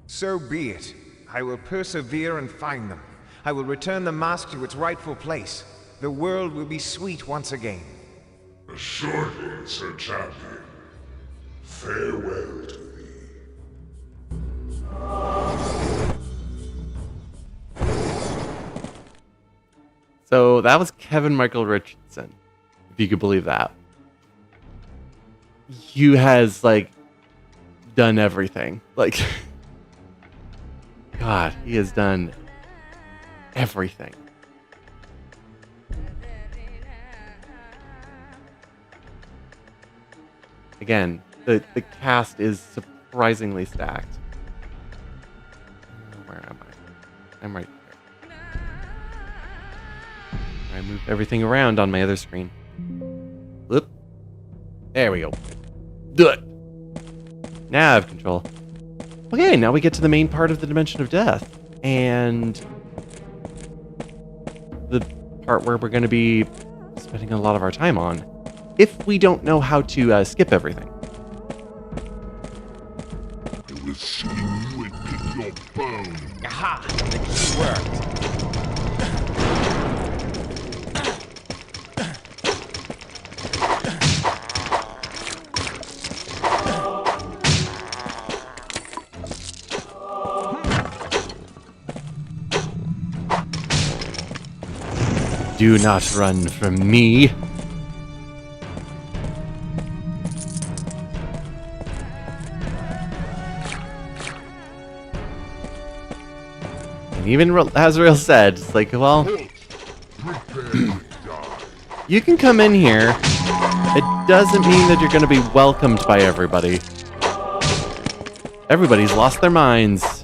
So be it. I will persevere and find them. I will return the mask to its rightful place. The world will be sweet once again. Assuredly, Sir Champion. Farewell to thee. So that was Kevin Michael Richardson, if you could believe that. He has, like, done everything. Like, God, he has done everything. Again, the cast is surprisingly stacked. Where am I? I'm right there. I moved everything around on my other screen. Whoop. There we go. Do it. Now I have control. Okay, now we get to the main part of the Dimension of Death. And the part where we're going to be spending a lot of our time on. If we don't know how to skip everything. I will skin you and pick your bones. Aha! The key worked. Do not run from me. And even Azrael said, it's like, well, you can come in here. It doesn't mean that you're going to be welcomed by everybody. Everybody's lost their minds.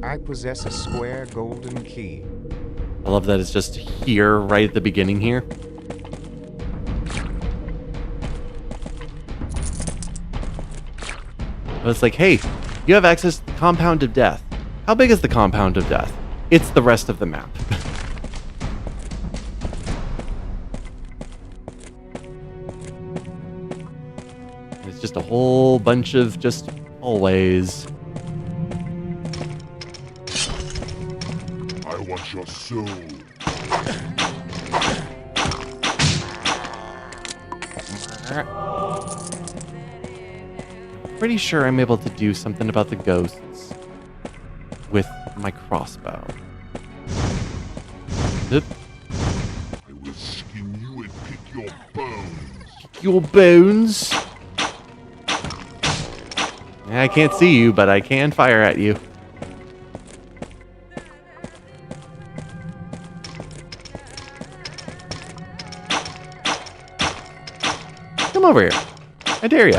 I possess a square golden key. I love that it's just here, right at the beginning here. But it's like, hey, you have access to the Compound of Death. How big is the Compound of Death? It's the rest of the map. It's just a whole bunch of just hallways. I want your soul. Pretty sure I'm able to do something about the ghosts with my crossbow. Oop. I will skin you and pick your bones. Your bones. I can't see you, but I can fire at you. Come over here. I dare you.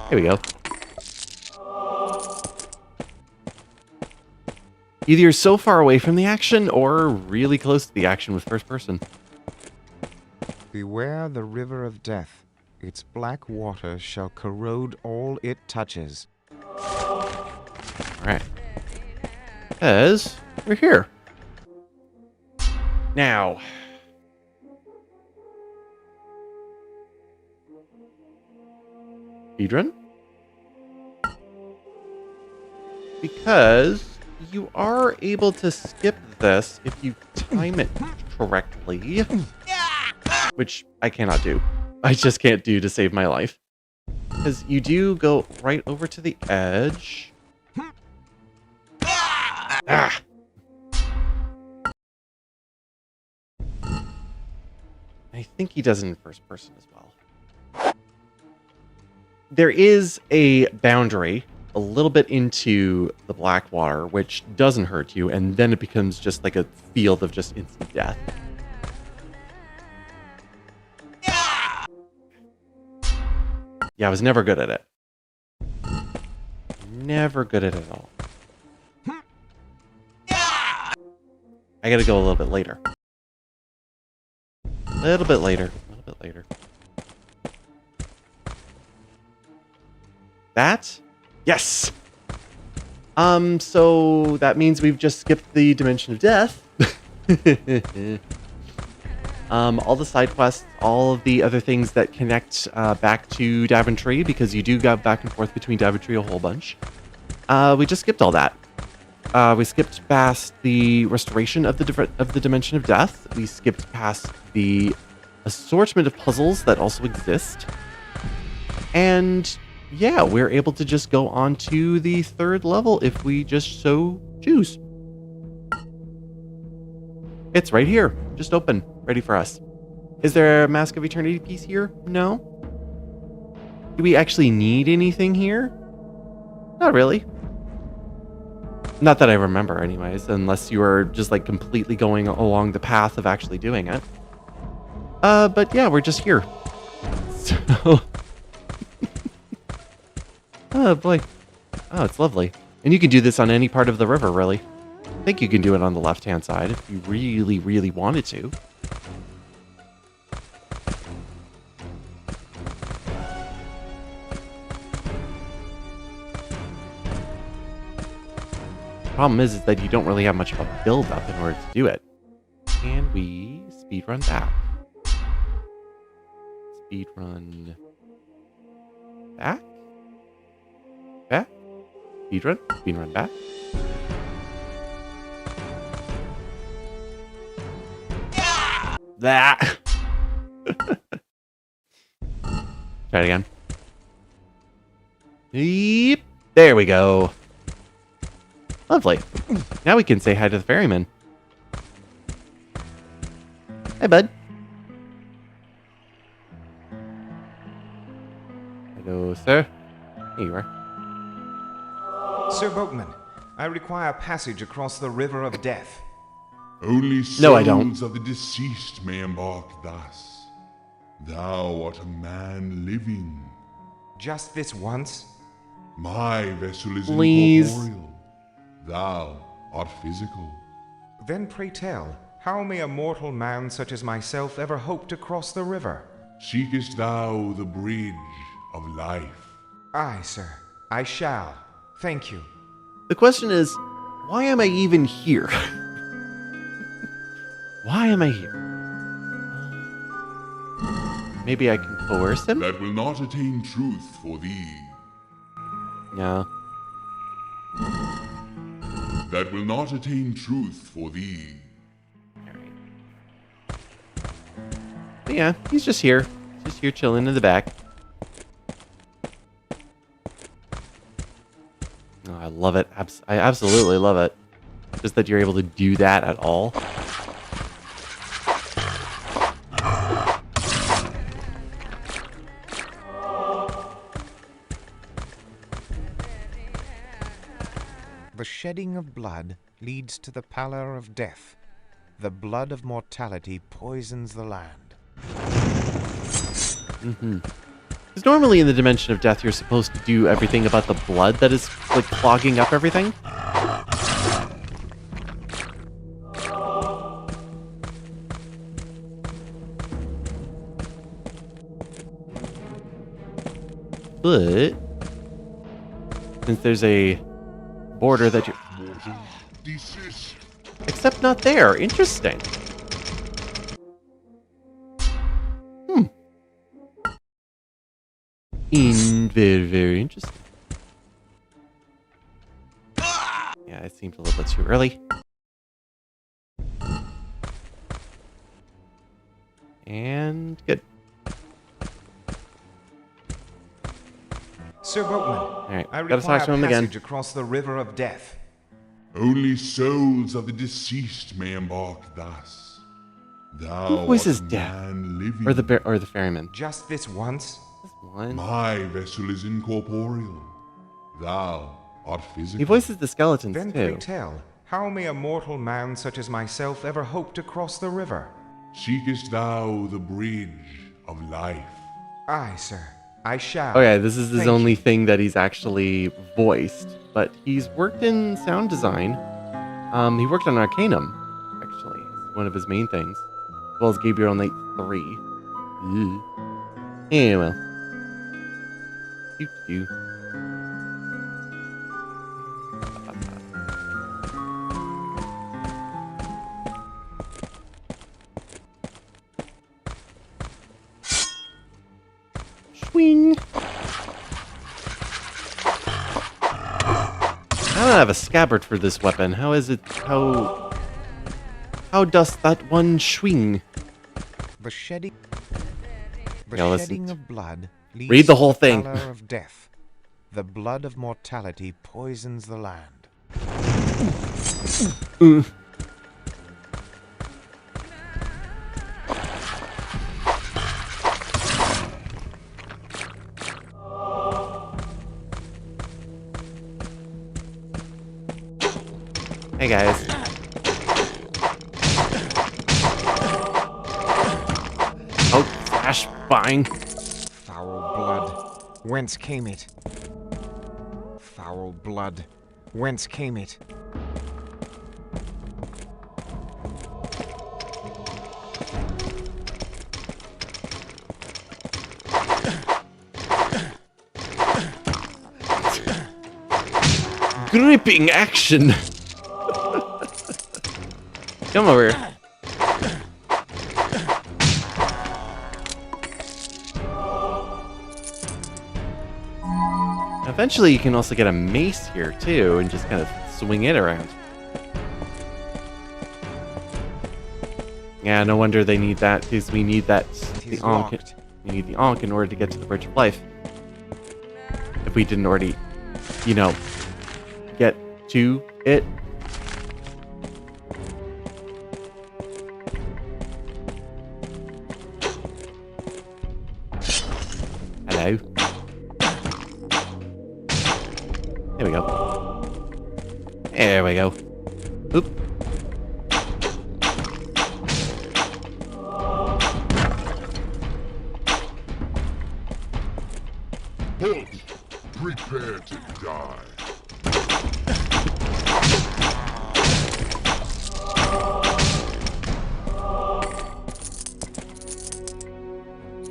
Here we go. Either you're so far away from the action or really close to the action with first person. Beware the river of death. Its black water shall corrode all it touches. Alright. Because we're here. Now. Idrin? Because you are able to skip this if you time it correctly. Which I cannot do. I just can't do to save my life. Because you do go right over to the edge. Ah! I think he does it in first person as well. There is a boundary a little bit into the black water, which doesn't hurt you, and then it becomes just like a field of just instant death. Yeah, I was never good at it. Never good at it at all. I gotta go a little bit later. A little bit later. That? Yes! So that means we've just skipped the Dimension of Death. All the side quests, all of the other things that connect back to Daventry, because you do go back and forth between Daventry a whole bunch. We just skipped all that. We skipped past the restoration of the Dimension of Death. We skipped past the assortment of puzzles that also exist. And yeah, we're able to just go on to the third level if we just so choose. It's right here, just open, ready for us. Is there a Mask of Eternity piece here? No. Do we actually need anything here? Not really. Not that I remember anyways, unless you are just like completely going along the path of actually doing it. But yeah, we're just here. So... Oh boy. Oh, it's lovely. And you can do this on any part of the river, really. I think you can do it on the left-hand side if you really, really wanted to. The problem is that you don't really have much of a build-up in order to do it. Can we speedrun back? Speedrun back? Back? Speedrun back. That. Try it again. Yep. There we go. Lovely. Now we can say hi to the ferryman. Hey, bud. Hello, sir. Here you are. Sir Boatman, I require passage across the River of Death. Only souls No, I don't. of the deceased may embark thus. Thou art a man living. Just this once? My vessel is Please. incorporeal. Thou art physical. Then pray tell, how may a mortal man such as myself ever hope to cross the river? Seekest thou the bridge of life? Aye, sir. I shall. Thank you. The question is, why am I even here? Why am I here? Maybe I can coerce him? That will not attain truth for thee. No. That will not attain truth for thee. But yeah, he's just here. Just here chilling in the back. Oh, I love it. I absolutely love it. Just that you're able to do that at all. The shedding of blood leads to the pallor of death. The blood of mortality poisons the land. Because normally in the Dimension of Death, you're supposed to do everything about the blood that is, like, clogging up everything. But since there's a border that you... Mortal, desist. Except not there. Interesting. Very, very interesting. Yeah, it seemed a little bit too early. And good. Sir Boatman, Alright, I gotta require talk to him again. passage across the River of Death. Only souls of the deceased may embark thus. Thou Who voices art a Death? man living. Or the ferryman. Just this once? Just one. My vessel is incorporeal. Thou art physical. He voices the skeletons Then pray too. tell, how may a mortal man such as myself ever hope to cross the river? Seekest thou the bridge of life? Aye, sir. I shall. Oh yeah, this is his Thank only you. thing that he's actually voiced. But he's worked in sound design. He worked on Arcanum, actually. It's one of his main things. As well as Gabriel Knight 3. Ew. Yeah, well. Doo-doo. Swing. I don't have a scabbard for this weapon. How is it? How does that one swing? The shedding. The Yeah, listen. shedding of blood leads Read the to whole thing. pallor of death. The blood of mortality poisons the land. Hey guys. Oh, slash bang. Foul blood. Whence came it? Foul blood. Whence came it? Gripping action. Come over here. Eventually, you can also get a mace here too, and just kind of swing it around. Yeah, no wonder they need that, because we need that. The is Ankh. locked. We need the Ankh in order to get to the Bridge of Life. If we didn't already, you know, get to it. Hello. There we go. There we go. Oop. Halt! Prepare to die.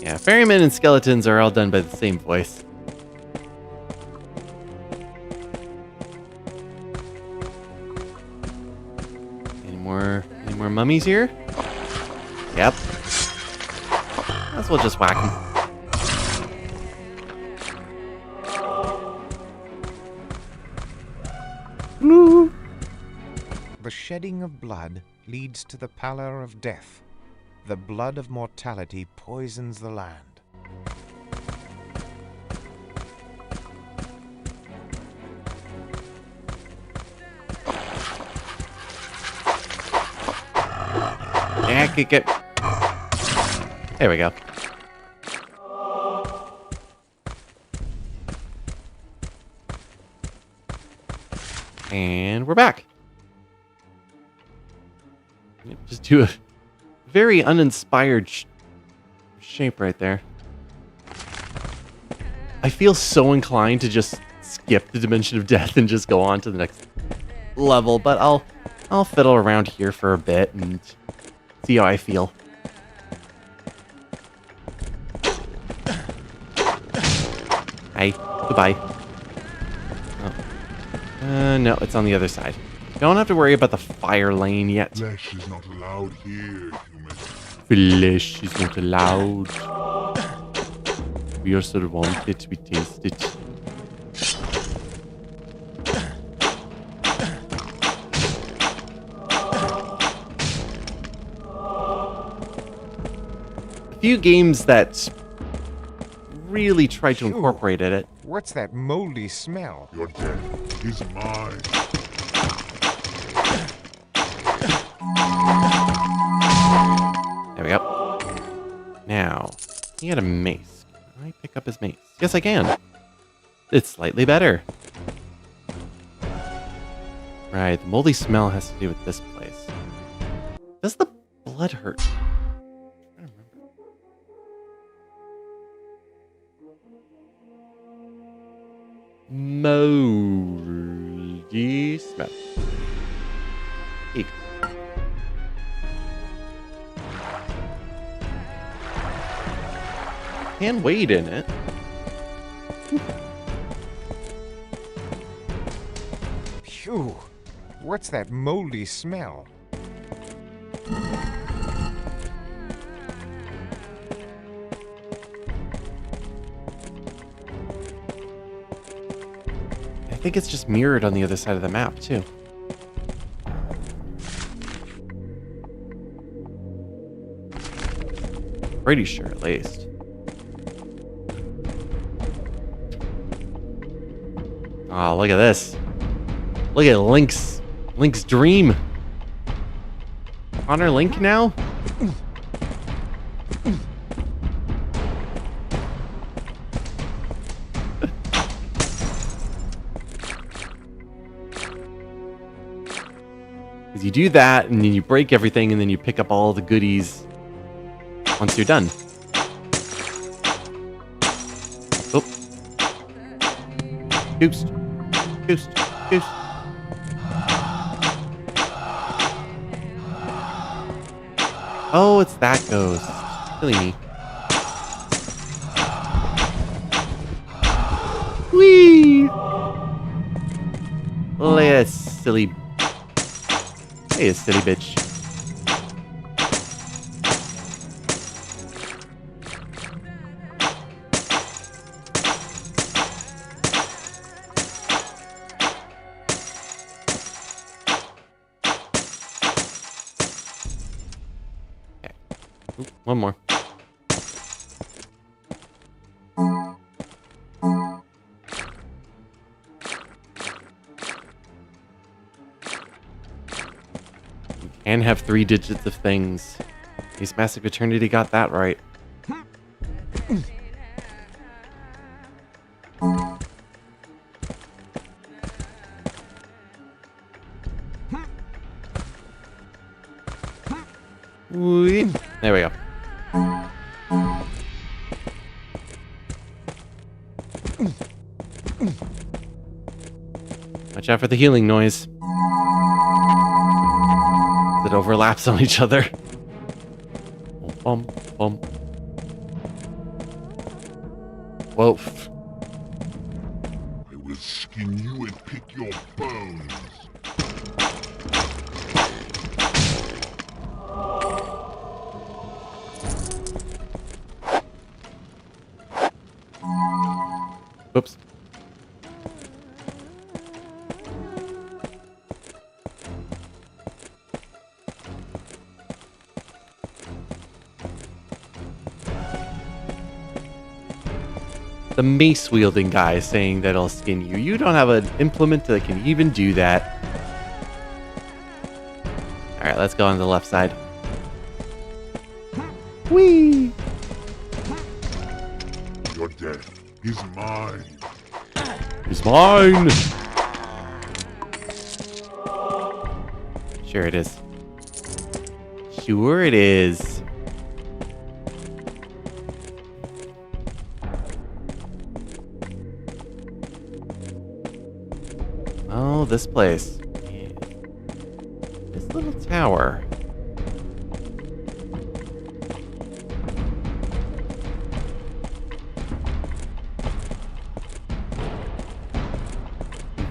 Yeah, ferrymen and skeletons are all done by the same voice. Any more mummies here? Yep. Might as well just whack them. Woo. The shedding of blood leads to the pallor of death. The blood of mortality poisons the land. Yeah, get. There we go. And we're back. Just do a very uninspired shape right there. I feel so inclined to just skip the Dimension of Death and just go on to the next level, but I'll fiddle around here for a bit and see how I feel. Hi. Goodbye. Oh. No, it's on the other side. Don't have to worry about the fire lane yet. Flesh is not allowed here, human. Flesh is not allowed. We also want it to be tasted. A few games that really try to incorporate it. What's that moldy smell? Your death is mine. There we go. Now, he had a mace. Can I pick up his mace? Yes, I can. It's slightly better. Right, the moldy smell has to do with this place. Does the blood hurt? I don't remember. Moldy smell. Eek. Can wade in it. Phew. What's that moldy smell? I think it's just mirrored on the other side of the map, too. Pretty sure, at least. Oh, look at this. Look at Link's dream. Connor Link now? Because you do that, and then you break everything, and then you pick up all the goodies once you're done. Oh. Oops. Oops. Oops. Oh, it's that ghost. Silly me. Whee! Look at that silly... Hey, silly bitch. Ooh, one more. You can have 3 digits of things. Ace Massive Eternity got that right. Whee. There we go. Watch out for the healing noise. That overlaps on each other. Bum, bum. Whoa. I will skin you and pick your bones. Whoops. The mace wielding guy is saying that I'll skin you. You don't have an implement that can even do that. Alright, let's go on the left side. Whee! Your death is mine. It's mine! Sure it is. Sure it is. Oh, this place. Yeah. This little tower.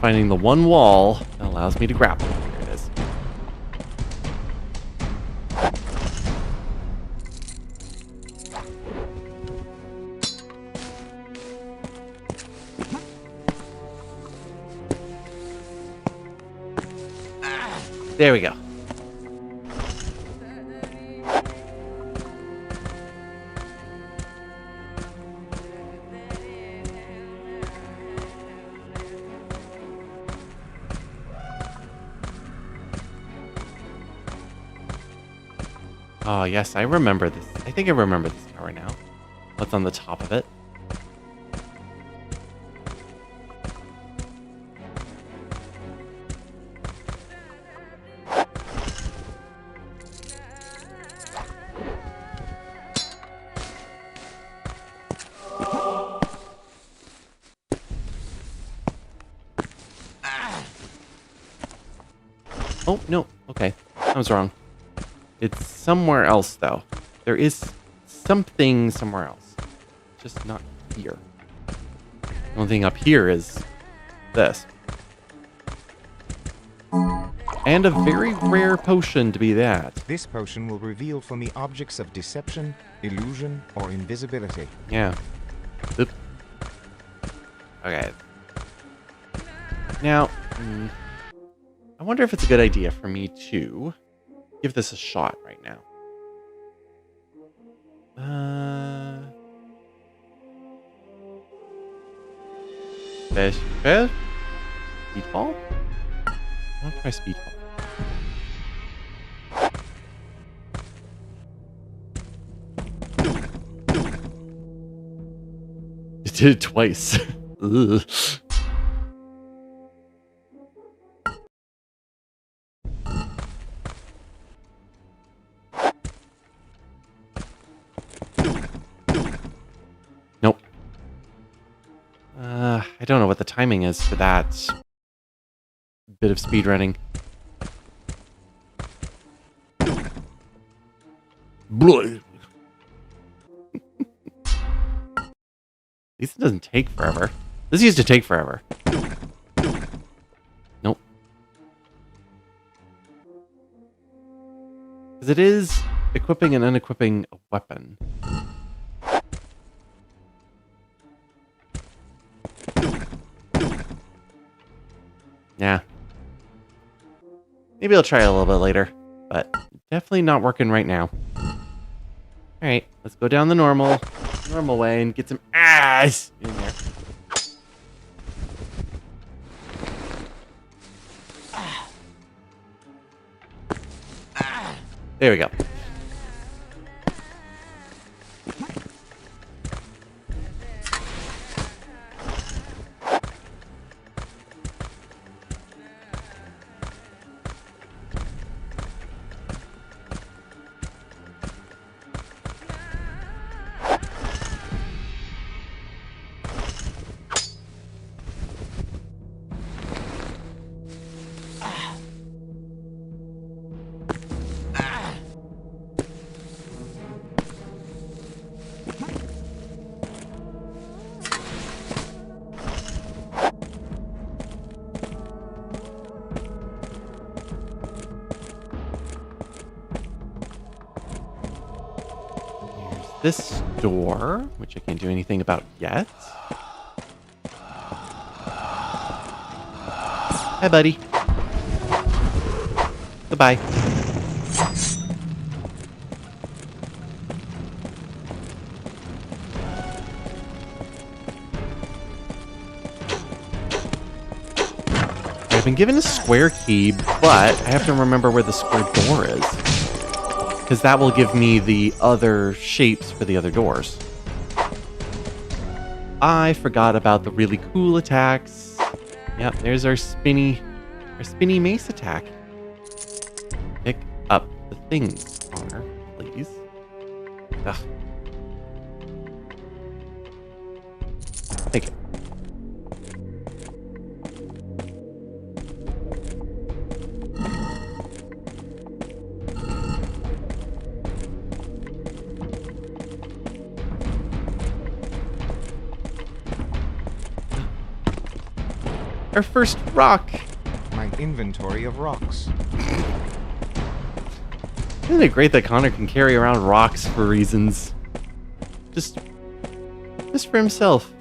finding the one wall that allows me to grapple. Here it is. There we go. Oh, yes, I remember this. I think I remember this tower now. What's on the top of it? Oh, no. Okay. I was wrong. It's somewhere else, though. There is something somewhere else. Just not here. The only thing up here is this. And a very rare potion to be that. This potion will reveal for me objects of deception, illusion, or invisibility. Yeah. Oop. Okay. Now, I wonder if it's a good idea for me to give this a shot right now. Fish. Speedball? I'll try speedball. It did it twice. Ugh. Nope. I don't know what the timing is for that bit of speedrunning. At least it doesn't take forever. This used to take forever. Nope. Because it is equipping and unequipping a weapon. Yeah. Maybe I'll try a little bit later, but definitely not working right now. Alright, let's go down the normal way and get some ass in there. There we go. This door, which I can't do anything about yet. Hi, buddy. Goodbye. I've been given a square key, but I have to remember where the square door is. Because that will give me the other shapes for the other doors. I forgot about the really cool attacks. Yep, there's our spinny mace attack. Pick up the things, Connor, please. Ugh. Thank you. Our first rock. My inventory of rocks. Isn't it great that Connor can carry around rocks for reasons? Just for himself.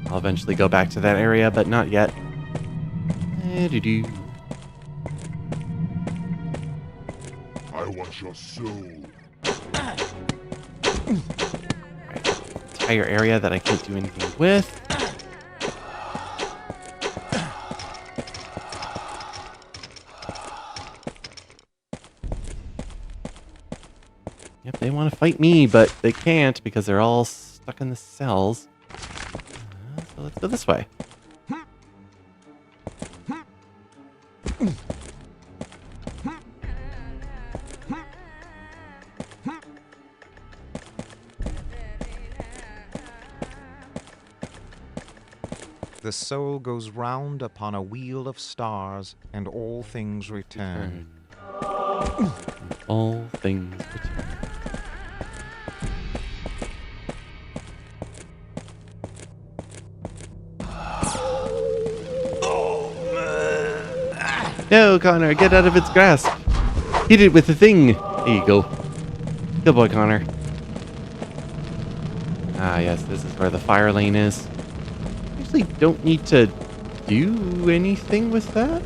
I'll eventually go back to that area, but not yet. Do-do. I want your soul. Entire area that I can't do anything with. Yep, they want to fight me, but they can't because they're all stuck in the cells. So let's go this way. The soul goes round upon a wheel of stars, and all things return. All things return. No, Connor, get out of its grasp. Hit it with the thing. There you go. Good boy, Connor. Ah, yes, this is where the fire lane is. Actually, don't need to do anything with that.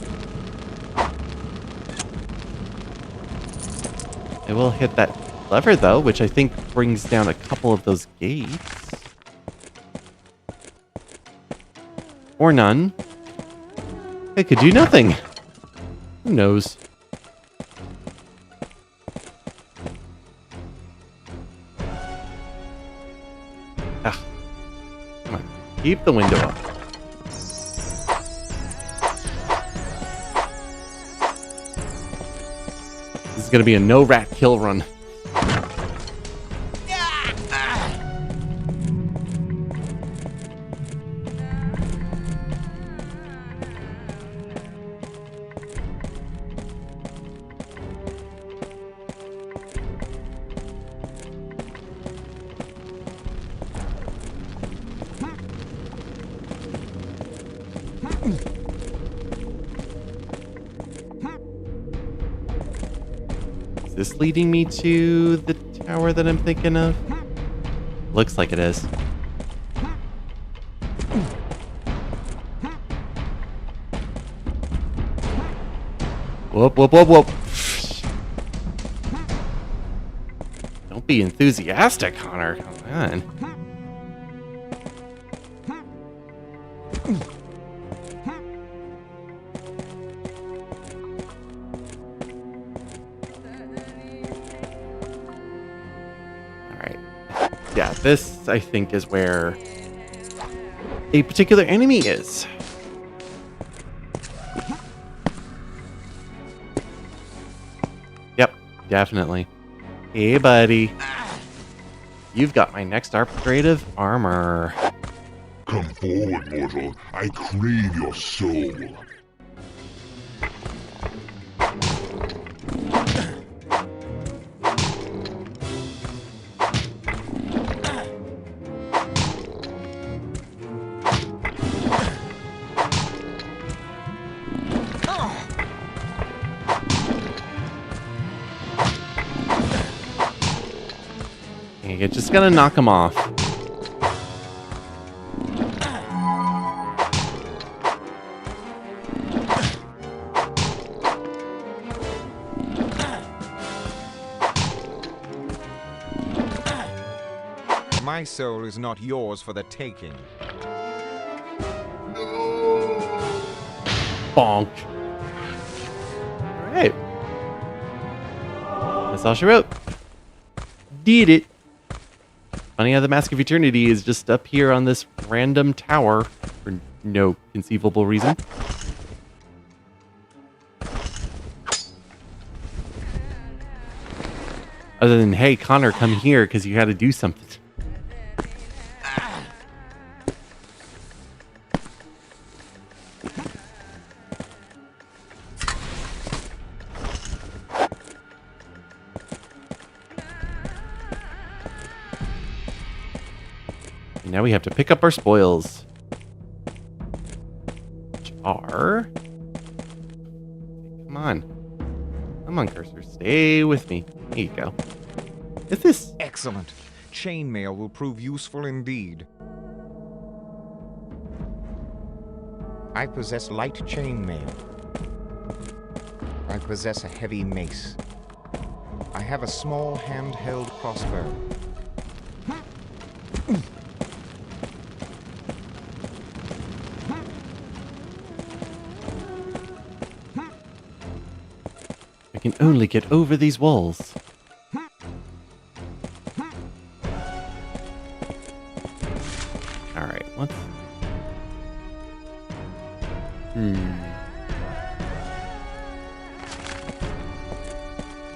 I will hit that lever, though, which I think brings down a couple of those gates. Or none. It could do nothing. Who knows? Ah. Come on. Keep the window up. This is going to be a no rat kill run. Is this leading me to the tower that I'm thinking of? Looks like it is. Whoop, whoop, whoop, whoop. Don't be enthusiastic, Connor. Come on. Yeah, this, I think, is where a particular enemy is. Yep, definitely. Hey, buddy. You've got my next upgrade of armor. Come forward, mortal. I crave your soul. You're just gonna knock him off. My soul is not yours for the taking. Bonk. Alright. That's all she wrote. Did it. Funny how the Mask of Eternity is just up here on this random tower for no conceivable reason. Other than, hey, Connor, come here because you got to do something. And now we have to pick up our spoils. Which are... Come on. Come on, cursor. Stay with me. There you go. Is this... Excellent. Chainmail will prove useful indeed. I possess light chainmail. I possess a heavy mace. I have a small handheld crossbow. I can only get over these walls. Alright, let's...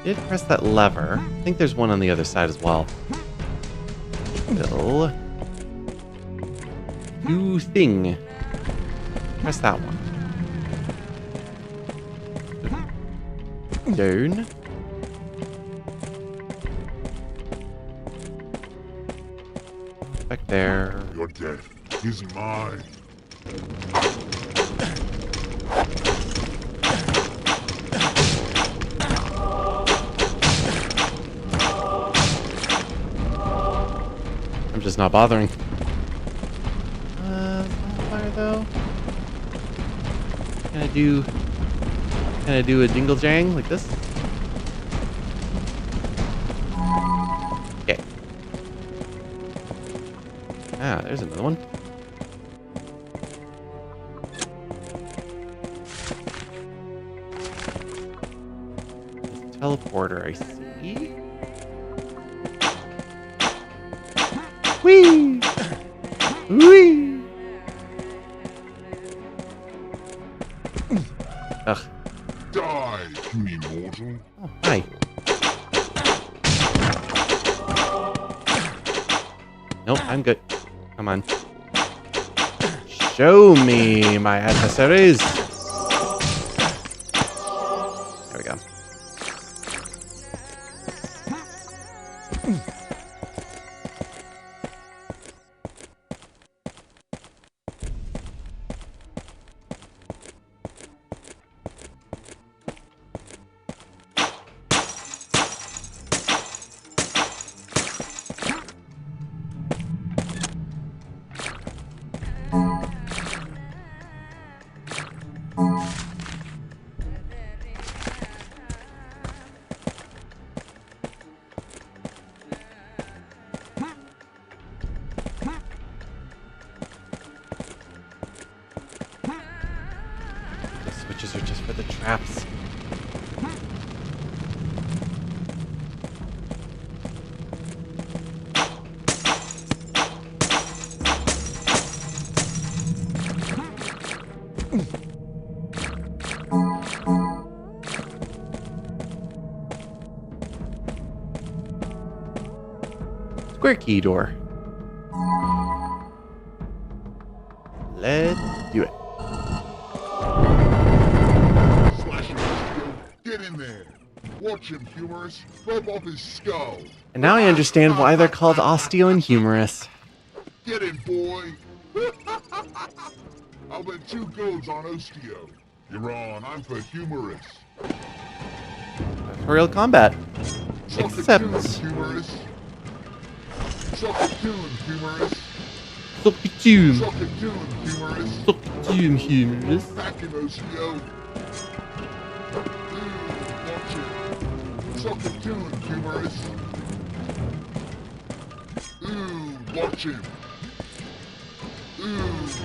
Did press that lever. I think there's one on the other side as well. Will... Do thing. Press that one. Down. Back there. Your death is mine. I'm just not bothering. Fire though. Can I do a dingle jang like this? Okay. Ah, there's another one. Teleporter, I see. Whee! Whee! Ugh. Die, puny mortal. Oh, hi. Nope, I'm good. Come on. Show me my adversaries. There we go. Switches are just for the traps. Square key door. Let's do it. Get in there. Watch him, Humorous. Rub off his skull. And now I understand why they're called osteo and humorous. Get in, boy. I'll bet 2 golds on Osteo. You're on. I'm for Humorous. Tutorial combat. Suck the Except... tune, Humorous. Suck the tune, Humorous. Suck the tune. Suck the tune, Humorous. Suck the tune, humorous. Back in Osteo. Watch it. Suck the tune, Humorous. Watch him.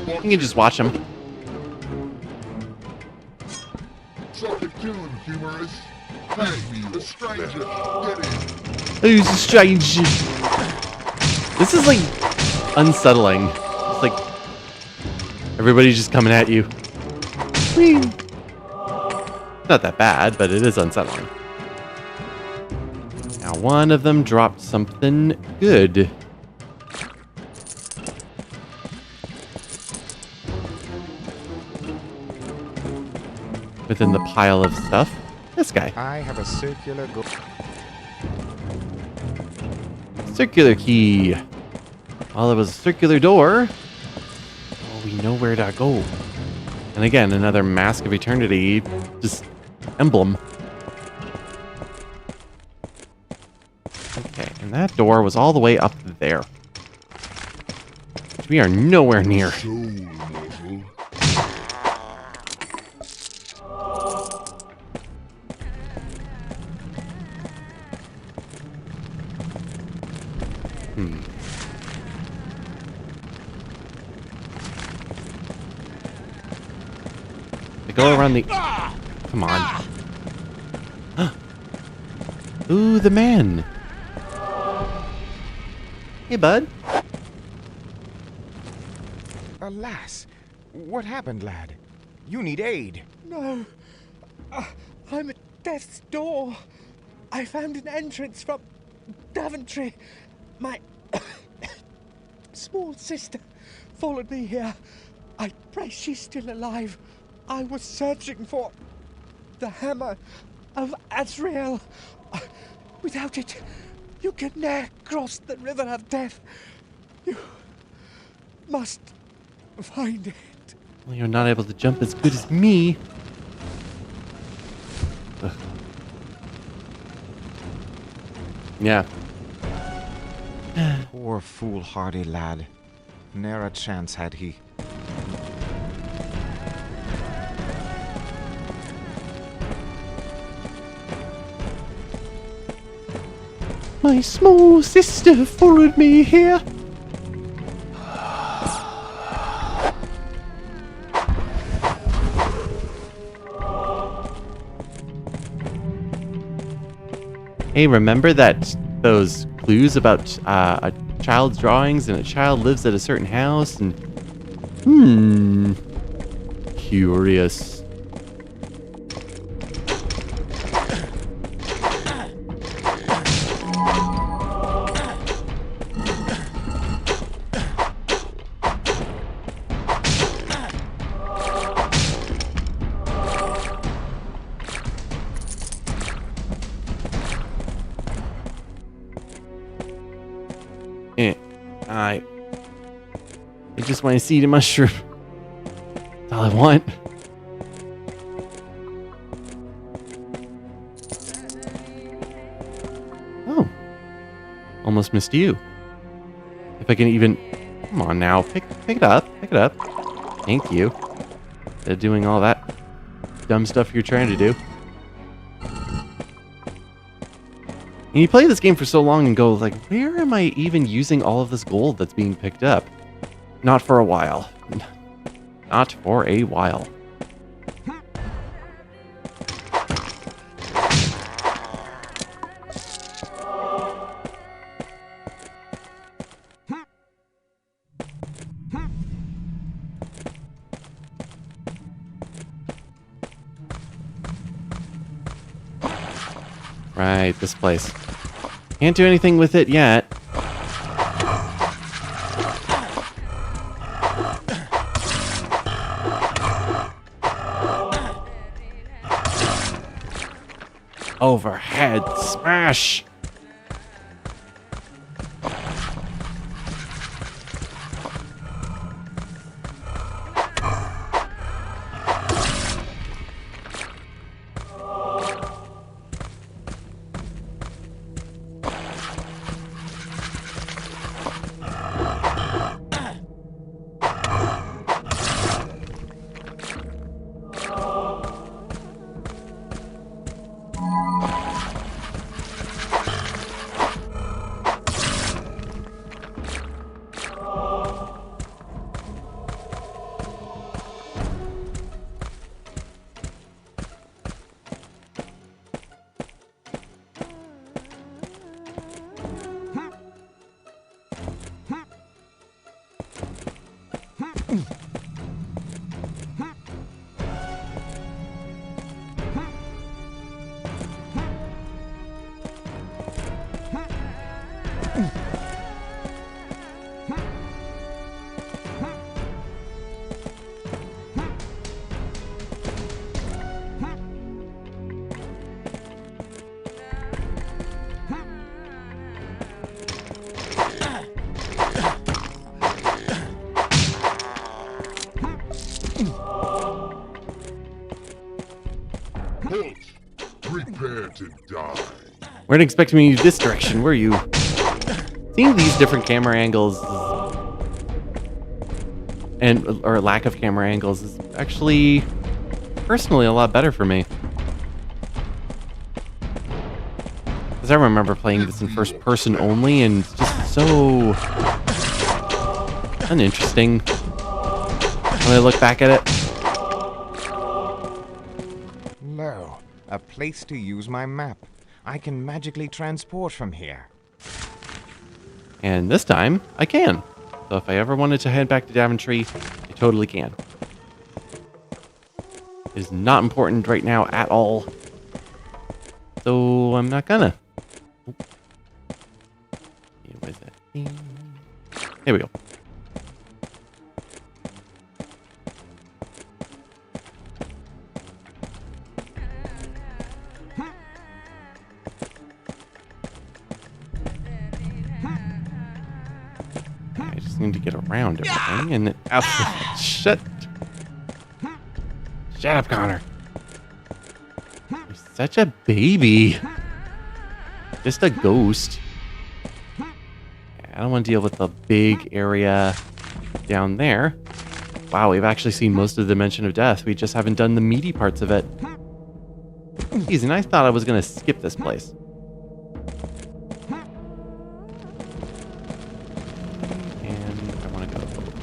Watch You can just watch them. Suck the tune, Humorous. Hey, a stranger. Get in. Who's a strange? This is like unsettling. It's like everybody's just coming at you. Whee! Not that bad, but it is unsettling. Now one of them dropped something good. Within the pile of stuff, this guy. I have a circular Circular key. Well, there was a circular door. Oh, we know where to go. And again, another Mask of Eternity, just emblem. Okay, and that door was all the way up there. We are nowhere near. Go around the... Come on. Ooh, the man. Hey, bud. Alas, what happened, lad? You need aid. No. I'm at death's door. I found an entrance from Daventry. My small sister followed me here. I pray she's still alive. I was searching for the hammer of Azrael. Without it, you can ne'er cross the river of death. You must find it. Well, you're not able to jump as good as me. Ugh. Yeah. Poor foolhardy lad. Ne'er a chance had he. My small sister followed me here. Hey, remember those clues about a child's drawings and a child lives at a certain house and... Curious. I just want to see the mushroom. That's all I want. Oh. Almost missed you. If I can even... Come on now. Pick it up. Pick it up. Thank you. Instead of doing all that dumb stuff you're trying to do. And you play this game for so long and go, like, where am I even using all of this gold that's being picked up? Not for a while. Not for a while. Right, this place. Can't do anything with it yet. Overhead smash! Halt! Prepare to die. Weren't expecting me this direction, were you? Seeing these different camera angles or lack of camera angles is actually personally a lot better for me. Because I remember playing this in first person only and it's just so uninteresting when I look back at it. Lo, a place to use my map. I can magically transport from here. And this time, I can. So if I ever wanted to head back to Daventry, I totally can. It is not important right now at all. So I'm not gonna. Oop. Yeah, where's that thing? There we go. I just need to get around everything and then shut up, Connor. You're such a baby. Just a ghost. I don't want to deal with the big area down there. Wow, we've actually seen most of the Dimension of Death. We just haven't done the meaty parts of it. Easy, and I thought I was going to skip this place.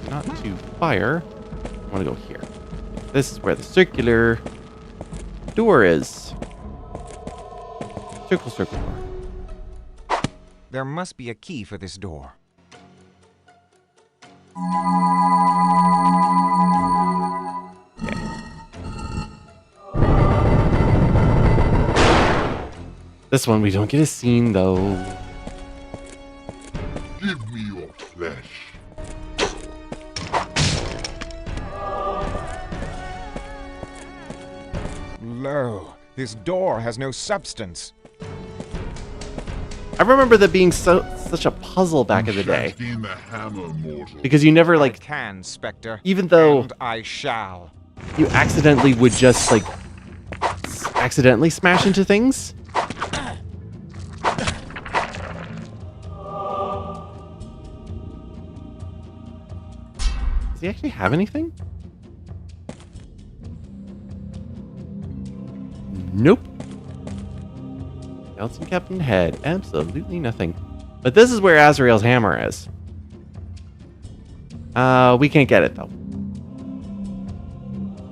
Not to fire. I want to go here. This is where the circular door is. Circle, circle door. There must be a key for this door. This one we don't get a scene though. Give me your flesh. Lo, this door has no substance. I remember that being such a puzzle back in the day. Gain the hammer, mortal. Because you never I like, can, Spectre. even though And I shall. you accidentally would just like accidentally smash into things. Does he actually have anything? Nope. Skeleton Captain Head. Absolutely nothing. But this is where Azrael's hammer is. We can't get it though.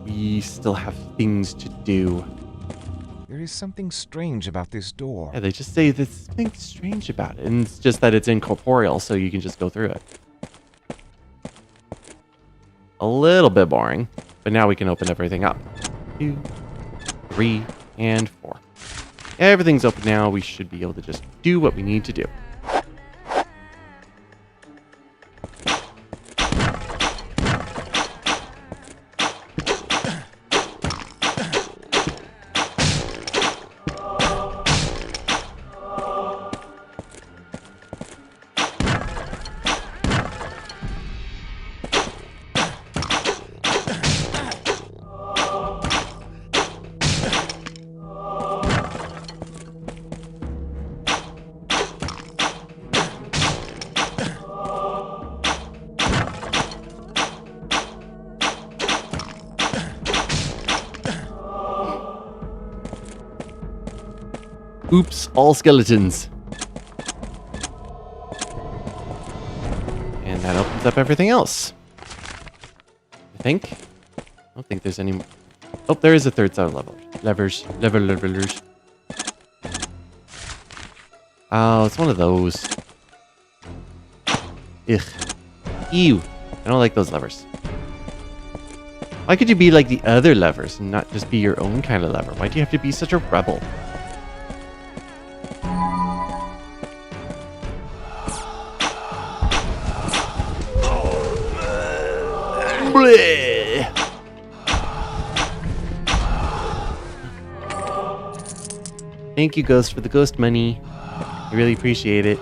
We still have things to do. There is something strange about this door. Yeah, they just say there's something strange about it. And it's just that it's incorporeal, so you can just go through it. A little bit boring, but now we can open everything up. 2, 3, and 4. Everything's open now. We should be able to just do what we need to do. Oops, all skeletons. And that opens up everything else. I think. I don't think there's any more. Oh, there is a third set of levelers. Levelers. Oh, it's one of those. Ugh. Ew. I don't like those levers. Why could you be like the other levers and not just be your own kind of lever? Why do you have to be such a rebel? Bleh. Thank you, Ghost, for the ghost money. I really appreciate it.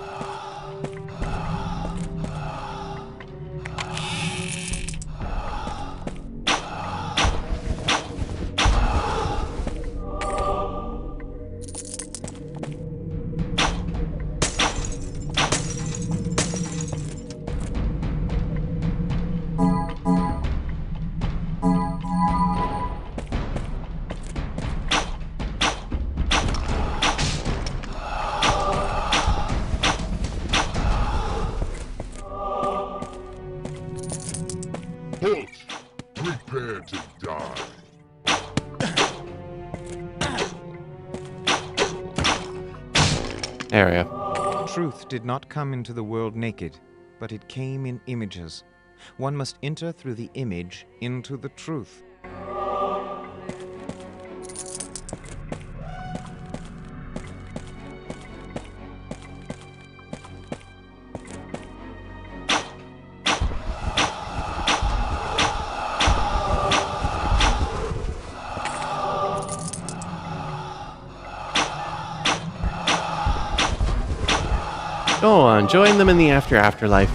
Halt! Prepare to die. There we go. Truth did not come into the world naked, but it came in images. One must enter through the image into the truth. Go on, join them in the afterlife.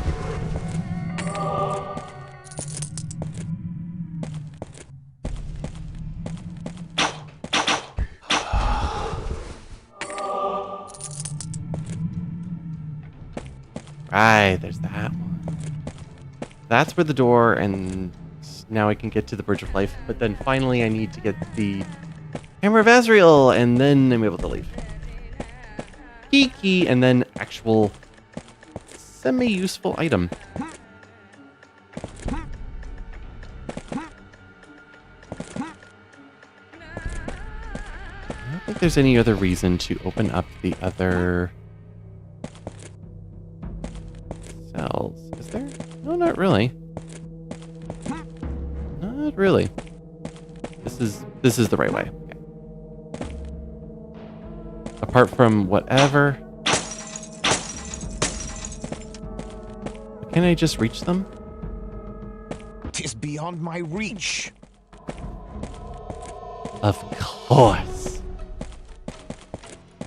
Right, there's that one. That's where the door, and now I can get to the Bridge of Life. But then finally I need to get the Hammer of Azrael, and then I'm able to leave. Key, and then actual semi-useful item. I don't think there's any other reason to open up the other cells. Is there? No, not really. Not really. This is the right way. Okay. Apart from whatever. Can I just reach them? 'Tis beyond my reach. Of course.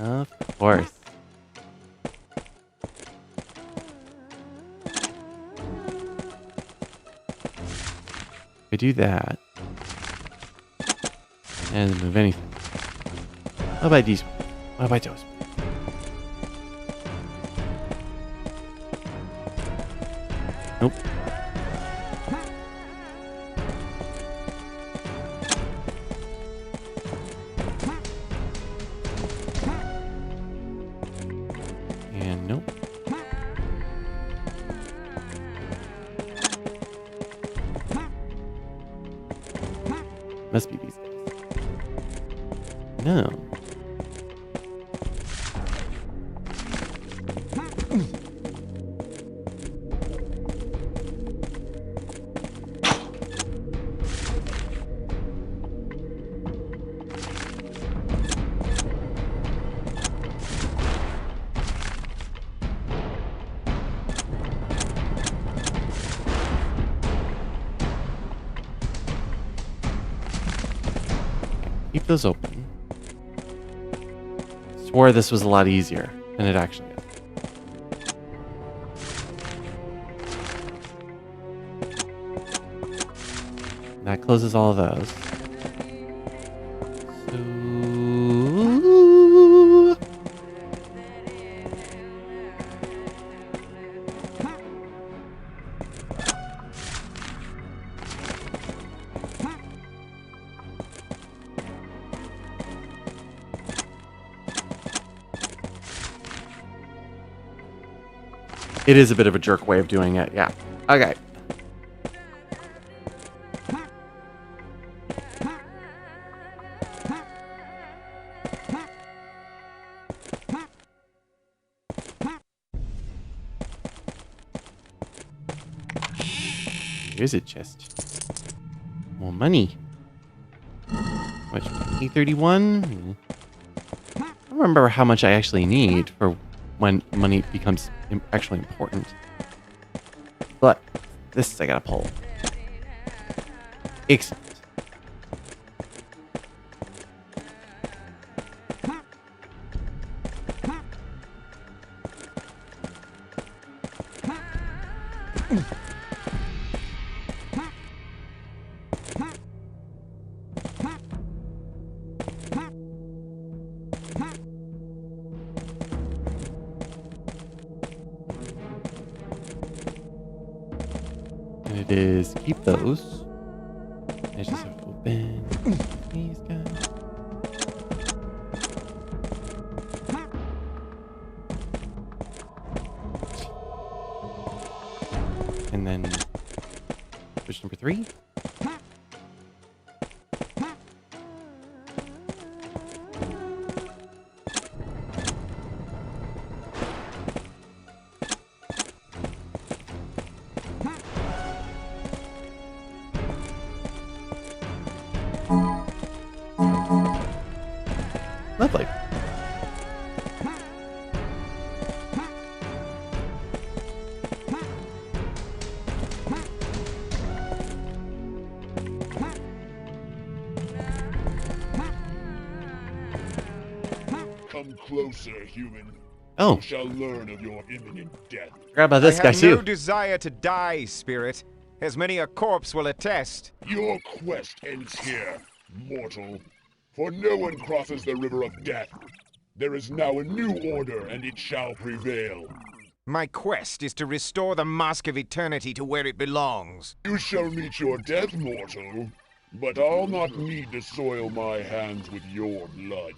Of course. If I do that, and move anything. What about these? What about those? Nope. And nope. Must be these guys. No. Keep those open. Swore this was a lot easier than it actually is. That closes all of those. So... It is a bit of a jerk way of doing it, yeah. Okay. Here's a chest. More money. Which, 831? I don't remember how much I actually need for when money becomes actually important. But this I gotta pull. Excellent. And it is keep those. I just have to open these guys. And then push number 3. Lovely. Come closer, human. Oh. You shall learn of your imminent death. Forgot about this I guy have too. no desire to die, spirit, as many a corpse will attest. Your quest ends here, mortal. For no one crosses the river of death. There is now a new order, and it shall prevail. My quest is to restore the Mask of Eternity to where it belongs. You shall meet your death, mortal. But I'll not need to soil my hands with your blood.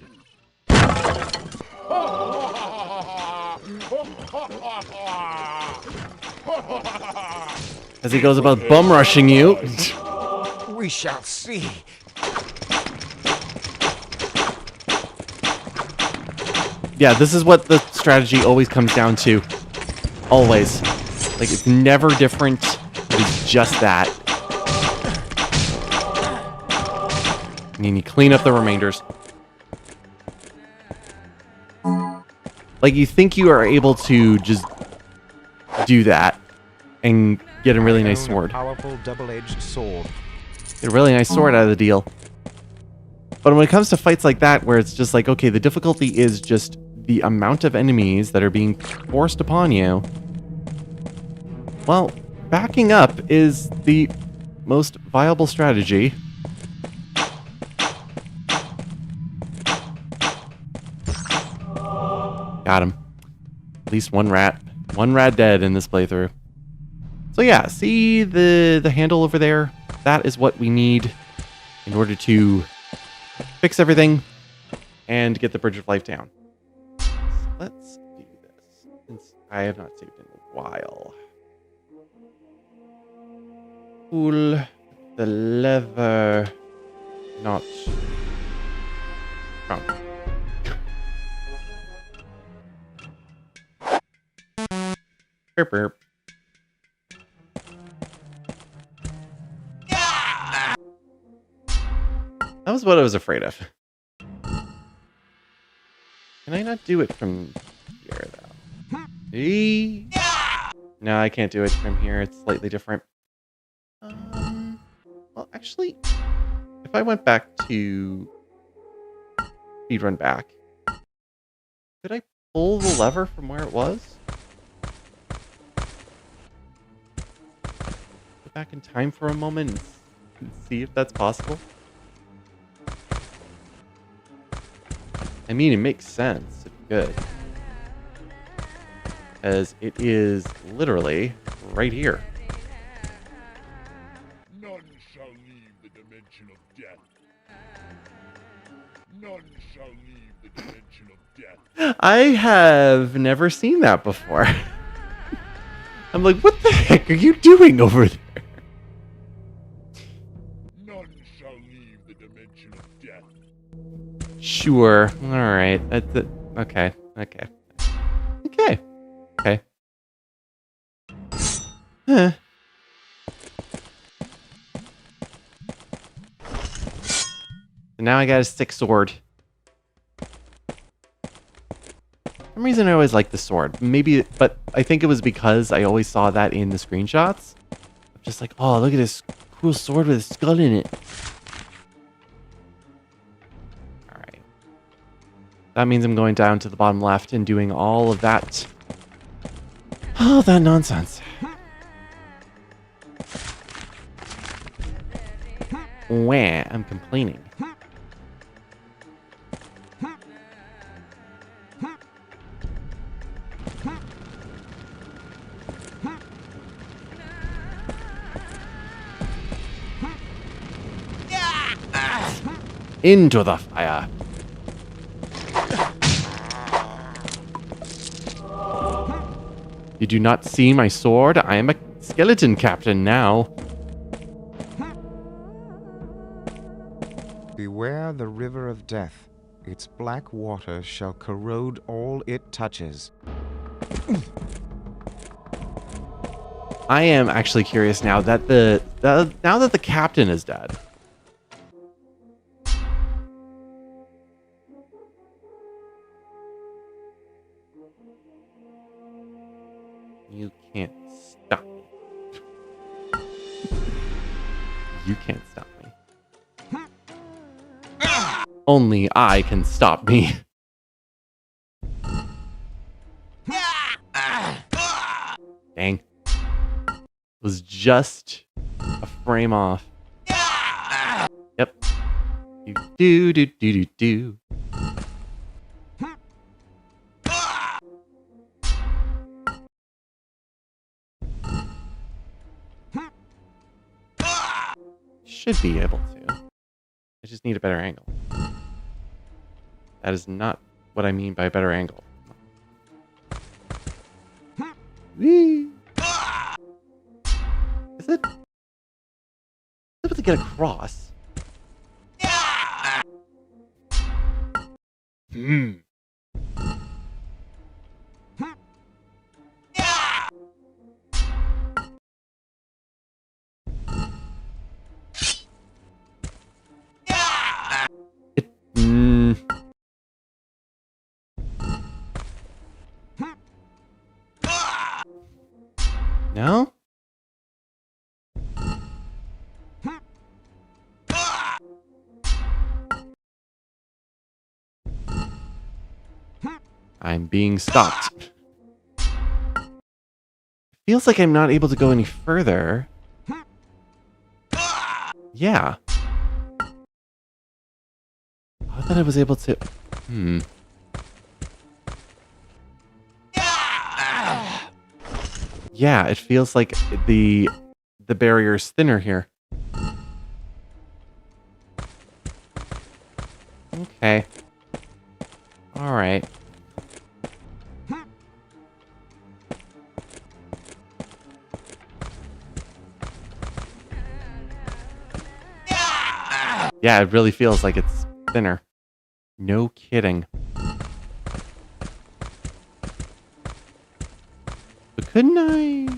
As he goes about bum rushing you. We shall see. Yeah, this is what the strategy always comes down to. Always. Like, it's never different. It's just that. And then you clean up the remainders. Like, you think you are able to just do that and get a really nice Own a sword. powerful double-edged sword. Get a really nice sword out of the deal. But when it comes to fights like that, where it's just like, okay, the difficulty is just the amount of enemies that are being forced upon you, well, backing up is the most viable strategy. Got him. At least one rat. One rat dead in this playthrough. So yeah, see the handle over there? That is what we need in order to fix everything and get the Bridge of Life down. So let's do this, since I have not saved in a while. Pull the lever. Not. Wrong. Burp, burp. That was what I was afraid of. Can I not do it from here, though? No, I can't do it from here. It's slightly different. Well, actually, if I went back to speedrun back, could I pull the lever from where it was? Go back in time for a moment and see if that's possible. I mean, it makes sense if you could. As it is literally right here. None shall leave the dimension of death. None shall leave the dimension of death. I have never seen that before. I'm like, what the heck are you doing over there? None shall leave the dimension of death. Sure. All right. That's it. Okay. Okay. Okay. Okay. Huh. And now I got a stick sword. For some reason I always liked the sword. Maybe, but I think it was because I always saw that in the screenshots. I'm just like, oh, look at this cool sword with a skull in it. Alright. That means I'm going down to the bottom left and doing all of that. All that nonsense. Wah, I'm complaining. Into the fire. You do not see my sword? I am a skeleton captain now. Beware the river of death. Its black water shall corrode all it touches. I am actually curious now that now that the captain is dead. You can't stop me. You can't stop me. Only I can stop me. Dang. It was just a frame off. Yep. You do do do do do. Should be able to. I just need a better angle. That is not what I mean by a better angle. Whee! Is it? I'm able to get across. Hmm. No? I'm being stopped. Feels like I'm not able to go any further. Yeah. I thought I was able to... Yeah, it feels like the barrier's thinner here. Okay. All right. Yeah, it really feels like it's thinner. No kidding. But couldn't I?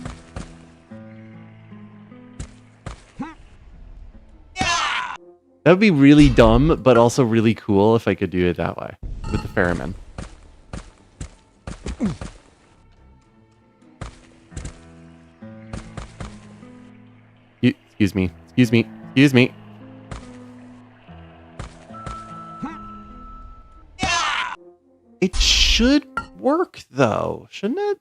That would be really dumb, but also really cool if I could do it that way with the ferryman. Excuse me. Excuse me. Excuse me. It should work, though, shouldn't it?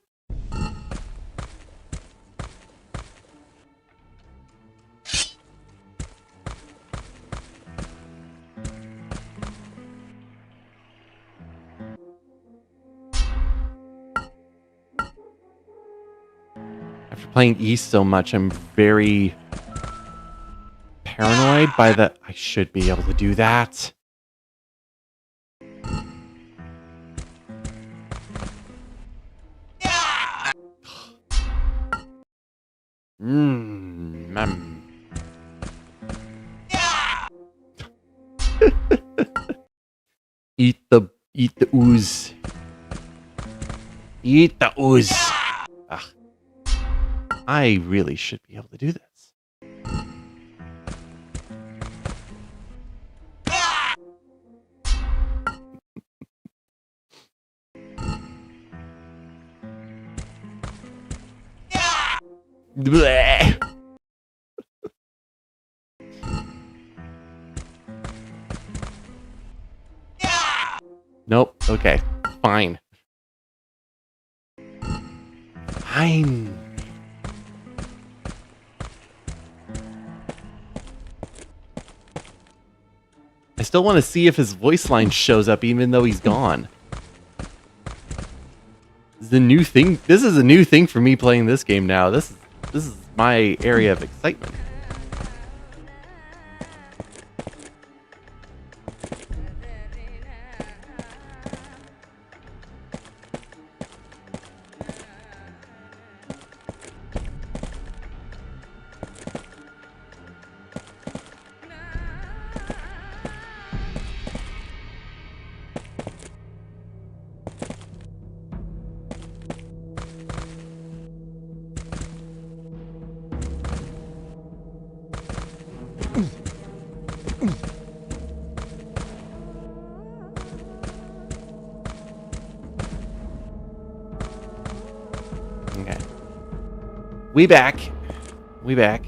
After playing East so much, I'm very paranoid by the... I should be able to do that. Eat the ooze. Eat the ooze. Ugh. I really should be able to do this. Bleh. Okay, fine. Fine. I still want to see if his voice line shows up even though he's gone. This is a new thing. This is a new thing for me playing this game now. This is my area of excitement. Okay. We back. We back.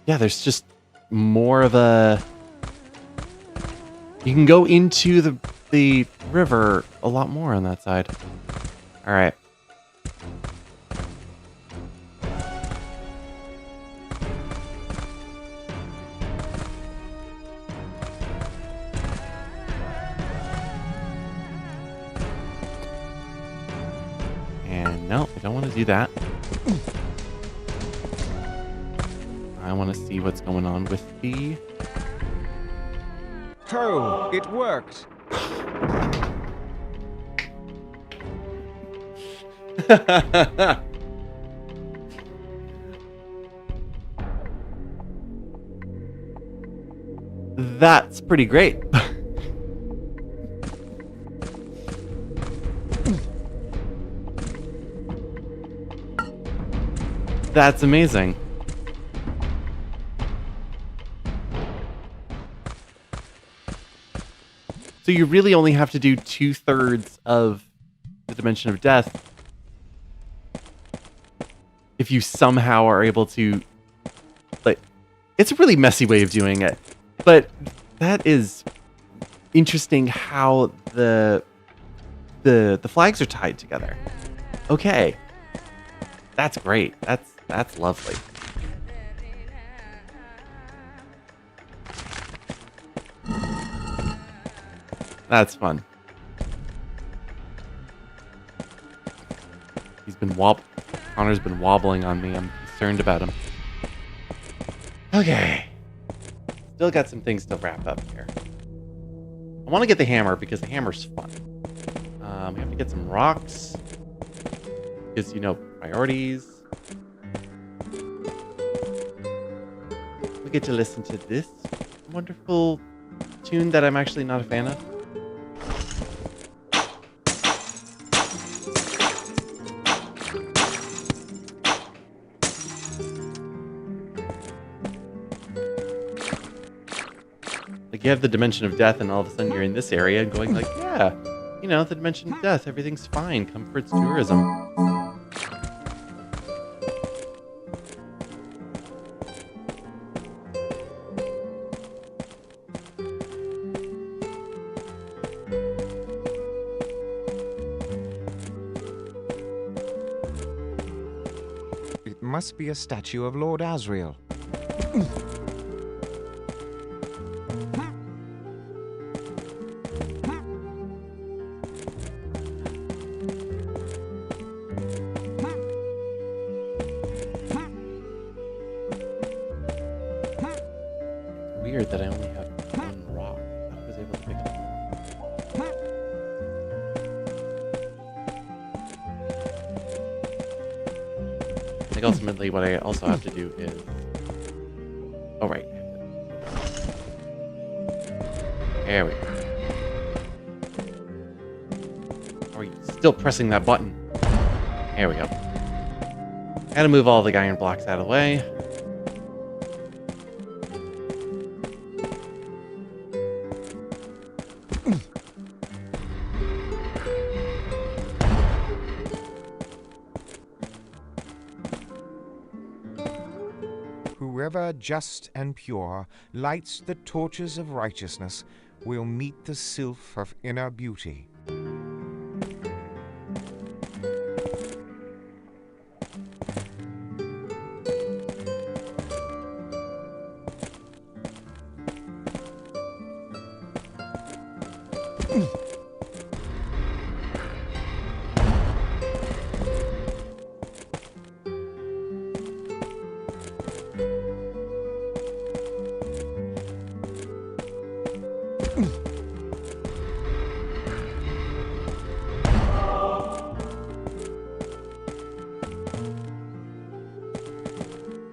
Yeah, there's just more of a... You can go into the river a lot more on that side. All right. And no, I don't want to do that. I want to see what's going on with the... Oh, it worked. That's pretty great. That's amazing. So you really only have to do 2/3 of the Dimension of Death if you somehow are able to, like, it's a really messy way of doing it, but that is interesting how the flags are tied together. Okay, that's great. That's lovely. That's fun. Connor's been wobbling on me. I'm concerned about him. Okay. Still got some things to wrap up here. I want to get the hammer because the hammer's fun. We have to get some rocks. Because, you know, priorities. We get to listen to this wonderful tune that I'm actually not a fan of. Like, you have the Dimension of Death and all of a sudden you're in this area and going like, yeah, you know, the Dimension of Death, everything's fine. Comfort's tourism. It must be a statue of Lord Asriel. Weird that I only have one rock. I was able to pick up more. I think ultimately what I also have to do is... Oh, right. There we go. Are you still pressing that button? There we go. Gotta move all the iron blocks out of the way. Whoever just and pure lights the torches of righteousness will meet the sylph of inner beauty.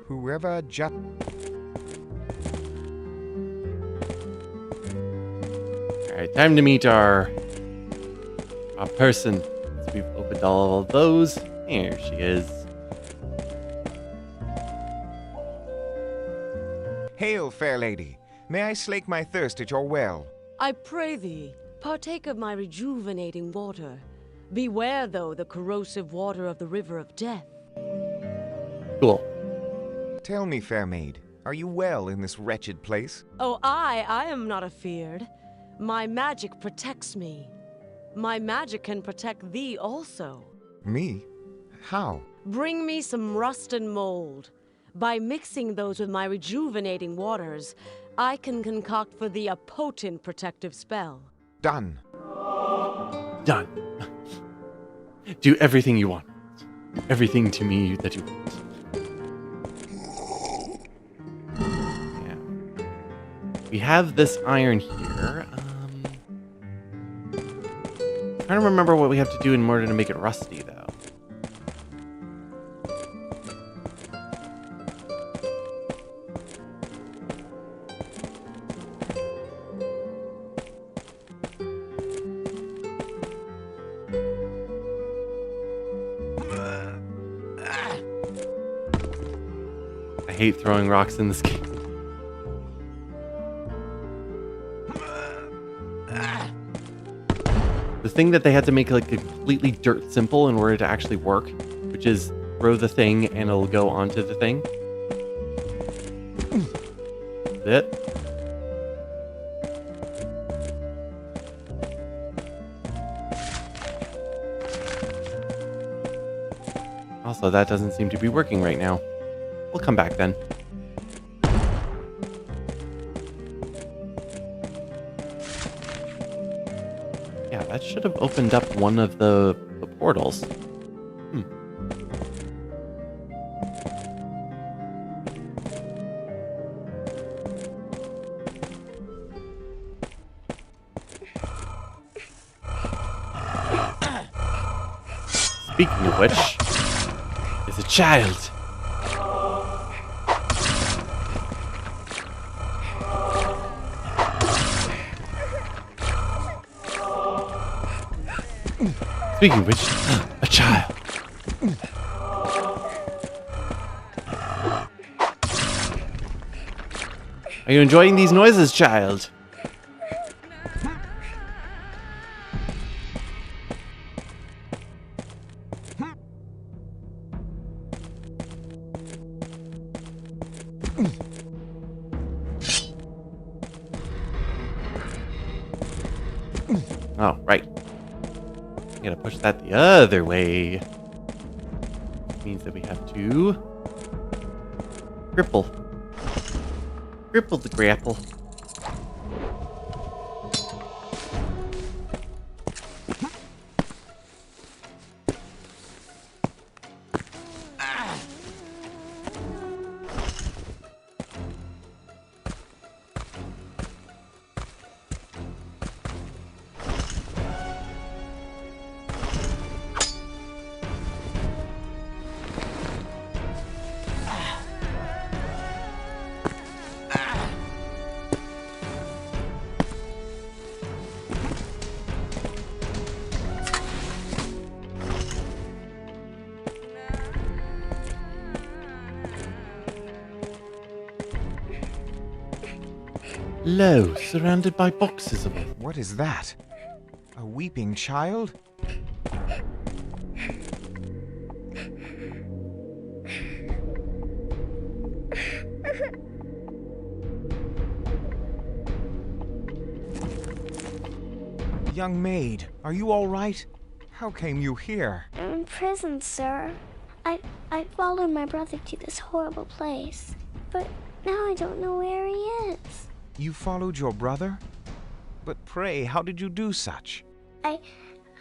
Whoever just... Alright, time to meet our person. So we've opened all of those. Here she is. Hail, fair lady. May I slake my thirst at your well? I pray thee, partake of my rejuvenating water. Beware, though, the corrosive water of the river of death. Cool. Tell me, fair maid, are you well in this wretched place? Oh, I am not afeard. My magic protects me. My magic can protect thee also. Me? How? Bring me some rust and mold. By mixing those with my rejuvenating waters, I can concoct for thee a potent protective spell. Done. Done. Do everything you want. Everything to me that you want. Yeah. We have this iron here. Trying to remember what we have to do in order to make it rusty, though. I hate throwing rocks in this game. The thing that they had to make like completely dirt simple in order to actually work, which is throw the thing and it'll go onto the thing. That's it. Also, that doesn't seem to be working right now. We'll come back then. Yeah, that should have opened up one of the portals. Speaking of which, there's a child. Speaking of which, a child. Are you enjoying these noises, child? Oh, right. Gotta push that the other way. Which means that we have to grapple. Grapple the grapple. Lo, surrounded by boxes of it. What is that? A weeping child? Young maid, are you all right? How came you here? I'm in prison, sir. I followed my brother to this horrible place, but now I don't know where he is. You followed your brother? But pray, how did you do such? I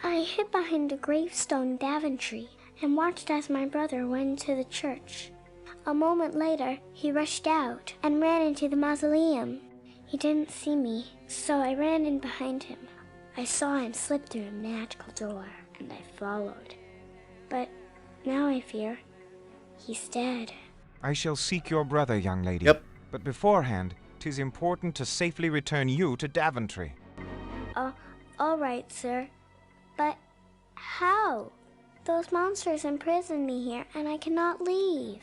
hid behind a gravestone in Daventry and watched as my brother went to the church. A moment later, he rushed out and ran into the mausoleum. He didn't see me, so I ran in behind him. I saw him slip through a magical door, and I followed. But now I fear he's dead. I shall seek your brother, young lady. Yep. But beforehand, 'tis important to safely return you to Daventry. All right, sir. But how? Those monsters imprisoned me here, and I cannot leave.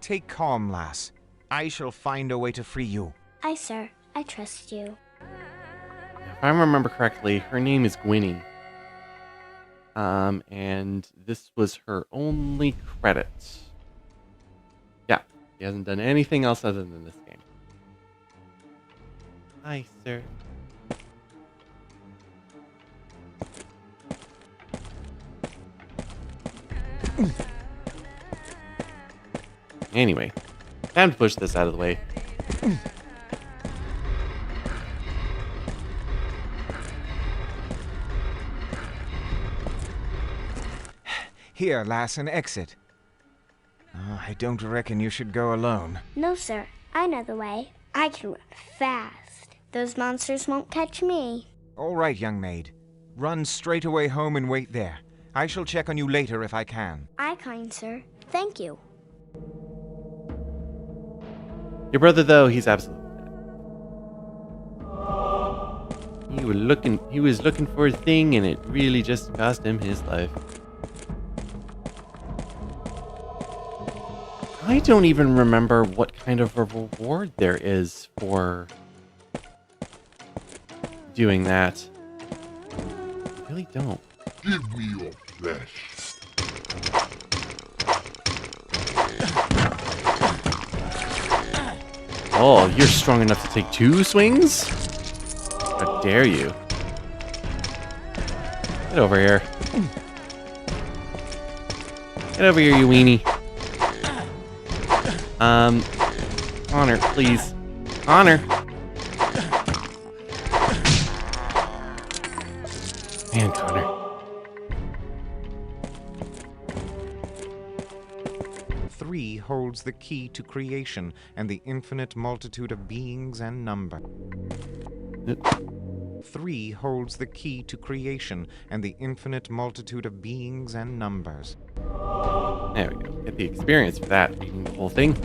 Take calm, lass. I shall find a way to free you. Aye, sir. I trust you. If I remember correctly, her name is Gwynny. And this was her only credit. Yeah, he hasn't done anything else other than this game. Hi, sir. Anyway, time to push this out of the way. Here, lass, an exit. Oh, I don't reckon you should go alone. No, sir. I know the way. I can run fast. Those monsters won't catch me. All right, young maid. Run straight away home and wait there. I shall check on you later if I can. Aye, kind sir. Thank you. Your brother, though, he's absolutely dead. He was looking for a thing, and it really just cost him his life. I don't even remember what kind of a reward there is for doing that. I really don't. Give me your flesh. Oh, you're strong enough to take 2 swings? How dare you? Get over here. Get over here, you weenie. Honor, please. Honor. Man, Connor. Three holds the key to creation and the infinite multitude of beings and number. 3 holds the key to creation and the infinite multitude of beings and numbers. There we go. Get the experience for that, reading the whole thing.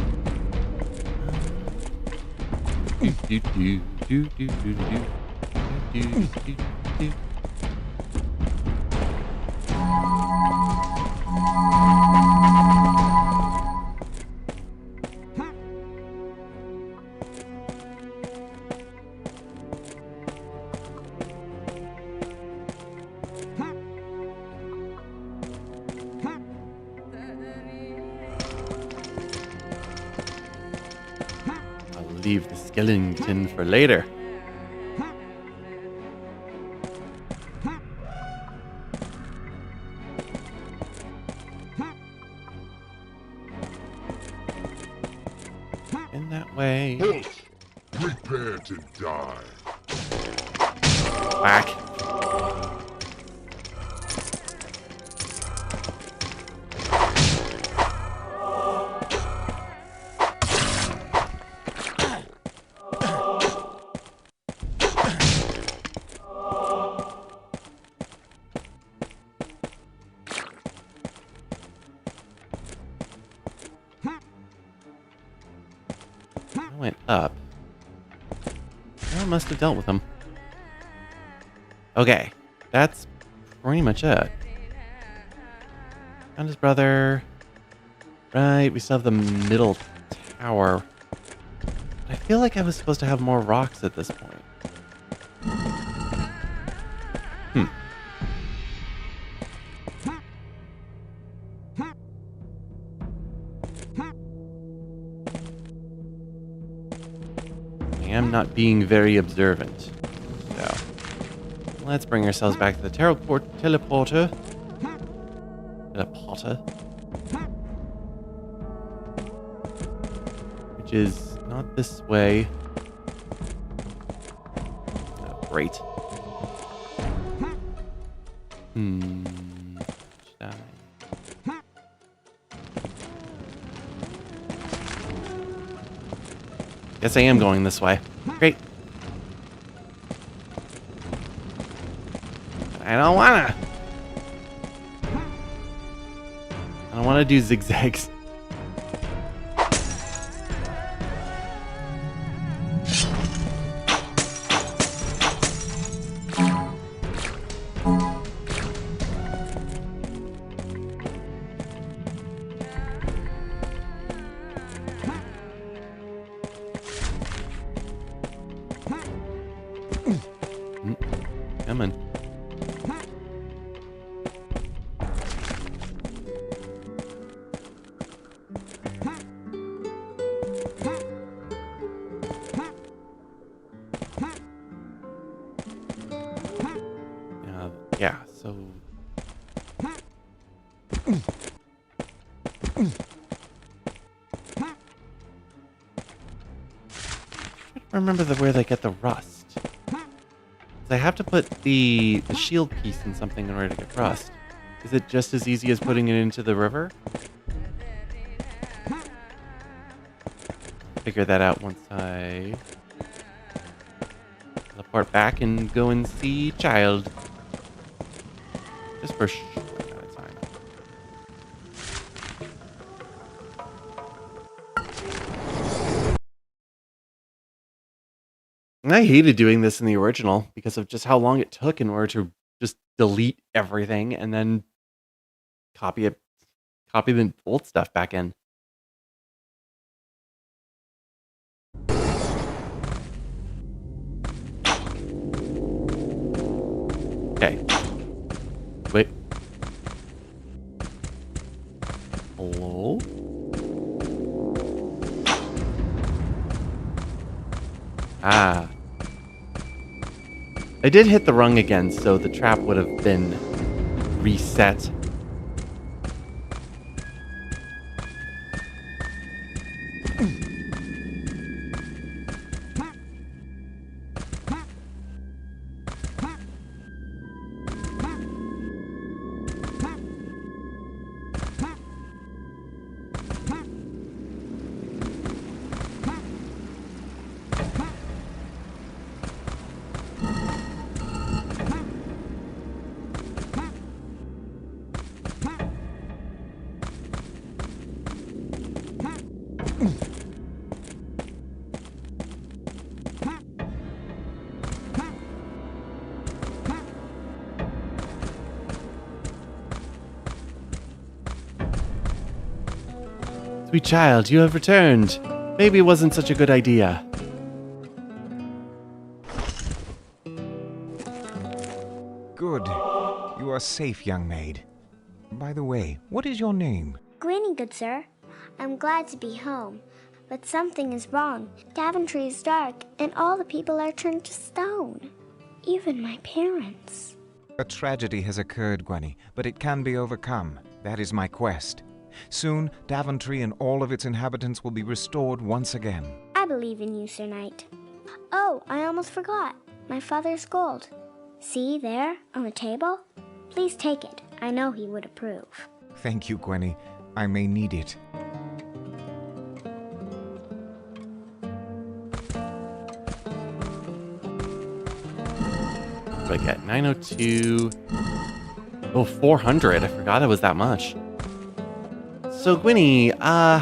Leave the skeleton for later. In that way. Halt! Prepare to die. Whack. Went up. I must have dealt with him. Okay, that's pretty much it. Found his brother. Right, we still have the middle tower. I feel like I was supposed to have more rocks at this point. am not being very observant. So, let's bring ourselves back to the teleporter. Which is not this way. Oh, great. Guess I am going this way. Great. I don't wanna do zigzags. Come on. Yeah, so... remember where they get the rust. I have to put the shield piece in something in order to get rust. Is it just as easy as putting it into the river? Figure that out once I teleport back and go and see Childe. Just for a short amount of time. And I hated doing this in the original because of just how long it took in order to just delete everything and then copy the old stuff back in. Okay. Wait. Hello? Ah. I did hit the rung again, so the trap would have been reset. Sweet child, you have returned. Maybe it wasn't such a good idea. Good. You are safe, young maid. By the way, what is your name? Granny, good sir. I'm glad to be home, but something is wrong. Daventry is dark, and all the people are turned to stone. Even my parents. A tragedy has occurred, Gwenny, but it can be overcome. That is my quest. Soon, Daventry and all of its inhabitants will be restored once again. I believe in you, Sir Knight. Oh, I almost forgot. My father's gold. See there, on the table? Please take it. I know he would approve. Thank you, Gwenny. I may need it. What do I get? 902. Oh, 400. I forgot it was that much. So, Gwenny, how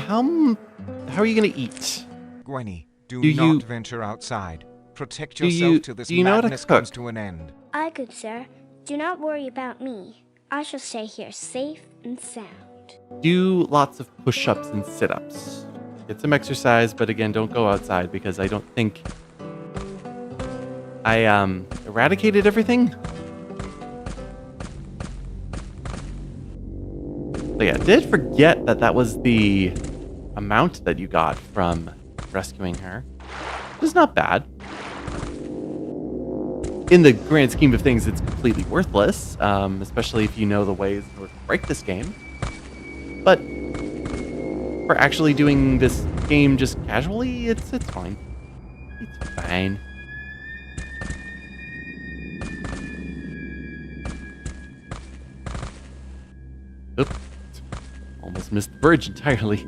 are you gonna eat? Gwenny, do not venture outside. Protect yourself till this madness comes to an end. Aye, good sir. Do not worry about me. I shall stay here safe and sound. Do lots of push-ups and sit-ups. Get some exercise, but again, don't go outside because I don't think I eradicated everything. So yeah, I did forget that that was the amount that you got from rescuing her. It's not bad. In the grand scheme of things, it's completely worthless, especially if you know the ways to break this game. But for actually doing this game just casually, it's fine. It's fine. Oops. Almost missed the bridge entirely.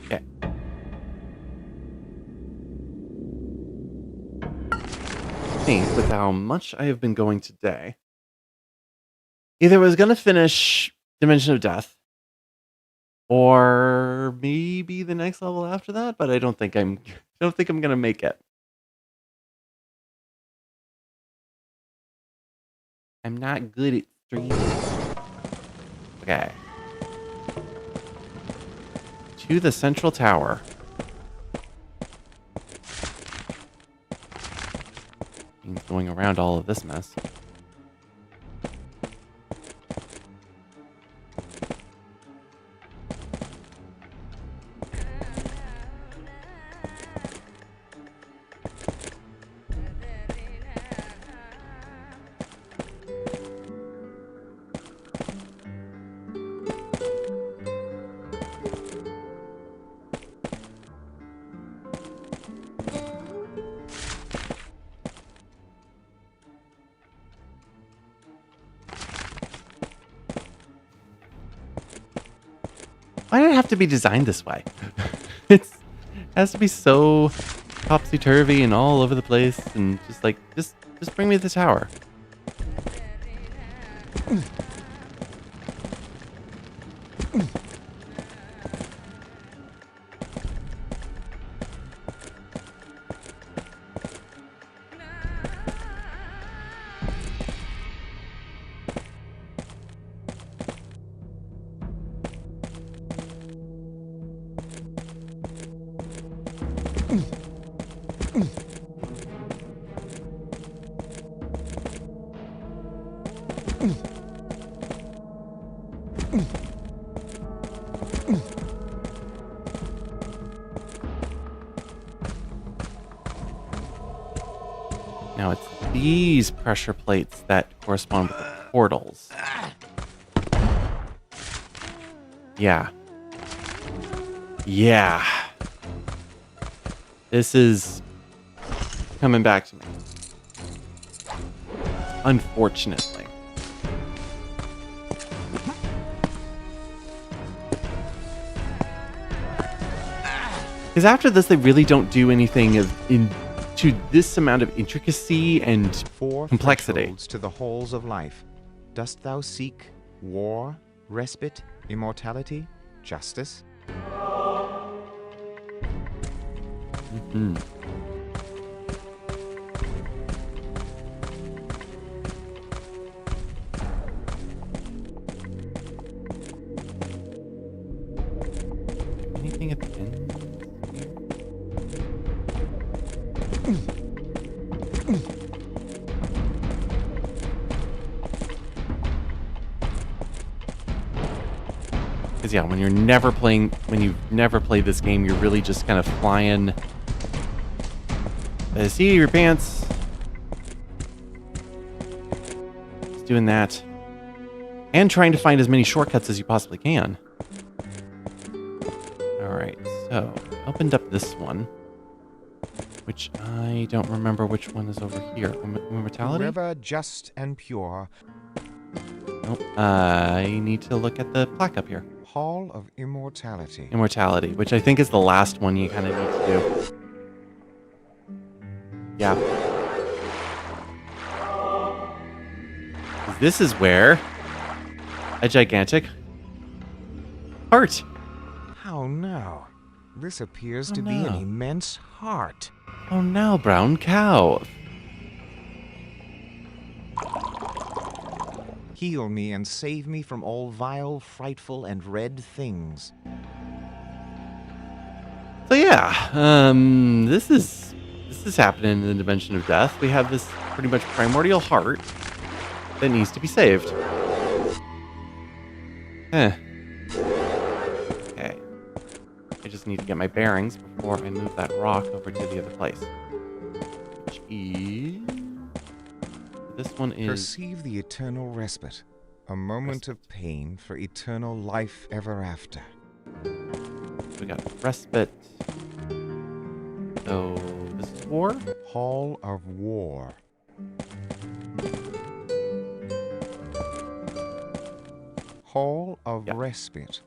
Okay. I think with how much I have been going today, either I was going to finish Dimension of Death, or maybe the next level after that, but I don't think I'm going to make it. I'm not good at streaming. Okay. To the central tower. Means going around all of this mess. Why did it have to be designed this way? It has to be so topsy-turvy and all over the place, and just like, just bring me to the tower. Now it's these pressure plates that correspond with the portals. Yeah. Yeah. This is coming back to me. Unfortunately. Because after this, they really don't do anything to this amount of intricacy and complexity. Thresholds to the halls of life. Dost thou seek war, respite, immortality, justice? Mm-hmm. Anything at the end? Because yeah, when you've never played this game, you're really just kind of flying by the seat of your pants. Just doing that. And trying to find as many shortcuts as you possibly can. Alright, so opened up this one. Which I don't remember which one is over here. Immortality? Forever just and pure. Nope. I need to look at the plaque up here. Hall of Immortality. Immortality, which I think is the last one you kind of need to do. Yeah. This is where a gigantic heart. How now? This appears to be an immense heart. Oh no, brown cow. Heal me and save me from all vile, frightful, and red things. So yeah, this is happening in the Dimension of Death. We have this pretty much primordial heart that needs to be saved. Okay. I just need to get my bearings before I move that rock over to the other place. Which is... This one is... Perceive the eternal respite. A moment of pain for eternal life ever after. We got respite. So, this is war? Hall of War. Hall of Respite.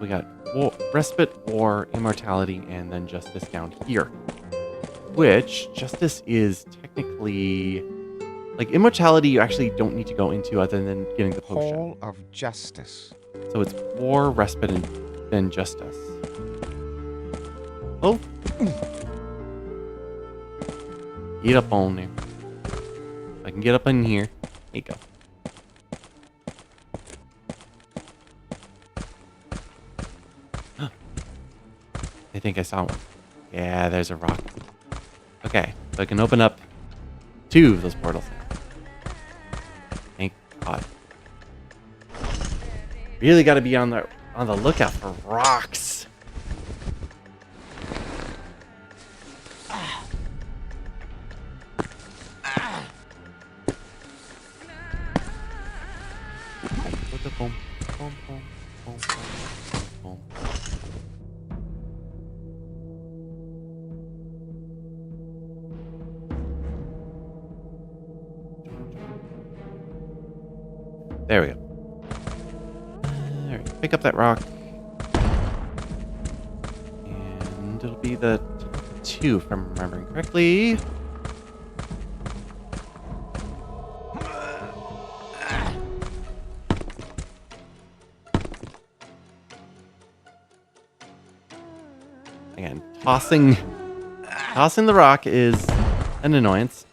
We got war, respite, war, immortality, and then justice down here. Which, justice is technically... Like, immortality you actually don't need to go into other than getting the potion. Hall of Justice. So it's war, respite, and then justice. Oh! Get up on there. I can get up in here. There you go. I think I saw one. Yeah, there's a rock. Okay, so I can open up 2 of those portals now. Thank God. Really got to be on the lookout for rocks. There we go. Alright, pick up that rock. And it'll be the 2, if I'm remembering correctly. Again, tossing the rock is an annoyance.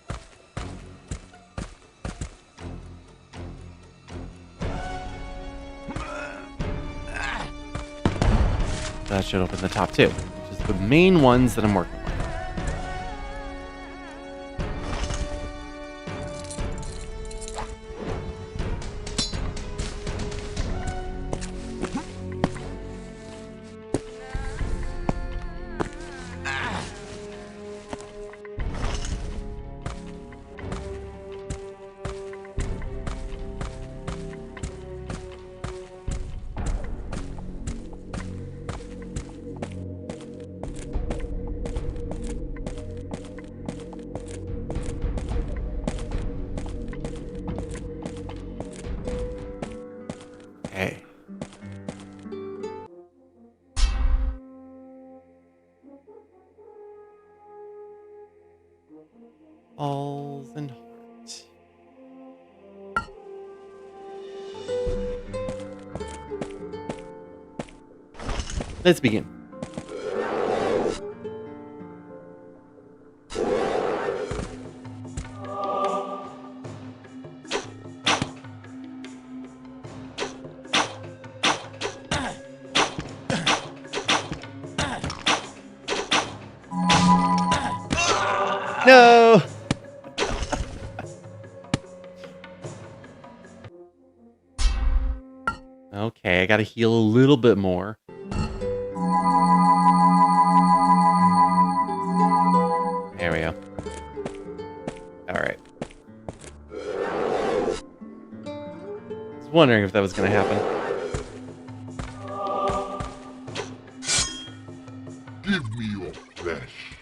That should open the top 2, which is the main ones that I'm working on. Okay. Balls and heart. Let's begin. No! Okay, I gotta heal a little bit more. There we go. Alright. I was wondering if that was gonna happen. Give me your flesh.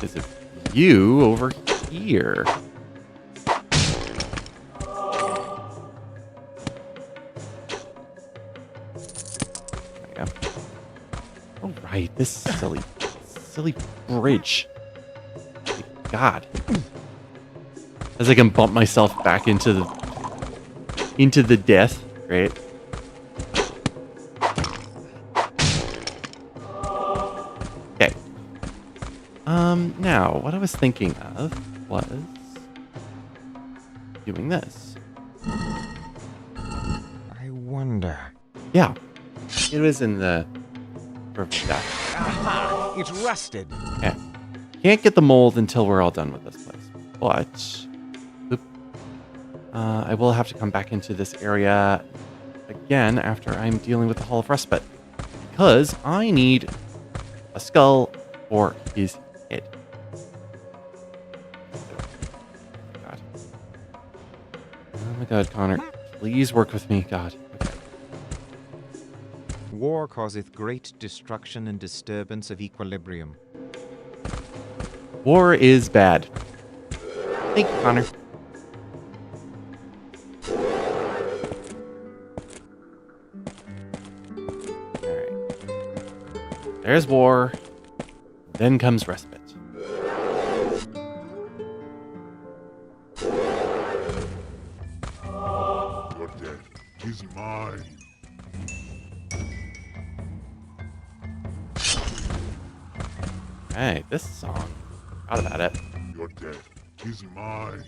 Is it you over here? There we go. Oh, right, this silly bridge. Thank God. As I can bump myself back into the death. Great. Okay. Now, what I was thinking of was doing this. I wonder. Yeah. It was in the prevent death. Aha! It's rusted. Okay. Can't get the mold until we're all done with this place. But oop, I will have to come back into this area again after I'm dealing with the Hall of Respite. Because I need a skull for his head. Oh my god, Connor. Please work with me, God. Okay. War causeth great destruction and disturbance of equilibrium. War is bad. Thank you, Connor. Alright. There's war. Then comes respite. Your death is mine. Hey, this song. Forgot about it. Your death is mine.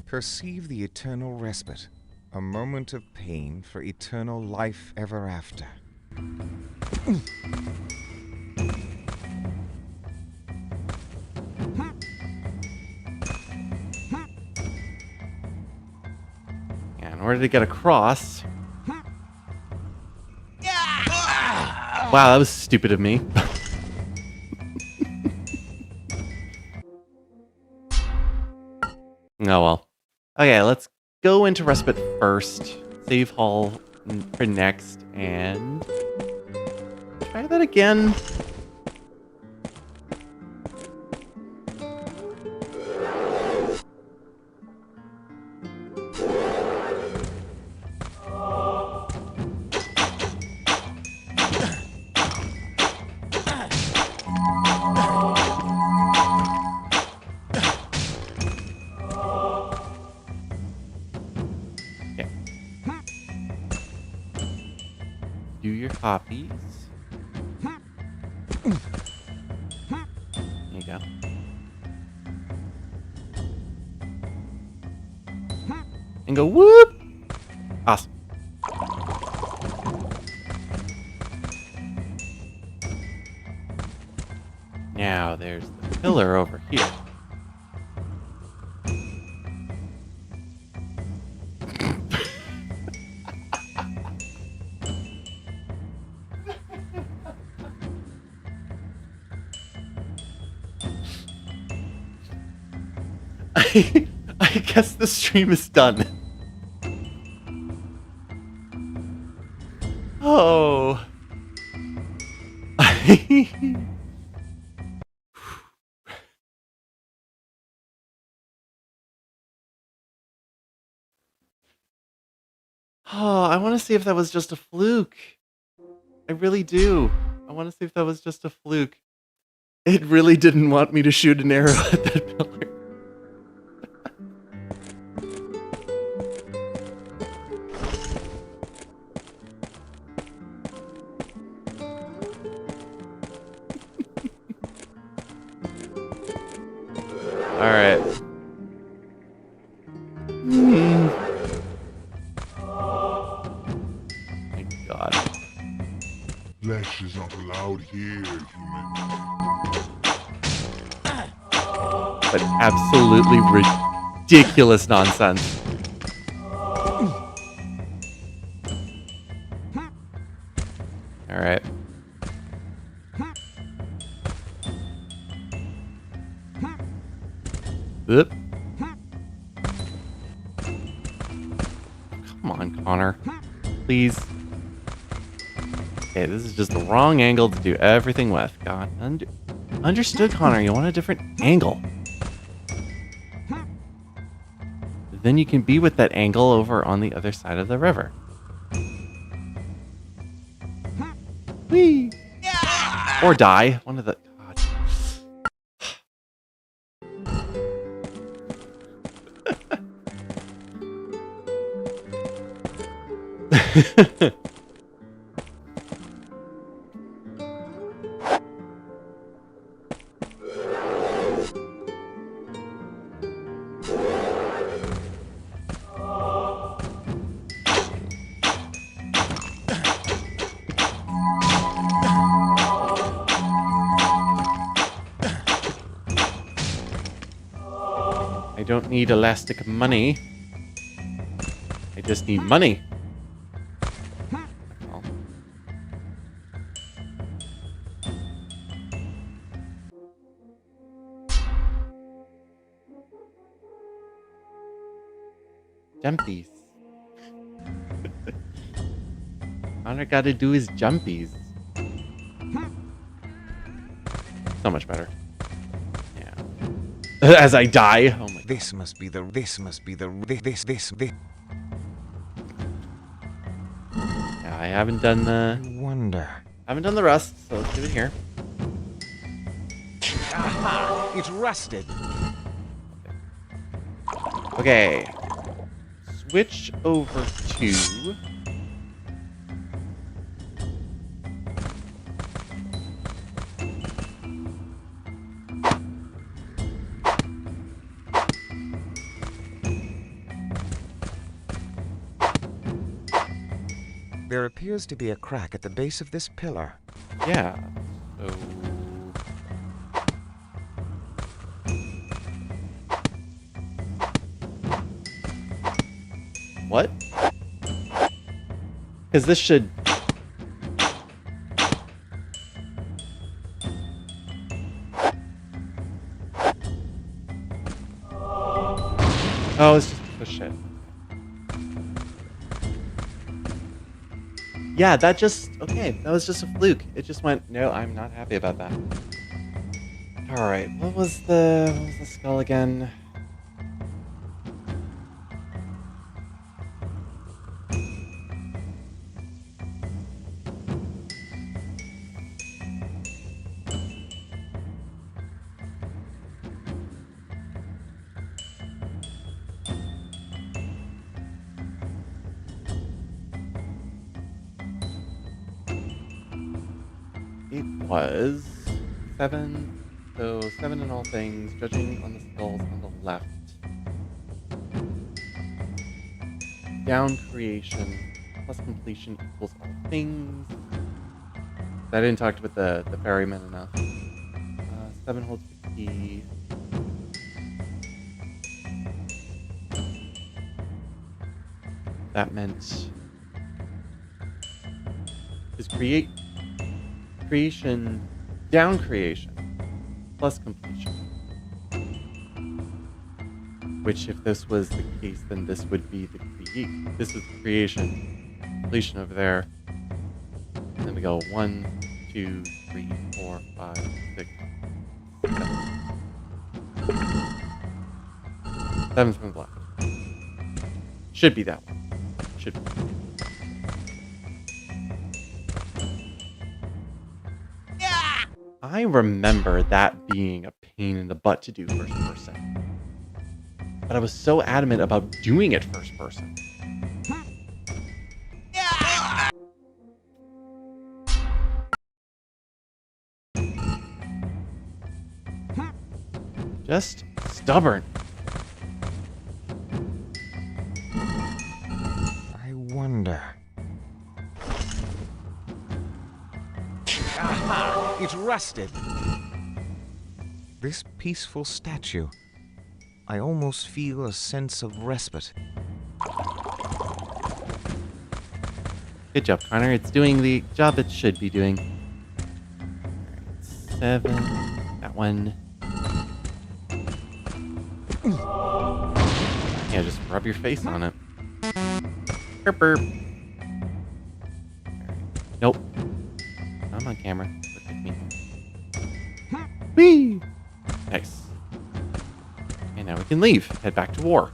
Perceive the eternal respite, a moment of pain for eternal life ever after. Yeah, in order to get across. Wow, that was stupid of me. Oh well. Okay, let's go into respite first. Save hall for next, and try that again. Do your copies. There you go. And go whoop! Awesome. Now there's the pillar over here. I guess the stream is done. Oh. Oh, I want to see if that was just a fluke. I really do. I want to see if that was just a fluke. It really didn't want me to shoot an arrow at that pillar. Alright. My god. Flesh is not allowed here, human. But absolutely ridiculous nonsense. Alright. Oop. Come on, Connor. Please. Okay, this is just the wrong angle to do everything with. God, understood, Connor. You want a different angle. Then you can be with that angle over on the other side of the river. Whee! Or die. One of the... God. I don't need elastic money. I just need money. Well. Jumpies. All I gotta do is jumpies. So much better. Yeah. As I die. Oh my. This must be the. This. Yeah, I haven't done the. I wonder. I haven't done the rust, so let's do it here. Aha! It's rusted. Okay. Switch over to. There appears to be a crack at the base of this pillar. Yeah. So. What? Because this should. Oh, it's just push it. Yeah, that just, okay, that was just a fluke. It just went, no, I'm not happy about that. All right, what was the skull again? It was 7, so 7 in all things, judging on the skulls on the left. Down creation plus completion equals all things. I didn't talk about the ferryman enough. 7 holds the key. That meant is creation, down creation, plus completion. Which, if this was the case, then this would be the create. This is creation, completion over there. And then we go 1, 2, 3, 4, 5, 6, 7. 7's from the left. Should be that one. Should be. I remember that being a pain in the butt to do first person. But I was so adamant about doing it first person. Just stubborn. I wonder. Aha! It's rusted. This peaceful statue. I almost feel a sense of respite. Good job, Connor. It's doing the job it should be doing. All right, 7. That one. Yeah, just rub your face on it. Burp, burp. All right. Nope. I'm on camera. Look at me. Whee! Nice. And now we can leave. Head back to war.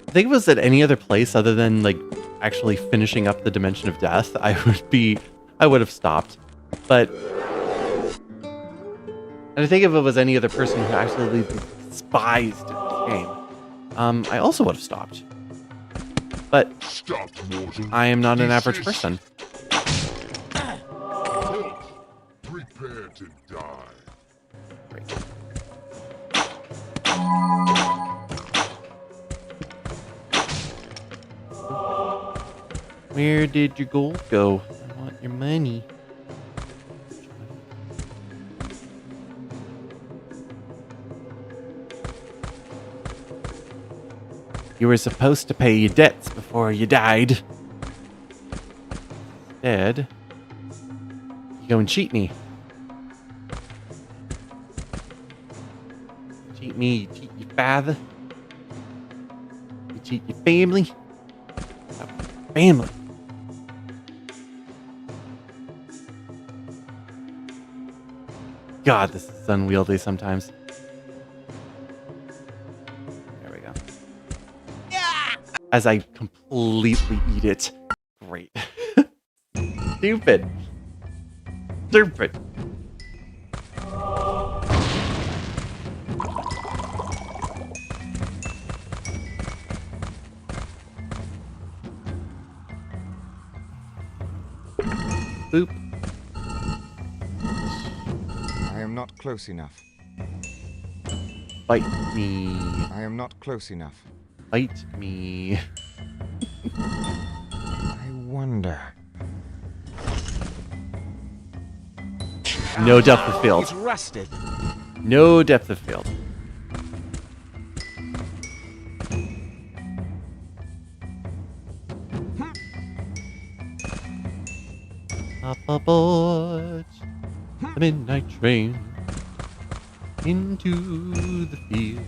I think if it was at any other place other than like actually finishing up the Dimension of Death, I would have stopped. But and I think if it was any other person who absolutely despised this game, I also would have stopped. But I am not an average person. Prepare to die. Great. Where did your gold go? I want your money. You were supposed to pay your debts before you died. Instead, you go and cheat me. Cheat me, you cheat your father. You cheat your family. Family. God, this is unwieldy sometimes. There we go. As I completely eat it. Great. Stupid. Stupid. Boop. I am not close enough. Bite me. I am not close enough. Bite me. I wonder. No depth of field. It's rusted. No depth of field. Up aboard the midnight train into the field.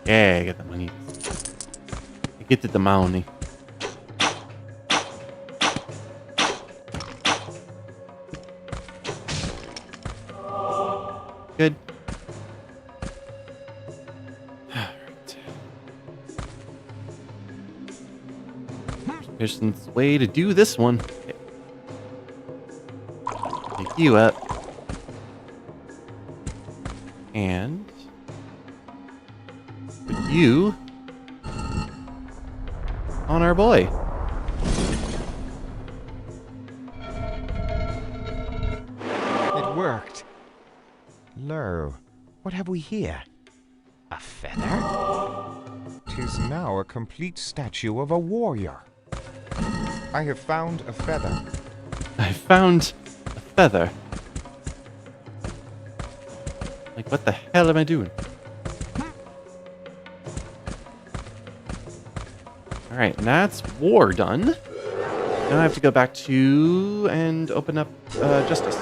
Yeah, I get the money. I get the money. Good. Alright. There's a way to do this one. Okay. Pick you up. And put you on our boy. It worked. Lo, what have we here? A feather? 'Tis now a complete statue of a warrior. I have found a feather. I found a feather. Like, what the hell am I doing? Alright, and that's war done. Now I have to go back to and open up Justice.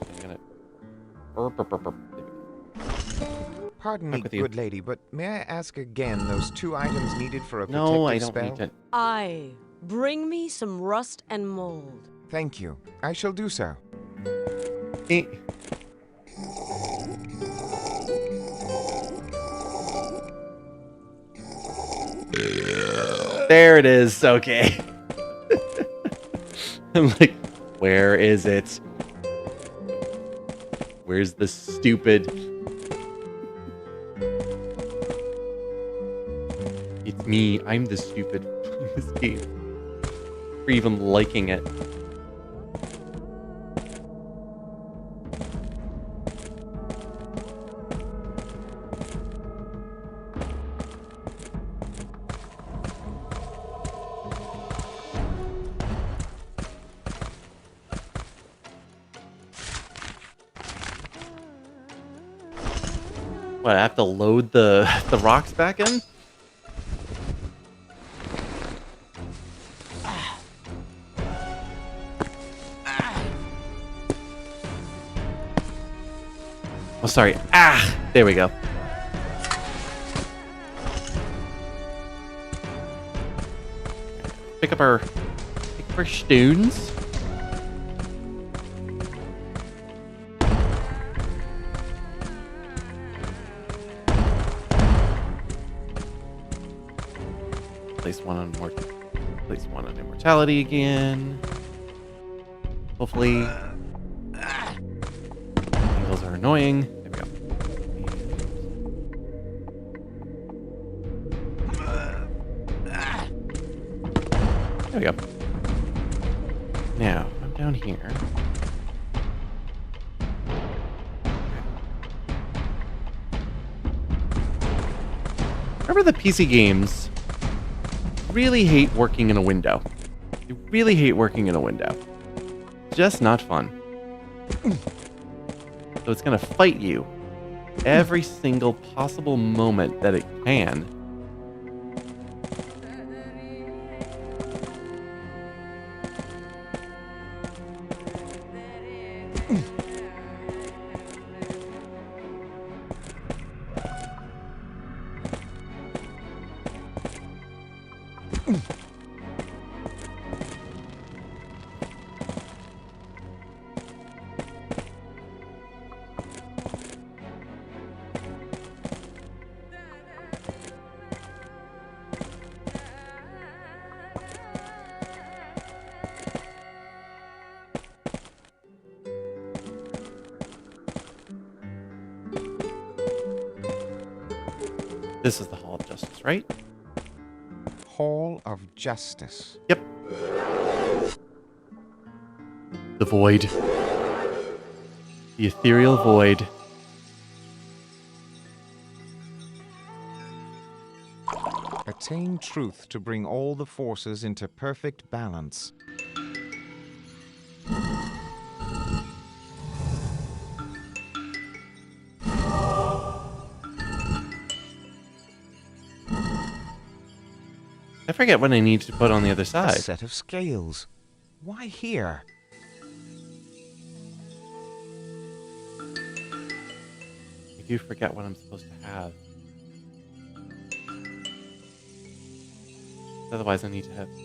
I'm gonna... Pardon me, Back with you. good lady, but may I ask again those 2 items needed for a No, I protective don't spell? need to. Aye. Bring me some rust and mold. Thank you. I shall do so. Eh. There it is. Okay. I'm like, where is it? Where's the stupid? It's me. I'm the stupid in this game. For even liking it. What, I have to load the rocks back in? Oh, sorry. Ah! There we go. Pick up our stones. Place one on immortality again. Hopefully, angles are annoying. There we go. There we go. Now, I'm down here. Remember the PC games really hate working in a window. They really hate working in a window. Just not fun. So it's going to fight you every single possible moment that it can. This is the Hall of Justice, right? Hall of Justice. Yep. The Void. The Ethereal Void. Attain truth to bring all the forces into perfect balance. I forget what I need to put on the other A side. set of scales. Why here? I do forget what I'm supposed to have. Otherwise, I need to have... What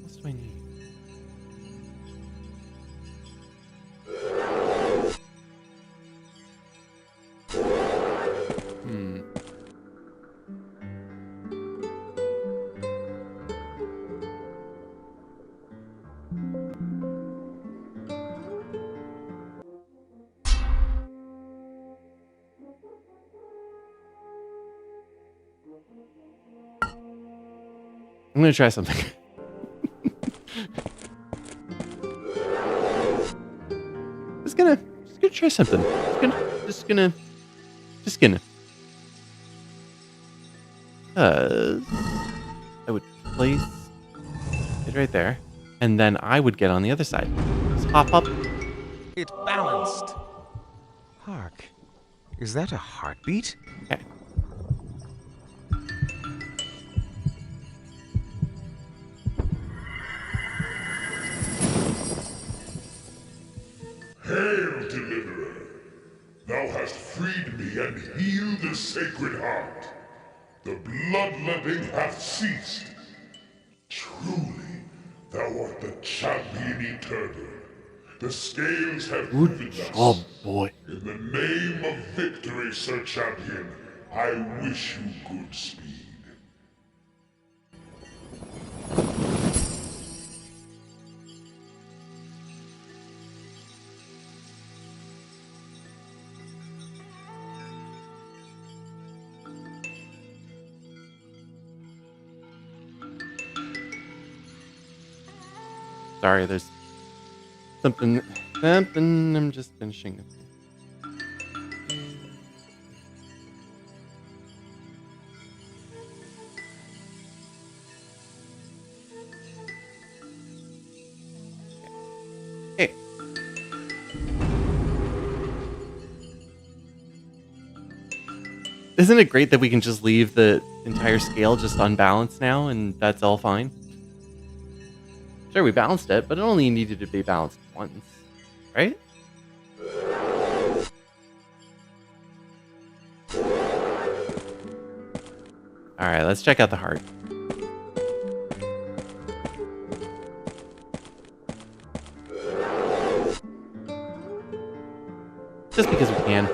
else do I need? I'm gonna try something. Just gonna try something. Just gonna. I would place it right there, and then I would get on the other side. Just hop up. It balanced. Hark. Is that a heartbeat? Okay. Hail, Deliverer! Thou hast freed me and healed the Sacred Heart. The bloodletting hath ceased. Truly, thou art the champion eternal. The scales have proven us. Oh boy. In the name of victory, Sir Champion, I wish you good speed. Sorry, there's something I'm just finishing it. Okay. Isn't it great that we can just leave the entire scale just unbalanced now and that's all fine? Sure, we balanced it, but it only needed to be balanced once, right? Alright, let's check out the heart. Just because we can.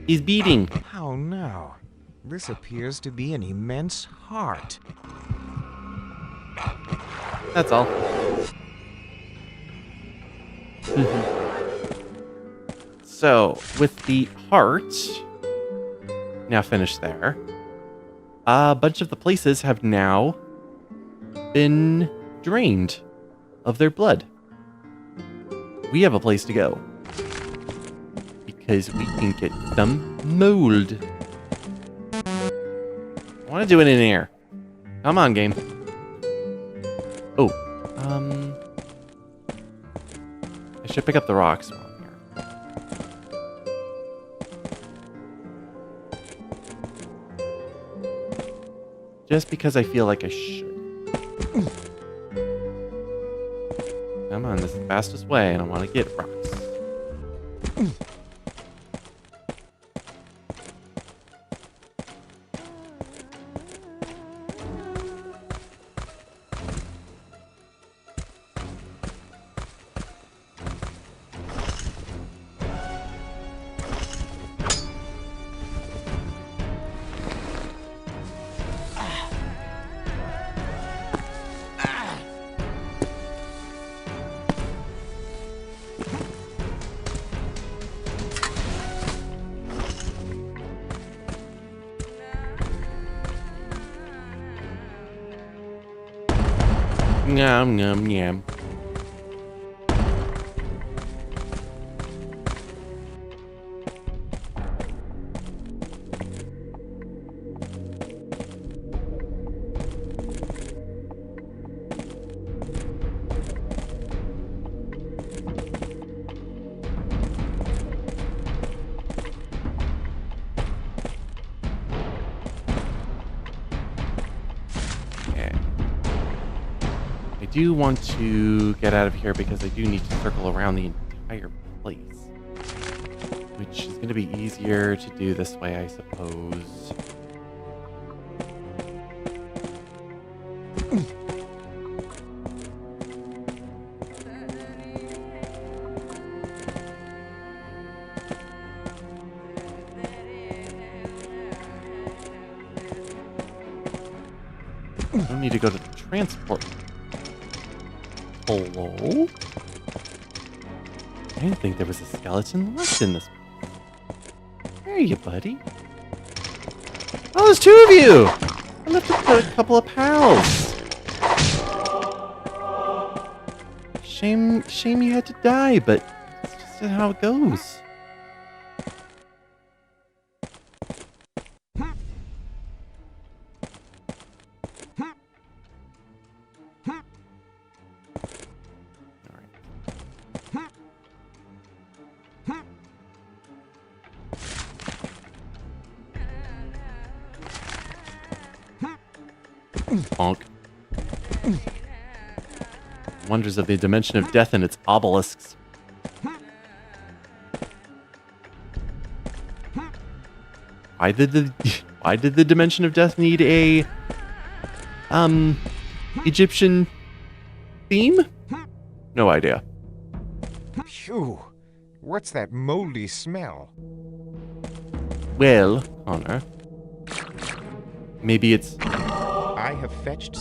He's beating. How now? This appears to be an immense heart. That's all. So, with the heart, now finished there. A bunch of the places have now been drained of their blood. We have a place to go. Because we can get some mold. I want to do it in air. Come on, game. Oh, I should pick up the rocks while I'm here. Just because I feel like I should. Come on, this is the fastest way, and I want to get rocks. Yum, yum, yum. I do want to get out of here because I do need to circle around the entire place. Which is going to be easier to do this way, I suppose. I don't need to go to the transport. Hello? I didn't think there was a skeleton left in this. Where are you, buddy? Oh, there's two of you! I left a couple of pals. Shame you had to die, but it's just how it goes. Bonk. Wonders of the dimension of death and its obelisks. Why did the dimension of death need a Egyptian theme? No idea. Phew. What's that moldy smell? Well, Connor. Maybe it's I have fetched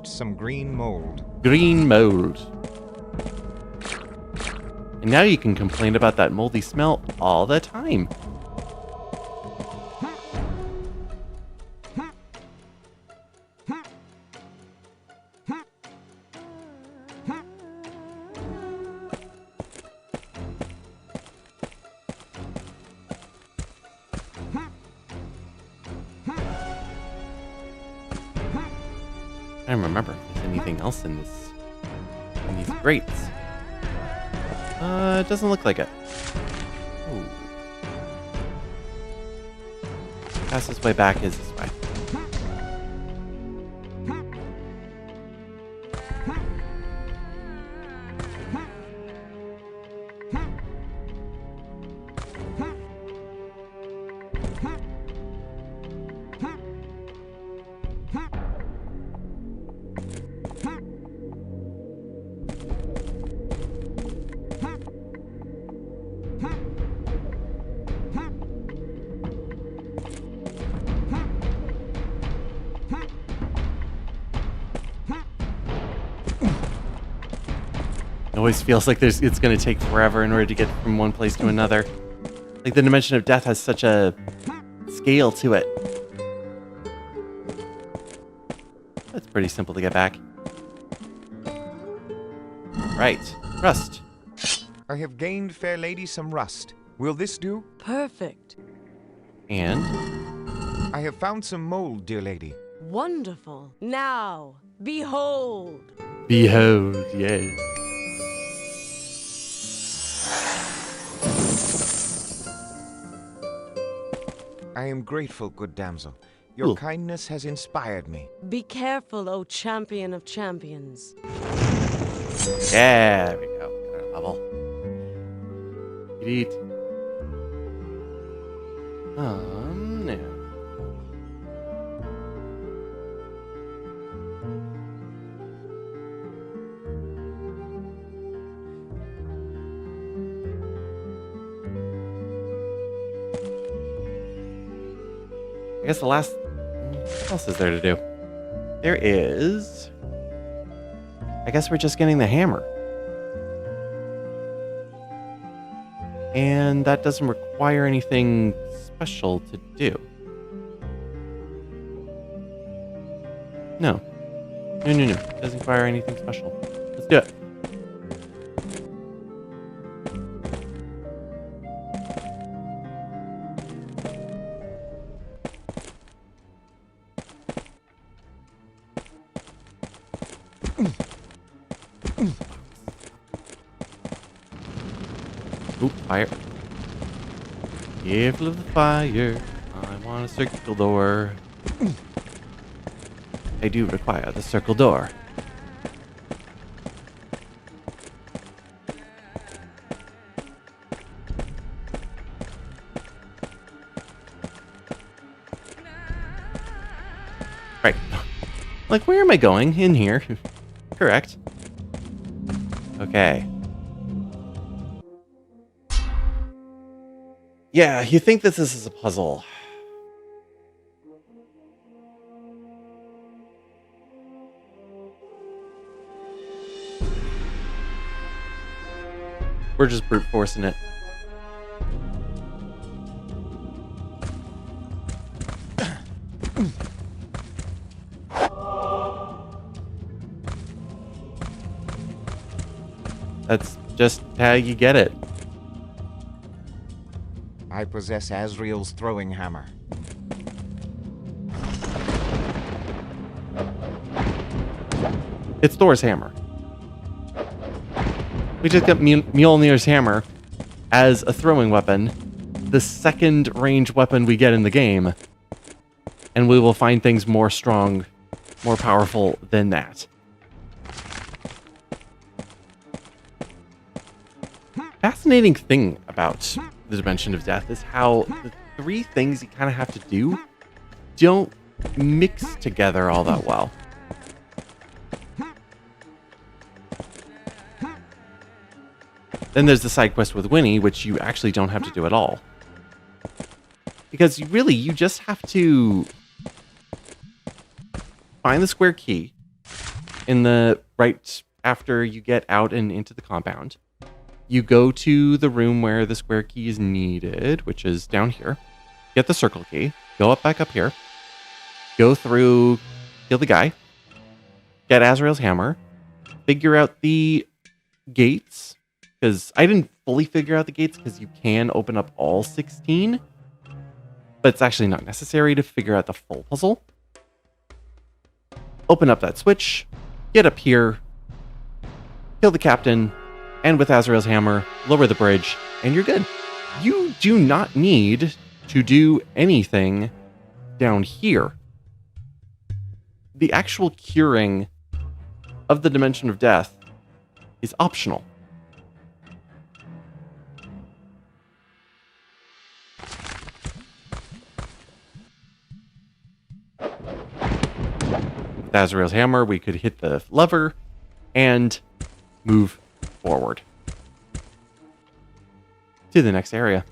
some green mold. Green mold. And now you can complain about that moldy smell all the time. I don't remember if there's anything else in these grates. It doesn't look like it. Ooh. Fastest way back is this way. It always feels like it's going to take forever in order to get from one place to another. Like, the Dimension of Death has such a scale to it. That's pretty simple to get back. Right. Rust. I have gained, fair lady, some rust. Will this do? Perfect. And? I have found some mold, dear lady. Wonderful. Now, behold. Behold, yes. I am grateful, good damsel. Your Ooh. kindness has inspired me. Be careful, O champion of champions. Yeah, there we go. Got our level. Eat. No. I guess the last... What else is there to do? There is... I guess we're just getting the hammer. And that doesn't require anything special to do. No. No. It doesn't require anything special. Let's do it. Oop, fire. Careful of the fire. I want a circle door. I do require the circle door. Right. Like, where am I going? In here. Correct. Okay. Yeah, you think that this is a puzzle. We're just brute forcing it. That's just how you get it. I possess Asriel's throwing hammer. It's Thor's hammer. We just got Mjolnir's hammer as a throwing weapon, the second range weapon we get in the game, and we will find things more strong, more powerful than that. Fascinating thing about the Dimension of Death is how the three things you kind of have to do don't mix together all that well. Then there's the side quest with Winnie, which you actually don't have to do at all. Because you just have to find the square key in the right after you get out and into the compound. You go to the room where the square key is needed, which is down here. Get the circle key. Go back up here. Go through, kill the guy. Get Asriel's hammer. Figure out the gates. Because I didn't fully figure out the gates because you can open up all 16. But it's actually not necessary to figure out the full puzzle. Open up that switch. Get up here. Kill the captain. And with Asriel's hammer, lower the bridge, and you're good. You do not need to do anything down here. The actual curing of the Dimension of Death is optional. With Asriel's hammer, we could hit the lever and move forward to the next area.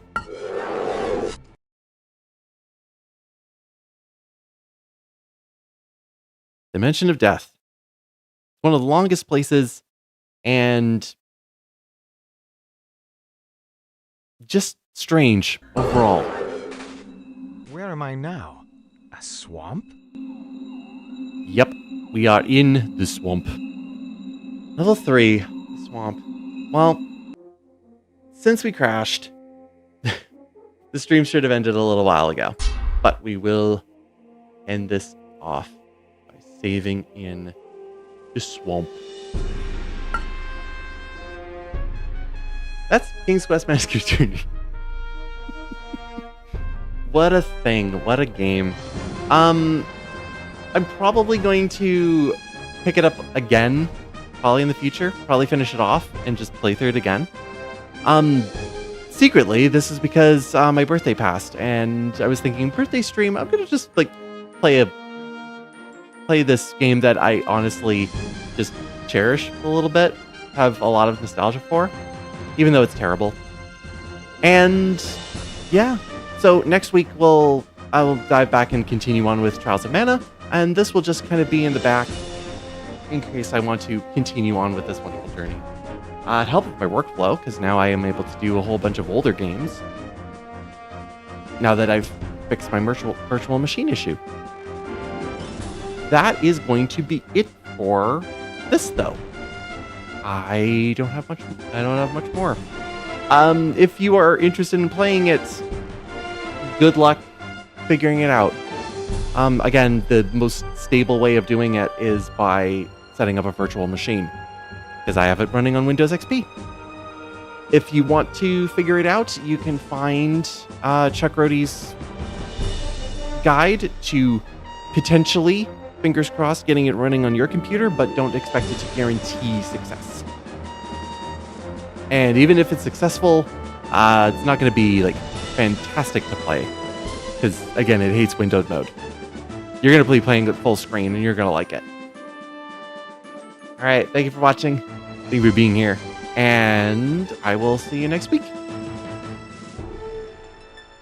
Dimension of Death. One of the longest places, and just strange overall. Where am I now? A swamp? Yep, we are in the swamp. Level 3, the swamp. Well, since we crashed, the stream should have ended a little while ago. But we will end this off by saving in the swamp. That's King's Quest Master Journey. What a thing. What a game. I'm probably going to pick it up again, probably in the future. Probably finish it off and just play through it again. Secretly, this is because my birthday passed, and I was thinking, birthday stream, I'm gonna just like play this game that I honestly just cherish a little bit, have a lot of nostalgia for, even though it's terrible. And yeah, so next week I will dive back and continue on with Trials of Mana, and this will just kind of be in the back in case I want to continue on with this wonderful journey. It helped with my workflow, because now I am able to do a whole bunch of older games, now that I've fixed my virtual machine issue. That is going to be it for this, though. I don't have much more. If you are interested in playing it, good luck figuring it out. Again, the most stable way of doing it is by setting up a virtual machine, because I have it running on Windows XP. If you want to figure it out, you can find Chuck Rohde's guide to potentially, fingers crossed, getting it running on your computer, but don't expect it to guarantee success. And even if it's successful, it's not going to be like fantastic to play, because again, it hates windowed mode. You're going to be playing it full screen, and you're going to like it. All right, thank you for watching. Thank you for being here, and I will see you next week.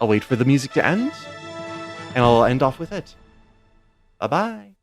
I'll wait for the music to end, and I'll end off with it. Bye-bye.